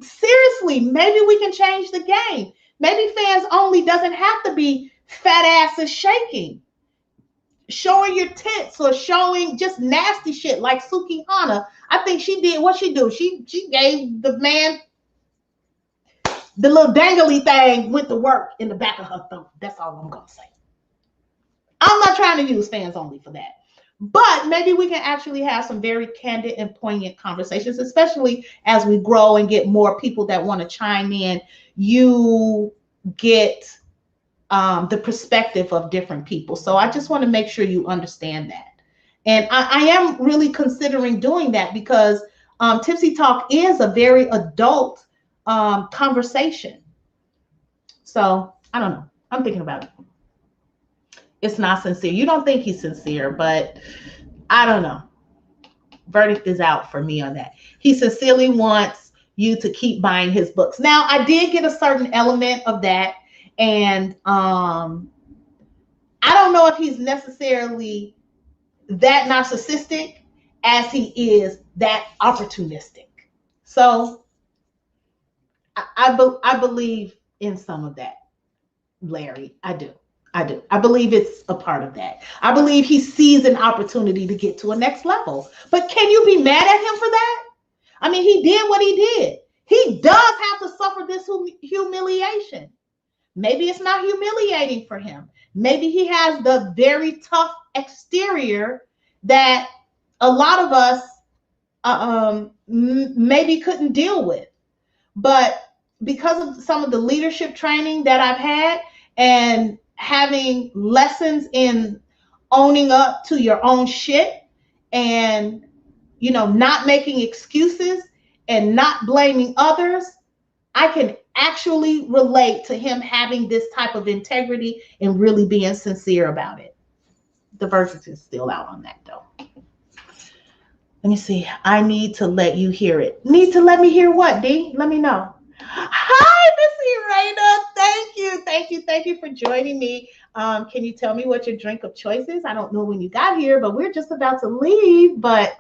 Seriously, maybe we can change the game. Maybe fans only doesn't have to be fat asses shaking, showing your tits, or showing just nasty shit like Suki Hana. I think she did what she do. She gave the man the little dangly thing with the work in the back of her thumb. That's all I'm gonna say. I'm not trying to use fans only for that. But maybe we can actually have some very candid and poignant conversations, especially as we grow and get more people that want to chime in. You get the perspective of different people. So I just want to make sure you understand that. And I am really considering doing that because Tipsy Talk is a very adult conversation. So I don't know. I'm thinking about it. It's not sincere. You don't think he's sincere, but I don't know. Verdict is out for me on that. He sincerely wants you to keep buying his books. Now, I did get a certain element of that, and I don't know if he's necessarily that narcissistic as he is that opportunistic. So I believe in some of that, Larry. I do. I do. I believe it's a part of that. I believe he sees an opportunity to get to a next level. But can you be mad at him for that? I mean, he did what he did. He does have to suffer this humiliation. Maybe it's not humiliating for him. Maybe he has the very tough exterior that a lot of us maybe couldn't deal with. But because of some of the leadership training that I've had and having lessons in owning up to your own shit and, not making excuses and not blaming others, I can actually relate to him having this type of integrity and really being sincere about it. The verdict is still out on that, though. Let me see. I need to let you hear it. Need to let me hear what, D? Let me know. Hi, Missy Raina. Thank you for joining me. Can you tell me what your drink of choice is? I don't know when you got here, but we're just about to leave. But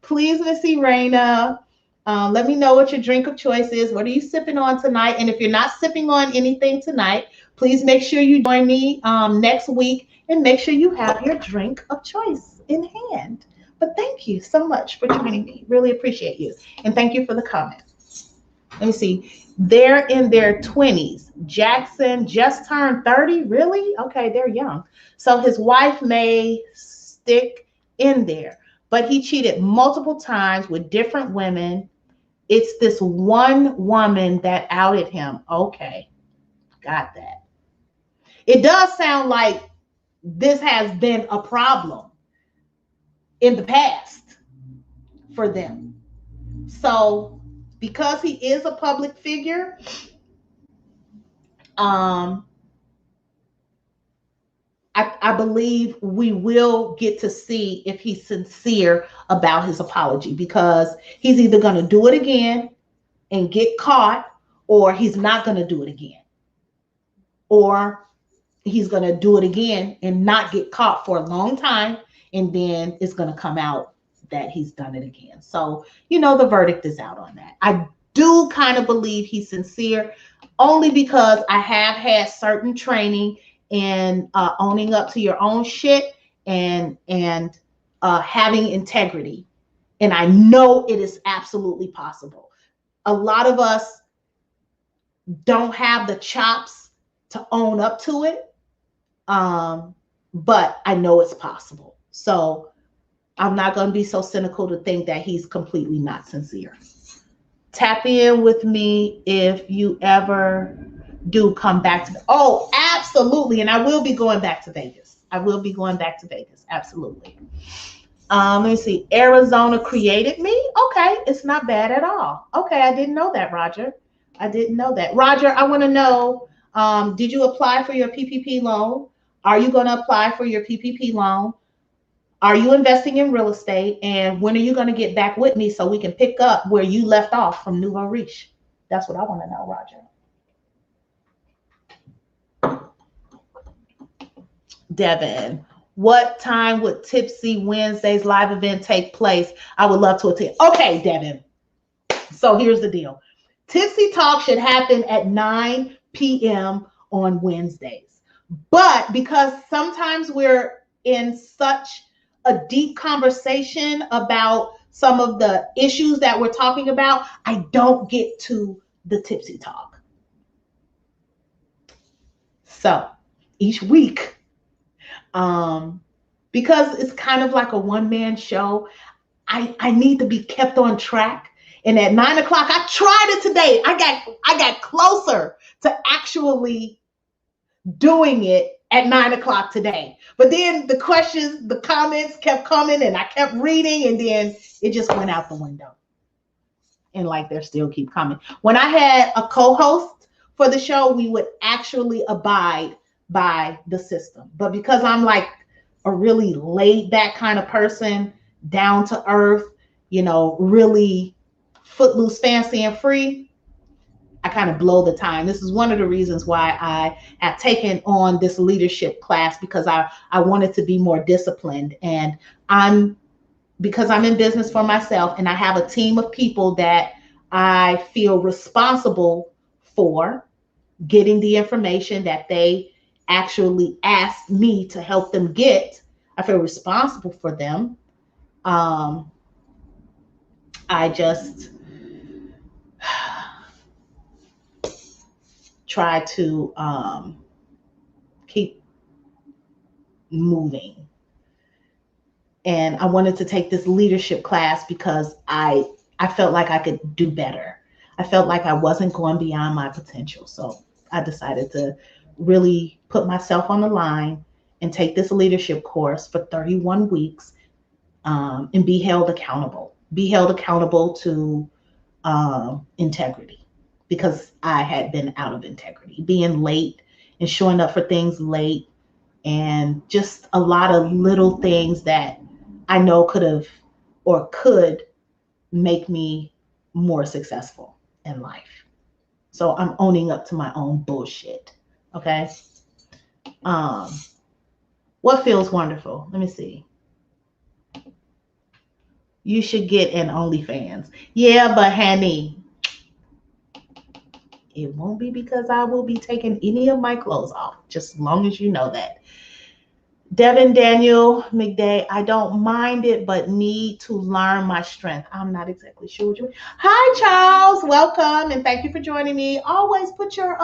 please, Missy Raina, let me know what your drink of choice is. What are you sipping on tonight? And if you're not sipping on anything tonight, please make sure you join me next week and make sure you have your drink of choice in hand. But thank you so much for joining me. Really appreciate you. And thank you for the comment. Let me see. They're in their 20s. Jaxn just turned 30. Really? Okay, they're young. So his wife may stick in there. But he cheated multiple times with different women. It's this one woman that outed him. Okay, got that. It does sound like this has been a problem in the past for them. So because he is a public figure, I believe we will get to see if he's sincere about his apology, because he's either going to do it again and get caught, or he's not going to do it again. Or he's going to do it again and not get caught for a long time, and then it's going to come out that he's done it again. So, the verdict is out on that. I do kind of believe he's sincere, only because I have had certain training in owning up to your own shit and having integrity. And I know it is absolutely possible. A lot of us don't have the chops to own up to it, but I know it's possible. So I'm not going to be so cynical to think that he's completely not sincere. Tap in with me if you ever do come back to. Oh, absolutely. And I will be going back to Vegas. Absolutely. Let me see. Arizona created me. Okay. It's not bad at all. Okay. I didn't know that, Roger. Roger, I want to know, did you apply for your PPP loan? Are you going to apply for your PPP loan? Are you investing in real estate? And when are you going to get back with me so we can pick up where you left off from Nouveau Riche? That's what I want to know, Roger. Devin, what time would Tipsy Wednesday's live event take place? I would love to attend. Okay, Devin. So here's the deal. Tipsy Talk should happen at 9 p.m. on Wednesdays. But because sometimes we're in such a deep conversation about some of the issues that we're talking about, I don't get to the Tipsy Talk. So each week, because it's kind of like a one-man show, I need to be kept on track. And at 9 o'clock, I tried it today. I got closer to actually doing it at 9 o'clock today. But then the questions, the comments kept coming, and I kept reading, and then it just went out the window. And like they still keep coming. When I had a co-host for the show, we would actually abide by the system. But because I'm like a really laid back kind of person, down to earth, really footloose, fancy, and free, I kind of blow the time. This is one of the reasons why I have taken on this leadership class, because I wanted to be more disciplined. And because I'm in business for myself, and I have a team of people that I feel responsible for getting the information that they actually asked me to help them get. I feel responsible for them. I just try to keep moving. And I wanted to take this leadership class because I felt like I could do better. I felt like I wasn't going beyond my potential. So I decided to really put myself on the line and take this leadership course for 31 weeks and be held accountable. Be held accountable to integrity, because I had been out of integrity, being late and showing up for things late, and just a lot of little things that I know could make me more successful in life. So I'm owning up to my own bullshit. Okay. What feels wonderful? Let me see. You should get an OnlyFans. Yeah, but honey, it won't be because I will be taking any of my clothes off, just as long as you know that. Devin Daniel McDay, I don't mind it, but need to learn my strength. I'm not exactly sure what you mean. Hi, Charles. Welcome, and thank you for joining me. Always put your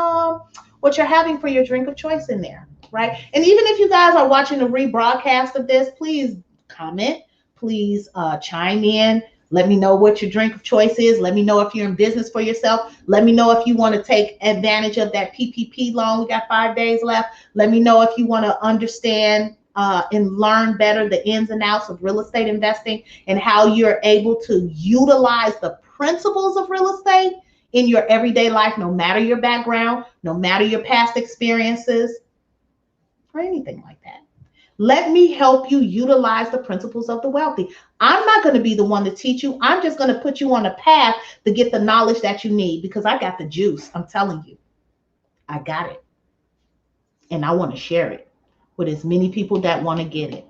what you're having for your drink of choice in there, right? And even if you guys are watching the rebroadcast of this, please comment. Please chime in. Let me know what your drink of choice is. Let me know if you're in business for yourself. Let me know if you want to take advantage of that PPP loan. We got 5 days left. Let me know if you want to understand and learn better the ins and outs of real estate investing and how you're able to utilize the principles of real estate in your everyday life, no matter your background, no matter your past experiences, or anything like that. Let me help you utilize the principles of the wealthy. I'm not going to be the one to teach you. I'm just going to put you on a path to get the knowledge that you need, because I got the juice. I'm telling you, I got it. And I want to share it with as many people that want to get it.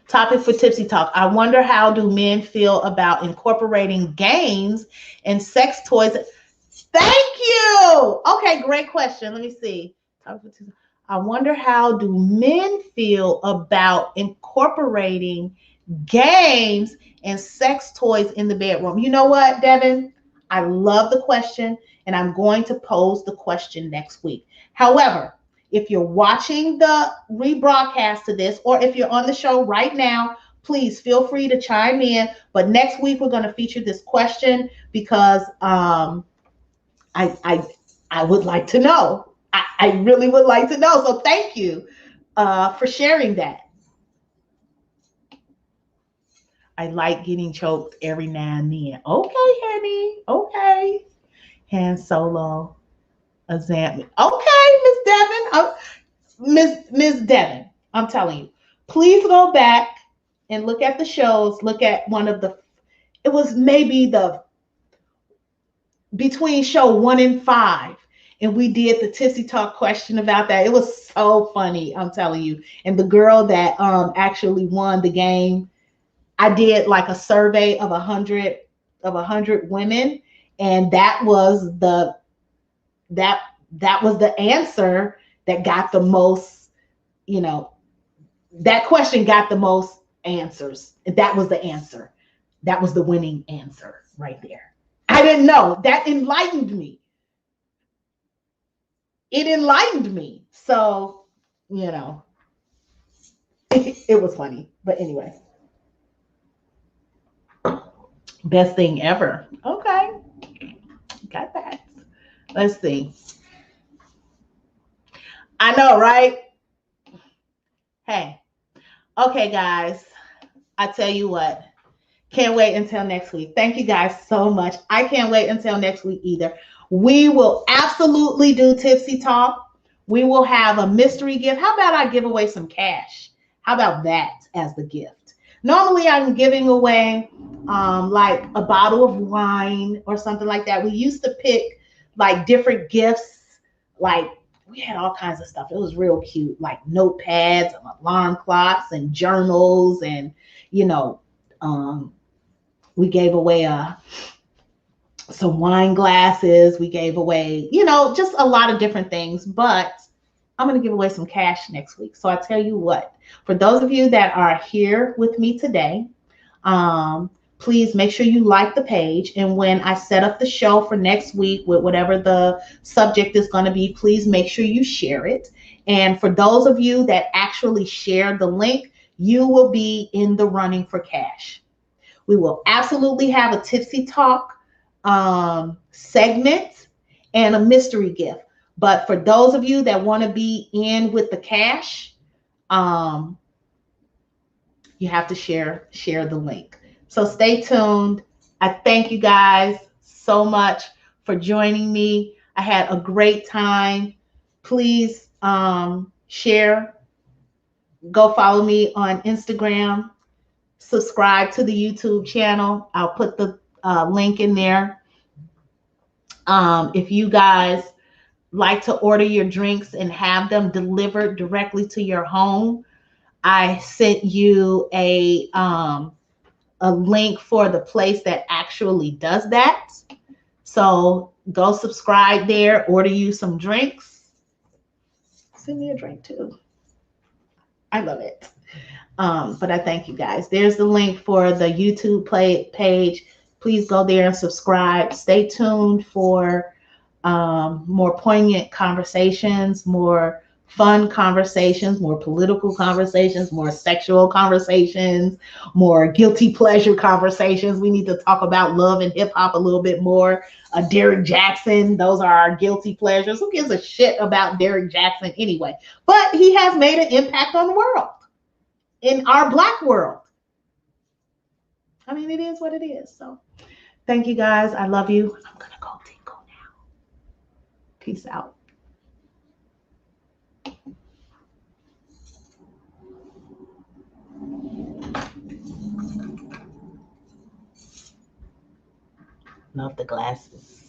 Topic for Tipsy Talk. I wonder, how do men feel about incorporating games and sex toys? Thank you. Okay, great question. Let me see. I wonder, how do men feel about incorporating games and sex toys in the bedroom? You know what, Devin? I love the question, and I'm going to pose the question next week. However, if you're watching the rebroadcast of this, or if you're on the show right now, please feel free to chime in. But next week, we're going to feature this question because I would like to know. I really would like to know. So thank you for sharing that. I like getting choked every now and then. Okay, honey. Okay. Han Solo. Example. Okay, Miss Devin. Miss Devin, I'm telling you, please go back and look at the shows. Look at one of the, it was maybe the between show 1 and 5. And we did the Tipsy Talk question about that. It was so funny, I'm telling you. And the girl that actually won the game, I did like a survey of 100 women, and that was the answer that got the most, that question got the most answers. That was the answer. That was the winning answer right there. I didn't know. That enlightened me. It enlightened me. So, it was funny. But anyway. Best thing ever. Okay. Got that. Let's see. I know, right? Hey. Okay, guys. I tell you what. Can't wait until next week. Thank you guys so much. I can't wait until next week either. We will absolutely do Tipsy Talk. We will have a mystery gift. How about I give away some cash? How about that as the gift? Normally I'm giving away like a bottle of wine or something like that. We used to pick like different gifts. Like we had all kinds of stuff. It was real cute, like notepads and alarm clocks and journals, and we gave away a some wine glasses. We gave away, you know, just a lot of different things. But I'm going to give away some cash next week. So I tell you what, for those of you that are here with me today, please make sure you like the page. And when I set up the show for next week with whatever the subject is going to be, please make sure you share it. And for those of you that actually share the link, you will be in the running for cash. We will absolutely have a Tipsy Talk segment and a mystery gift. But for those of you that want to be in with the cash, you have to share the link. So stay tuned. I thank you guys so much for joining me. I had a great time. Please share. Go follow me on Instagram. Subscribe to the YouTube channel. I'll put the link in there. If you guys like to order your drinks and have them delivered directly to your home, I sent you a link for the place that actually does that. So go subscribe there, order you some drinks. Send me a drink too. I love it. But I thank you guys. There's the link for the YouTube page. Please go there and subscribe. Stay tuned for more poignant conversations, more fun conversations, more political conversations, more sexual conversations, more guilty pleasure conversations. We need to talk about love and hip hop a little bit more. Derrick Jaxn, those are our guilty pleasures. Who gives a shit about Derrick Jaxn anyway? But he has made an impact on the world, in our Black world. I mean, it is what it is. So thank you guys. I love you. I'm going to go tingle now. Peace out. Love the glasses.